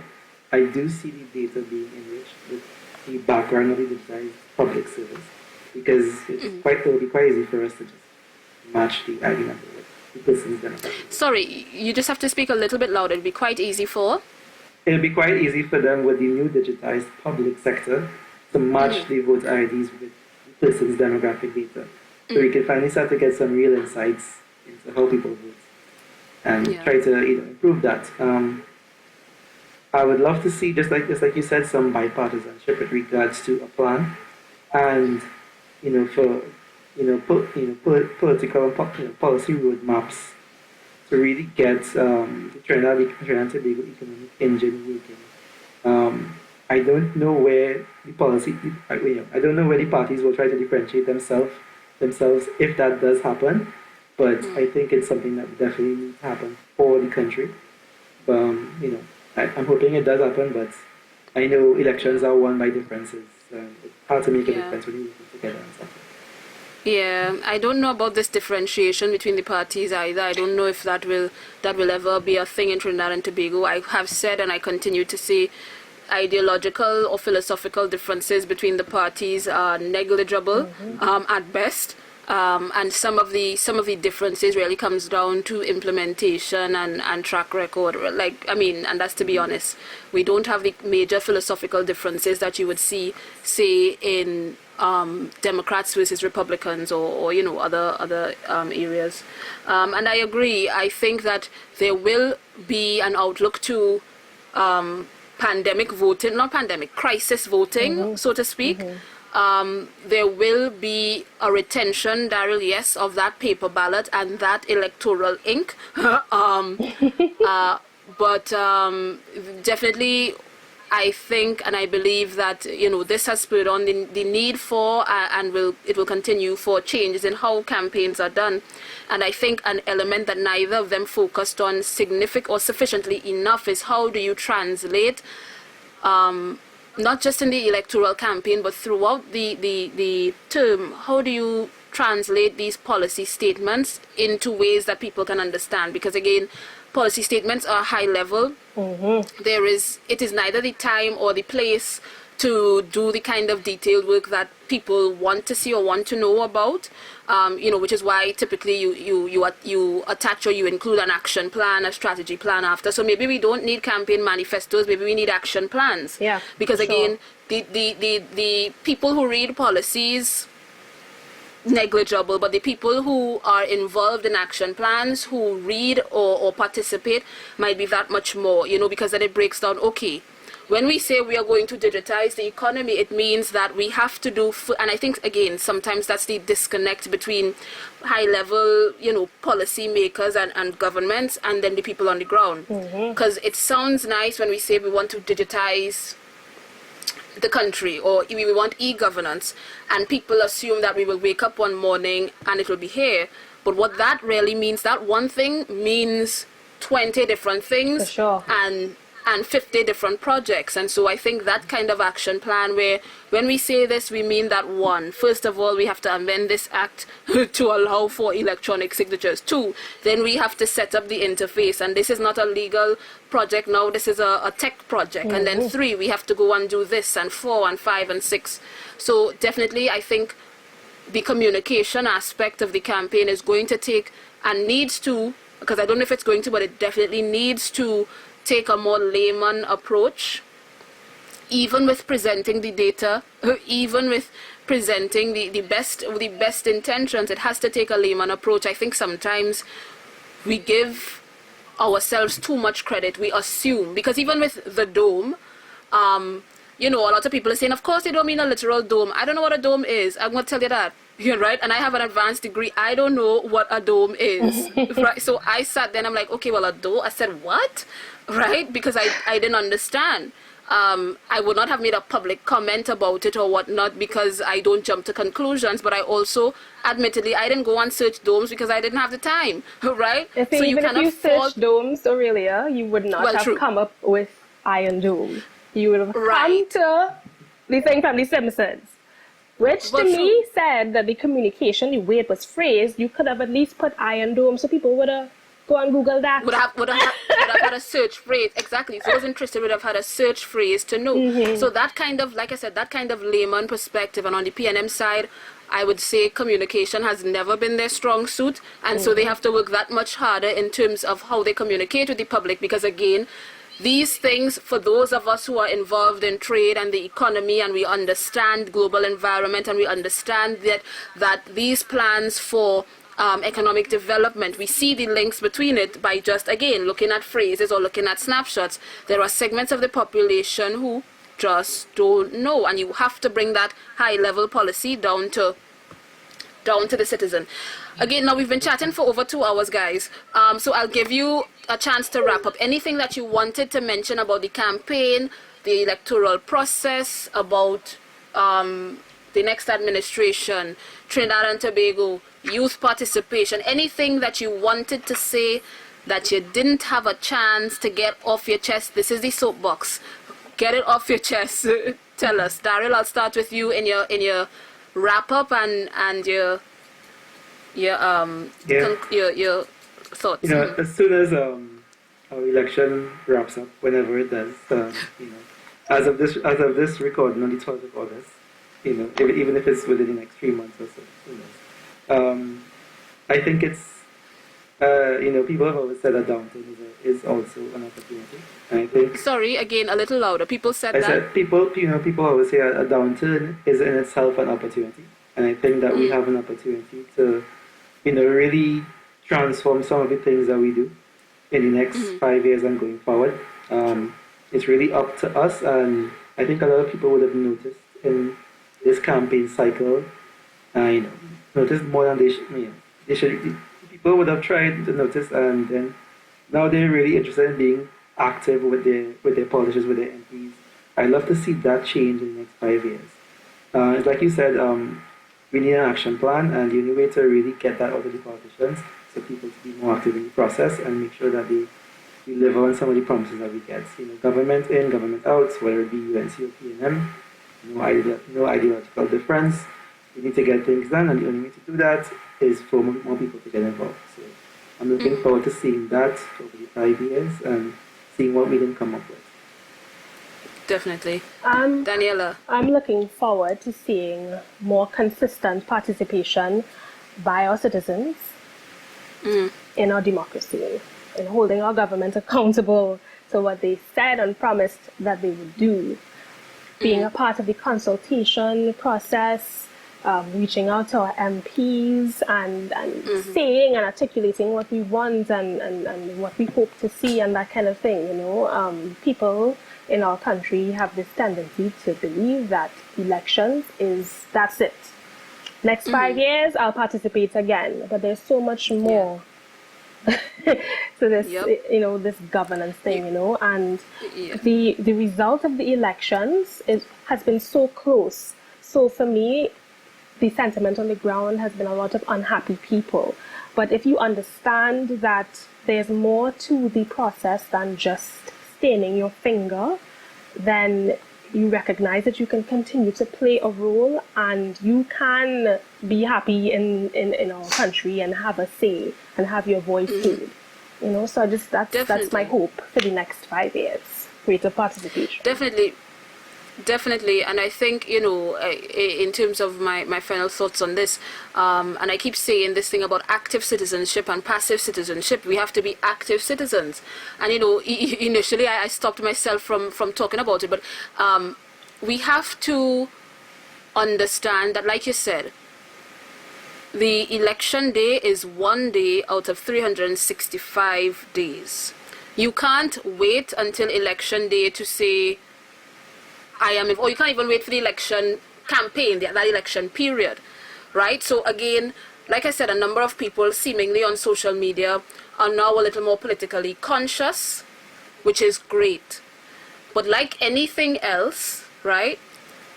I do see the data being enriched with the background of the digitized public service, because it will be quite easy for us to just match the ID number with the person's demographic. Sorry, you just have to speak a little bit louder. It'll be quite easy for? It'll be quite easy for them with the new digitized public sector to match the voter IDs with the person's demographic data. So we can finally start to get some real insights into how people vote and try to improve that. I would love to see, just like you said, some bipartisanship with regards to a plan, and for political and policy roadmaps to really get the Trinidad and Tobago economic engine working. I don't know where the I don't know where the parties will try to differentiate themselves if that does happen, but I think it's something that definitely needs to happen for the country. I'm hoping it does happen, but I know elections are won by differences. It's hard to make a difference when you work together and stuff. Yeah, I don't know about this differentiation between the parties either. I don't know if that will ever be a thing in Trinidad and Tobago. I have said, and I continue to say, ideological or philosophical differences between the parties are negligible at best. And some of the differences really comes down to implementation and track record. And that's to be honest. We don't have the major philosophical differences that you would see, say, in Democrats versus Republicans or other areas. And I agree. I think that there will be an outlook to crisis voting, so to speak. There will be a retention, Daryl, yes, of that paper ballot and that electoral ink. But definitely, I think and I believe that this has spurred on the need for and it will continue for changes in how campaigns are done. And I think an element that neither of them focused on significant or sufficiently enough is how do you translate not just in the electoral campaign, but throughout the term, how do you translate these policy statements into ways that people can understand? Because again, policy statements are high level. It is neither the time or the place to do the kind of detailed work that people want to see or want to know about, which is why typically you attach or you include an action plan, a strategy plan after. So maybe we don't need campaign manifestos, maybe we need action plans. Yeah. Because again, the people who read policies, negligible, but the people who are involved in action plans, who read or participate, might be that much more, because then it breaks down, okay, when we say we are going to digitize the economy, it means that we have to do, and I think, again, sometimes that's the disconnect between high-level, policy makers and governments and then the people on the ground. Because it sounds nice when we say we want to digitize the country or we want e-governance, and people assume that we will wake up one morning and it will be here. But what that really means, that one thing means 20 different things. For sure. And 50 different projects. And so I think that kind of action plan where when we say this, we mean that one, first of all, we have to amend this act to allow for electronic signatures. Two, then we have to set up the interface. And this is not a legal project now, this is a tech project. And then three, we have to go and do this, and four and five and six. So definitely I think the communication aspect of the campaign is going to take and needs to, because I don't know if it's going to, but it definitely needs to take a more layman approach, even with presenting the data, even with presenting the best intentions. It has to take a layman approach. I think sometimes we give ourselves too much credit. We assume, because even with the dome, a lot of people are saying, of course they don't mean a literal dome. I don't know what a dome is. I'm going to tell you that. You're right, and I have an advanced degree. I don't know what a dome is, right? So I sat there and I'm like, okay, well, a dome? I said, what? Right? Because I didn't understand. I would not have made a public comment about it or whatnot because I don't jump to conclusions, but I also, admittedly, I didn't go and search domes because I didn't have the time, right? If you searched domes, Aurelia, you would not have come up with Iron Dome. You would have come to the thing from The Simpsons. Which to me said that the communication, the way it was phrased, you could have at least put Iron Dome so people would have go and Google that. Would have had a search phrase. Exactly. If I was interested, would have had a search phrase to know. So that kind of, like I said, that kind of layman perspective. And on the PNM side, I would say communication has never been their strong suit. And so they have to work that much harder in terms of how they communicate with the public. Because again, these things, for those of us who are involved in trade and the economy, and we understand global environment, and we understand that these plans for economic development, we see the links between it by just, again, looking at phrases or looking at snapshots. There are segments of the population who just don't know, and you have to bring that high-level policy down to the citizen. Again, now we've been chatting for over 2 hours, guys. So I'll give you a chance to wrap up. Anything that you wanted to mention about the campaign, the electoral process, about the next administration, Trinidad and Tobago, youth participation, anything that you wanted to say that you didn't have a chance to get off your chest, this is the soapbox. Get it off your chest. Tell us. Daryl, I'll start with you in your wrap up and your thoughts. As soon as our election wraps up, whenever it does, as of this recording on the 12th of August, even if it's within the next 3 months or so, who knows? I think it's people have always said that downturn is also an opportunity. And I think. Sorry, again, a little louder. People said that. I said people always say a downturn is in itself an opportunity, and I think that we have an opportunity to, really transform some of the things that we do in the next 5 years and going forward. It's really up to us, and I think a lot of people would have noticed in this campaign cycle, noticed more than they should. People would have tried to notice, and then now they're really interested in being active with their politicians, with their MPs. I'd love to see that change in the next 5 years. It's like you said, we need an action plan, and the only way to really get that out of the politicians is for people to be more active in the process and make sure that they deliver on some of the promises that we get. Government in, government out, whether it be UNC or PNM, no ideological difference. We need to get things done, and the only way to do that is for more people to get involved. So I'm looking forward to seeing that over the 5 years and seeing what we can come up with. Definitely. Daniela. I'm looking forward to seeing more consistent participation by our citizens in our democracy, in holding our government accountable to what they said and promised that they would do, being a part of the consultation process, reaching out to our MPs and saying and articulating what we want and what we hope to see and that kind of thing. People in our country have this tendency to believe that elections that's it. Next 5 years, I'll participate again. But there's so much more to this, this governance thing, and the result of the elections has been so close. So for me, the sentiment on the ground has been a lot of unhappy people. But if you understand that there's more to the process than just staining your finger, then you recognize that you can continue to play a role and you can be happy in our country and have a say and have your voice heard. So that's my hope for the next 5 years. Greater participation. Definitely, and I think, in terms of my final thoughts on this, and I keep saying this thing about active citizenship and passive citizenship, we have to be active citizens. And, initially I stopped myself from talking about it, but we have to understand that, like you said, the election day is 1 day out of 365 days. You can't wait until election day to say, or you can't even wait for the election campaign, that election period, right? So again, like I said, a number of people seemingly on social media are now a little more politically conscious, which is great. But like anything else, right,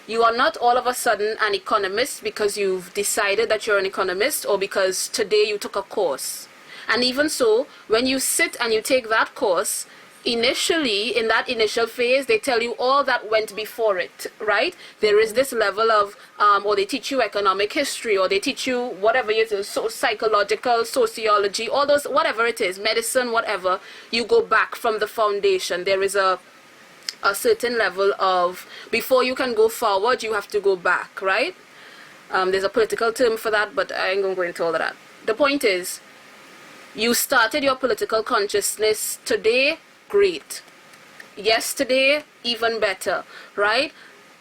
you are not all of a sudden an economist because you've decided that you're an economist or because today you took a course. And even so, when you sit and you take that course, initially, in that initial phase, they tell you all that went before it, right? There is this level of, or they teach you economic history, or they teach you whatever it is, psychological, sociology, all those, whatever it is, medicine, whatever. You go back from the foundation. There is a certain level of, before you can go forward, you have to go back, right? There's a political term for that, but I ain't going to go into all of that. The point is, you started your political consciousness today, great. Yesterday, even better, right?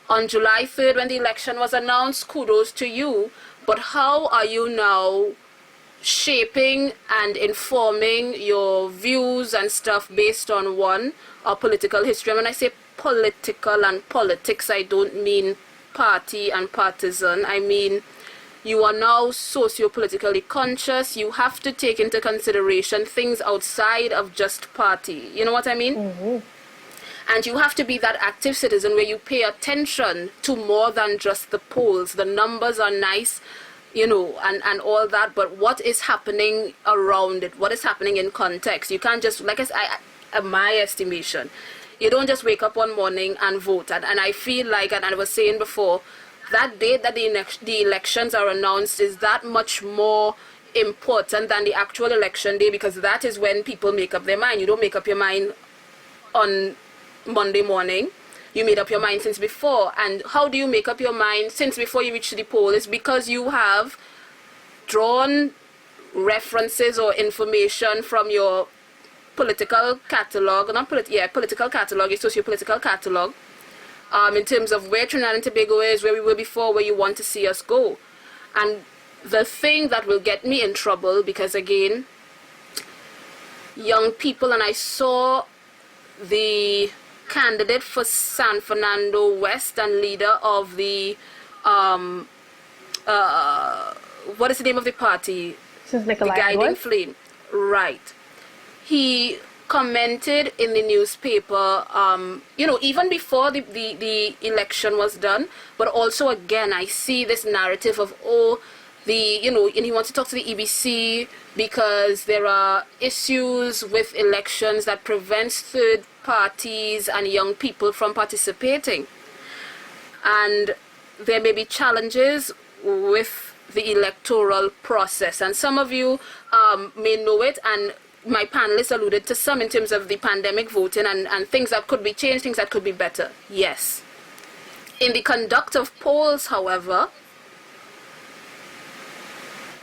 On July 3rd, when the election was announced, kudos to you. But how are you now shaping and informing your views and stuff based on one, our political history? And when I say political and politics, I don't mean party and partisan. I mean, you are now socio-politically conscious. You have to take into consideration things outside of just party. You know what I mean? Mm-hmm. And you have to be that active citizen where you pay attention to more than just the polls. The numbers are nice, you know, and all that, but what is happening around it? What is happening in context? You can't just, like my estimation, you don't just wake up one morning and vote. And I feel like, and I was saying before, that date that the elections are announced is that much more important than the actual election day, because that is when people make up their mind. You don't make up your mind on Monday morning. You made up your mind since before. And how do you make up your mind since before you reach the poll? Is because you have drawn references or information from your political catalog, political catalog, your socio-political catalog, in terms of where Trinidad and Tobago is, where we were before, where you want to see us go. And the thing that will get me in trouble, because again, young people, and I saw the candidate for San Fernando West and leader of the what is the name of the party? The Guiding Flame. Right. He commented in the newspaper, you know, even before the election was done, but also again, I see this narrative of, you know, and he wants to talk to the EBC because there are issues with elections that prevents third parties and young people from participating. And there may be challenges with the electoral process. And some of you may know it, and my panelists alluded to some in terms of the pandemic voting and things that could be changed, things that could be better. Yes. In the conduct of polls, however,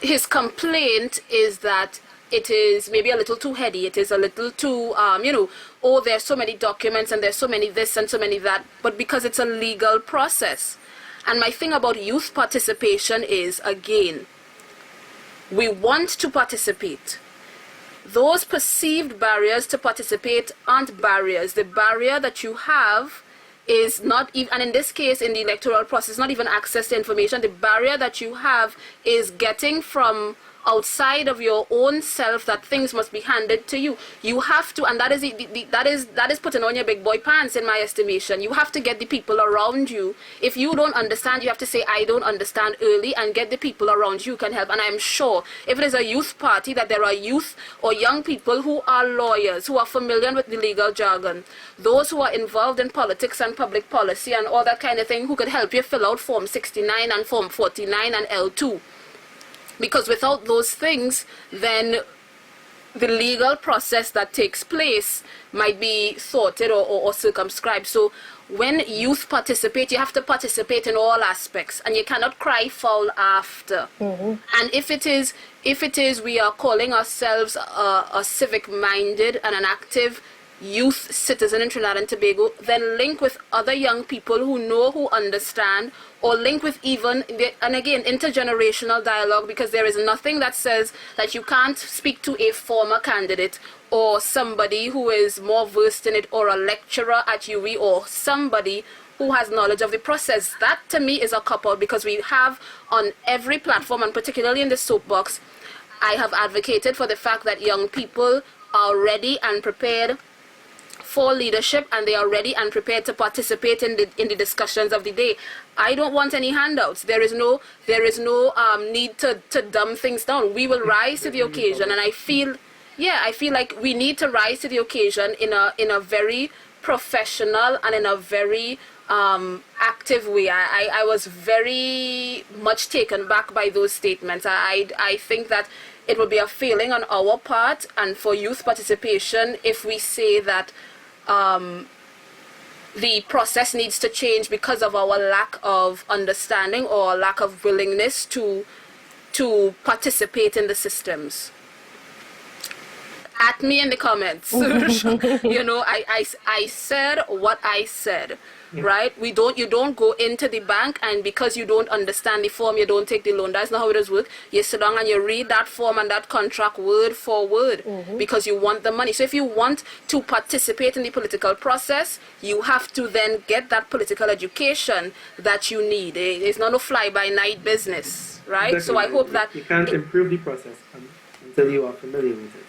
his complaint is that it is maybe a little too heady. It is a little too, you know, there's so many documents and there's so many this and so many that, but because it's a legal process. And my thing about youth participation is, again, we want to participate. Those perceived barriers to participate aren't barriers. The barrier that you have is not even, and in this case, in the electoral process, not even access to information. The barrier that you have is getting from outside of your own self that things must be handed to you. You have to, and that is putting on your big boy pants in my estimation. You have to get the people around you. If you don't understand, you have to say, I don't understand early, and get the people around you who can help. And I'm sure if it is a youth party, that there are youth or young people who are lawyers, who are familiar with the legal jargon, those who are involved in politics and public policy and all that kind of thing, who could help you fill out Form 69 and Form 49 and L2. Because without those things, then the legal process that takes place might be thwarted or circumscribed. So when youth participate, you have to participate in all aspects, and you cannot cry foul after. Mm-hmm. And if it is we are calling ourselves a civic-minded and an active youth citizen in Trinidad and Tobago, then link with other young people who know, who understand, or link with even, and again, intergenerational dialogue, because there is nothing that says that you can't speak to a former candidate or somebody who is more versed in it, or a lecturer at UWI, or somebody who has knowledge of the process. That to me is a cop-out, because we have on every platform, and particularly in the soapbox, I have advocated for the fact that young people are ready and prepared for leadership, and they are ready and prepared to participate in the discussions of the day. I don't want any handouts. There is no need to dumb things down. We will rise to the occasion, and I feel like we need to rise to the occasion in a very professional and in a very active way. I was very much taken back by those statements. I think that it would be a failing on our part and for youth participation if we say that the process needs to change because of our lack of understanding or lack of willingness to participate in the systems. at me in the comments. You know, I said what I said. Yeah. Right? You don't go into the bank, and because you don't understand the form, you don't take the loan. That's not how it does work. You sit down and you read that form and that contract word for word, because you want the money. So if you want to participate in the political process, you have to then get that political education that you need. It's not a fly-by-night business, right? Exactly. So I hope that you can't improve the process until you are familiar with it.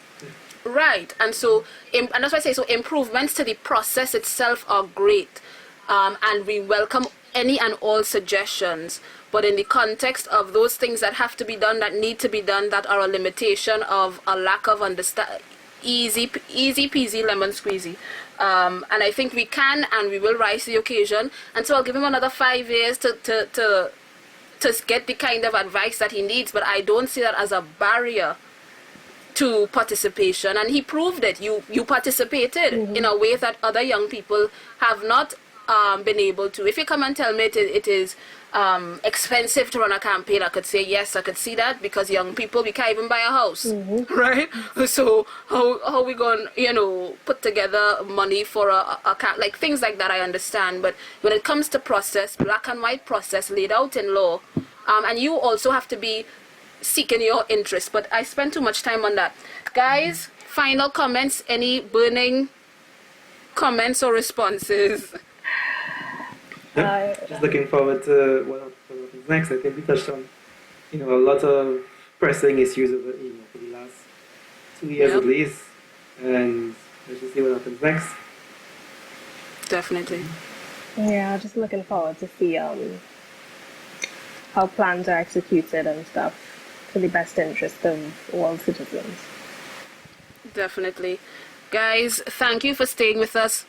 right, and so and that's why I say, so improvements to the process itself are great. And we welcome any and all suggestions, but in the context of those things that have to be done, that need to be done, that are a limitation of a lack of understand, easy peasy lemon squeezy. And I think we can and we will rise to the occasion. And so I'll give him another 5 years to get the kind of advice that he needs, but I don't see that as a barrier to participation. And he proved it. You participated in a way that other young people have not been able to. If you come and tell me it is expensive to run a campaign, I could say yes, I could see that, because young people, we can't even buy a house, right? So how we going to put together money for a camp, like things like that I understand, but when it comes to process, black and white process laid out in law, and you also have to be seeking your interest, but I spent too much time on that. Guys, final comments, any burning comments or responses? Yeah, just looking forward to what happens next. I think we touched on, a lot of pressing issues over, for the last 2 years at least, and let's just see what happens next. Definitely. Yeah, just looking forward to see how plans are executed and stuff for the best interest of all citizens. Definitely. Guys, thank you for staying with us.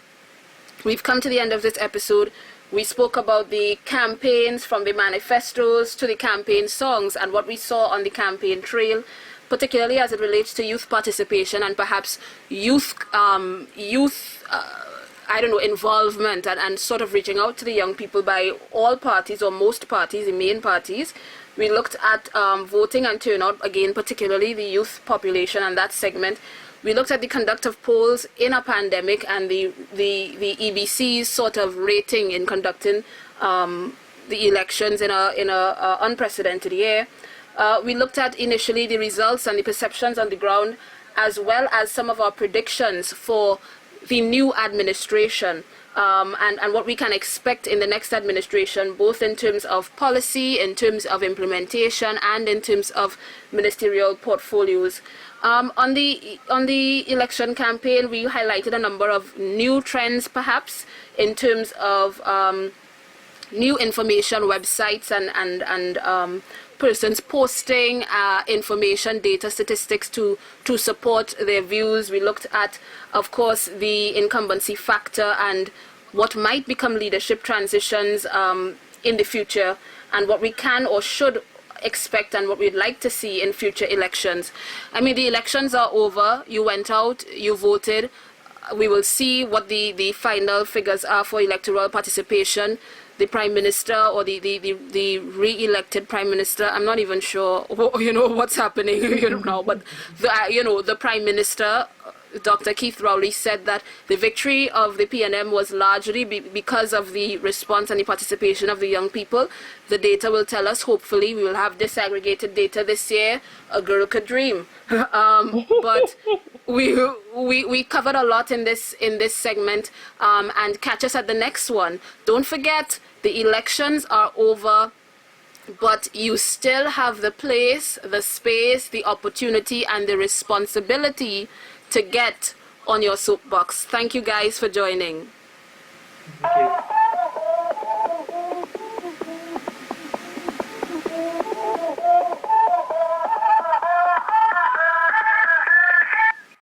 We've come to the end of this episode. We spoke about the campaigns, from the manifestos to the campaign songs, and what we saw on the campaign trail, particularly as it relates to youth participation and perhaps youth involvement and sort of reaching out to the young people by all parties or most parties, the main parties. We looked at voting and turnout, again, particularly the youth population and that segment. We looked at the conduct of polls in a pandemic and the EBC's sort of rating in conducting the elections in a unprecedented year. We looked at initially the results and the perceptions on the ground, as well as some of our predictions for the new administration, and what we can expect in the next administration, both in terms of policy, in terms of implementation, and in terms of ministerial portfolios. On the election campaign, we highlighted a number of new trends, perhaps, in terms of new information websites and persons posting information, data, statistics to support their views. We looked at, of course, the incumbency factor and what might become leadership transitions in the future, and what we can or should expect and what we'd like to see in future elections. I mean, the elections are over. You went out, you voted. We will see what the final figures are for electoral participation. The Prime Minister or the re-elected Prime Minister, I'm not even sure, what's happening now, but the Prime Minister, Dr. Keith Rowley, said that the victory of the PNM was largely because of the response and the participation of the young people. The data will tell us, hopefully, we will have disaggregated data this year. A girl could dream. But we covered a lot in this segment, and catch us at the next one. Don't forget, the elections are over, but you still have the place, the space, the opportunity, and the responsibility to get on your soapbox. Thank you guys for joining.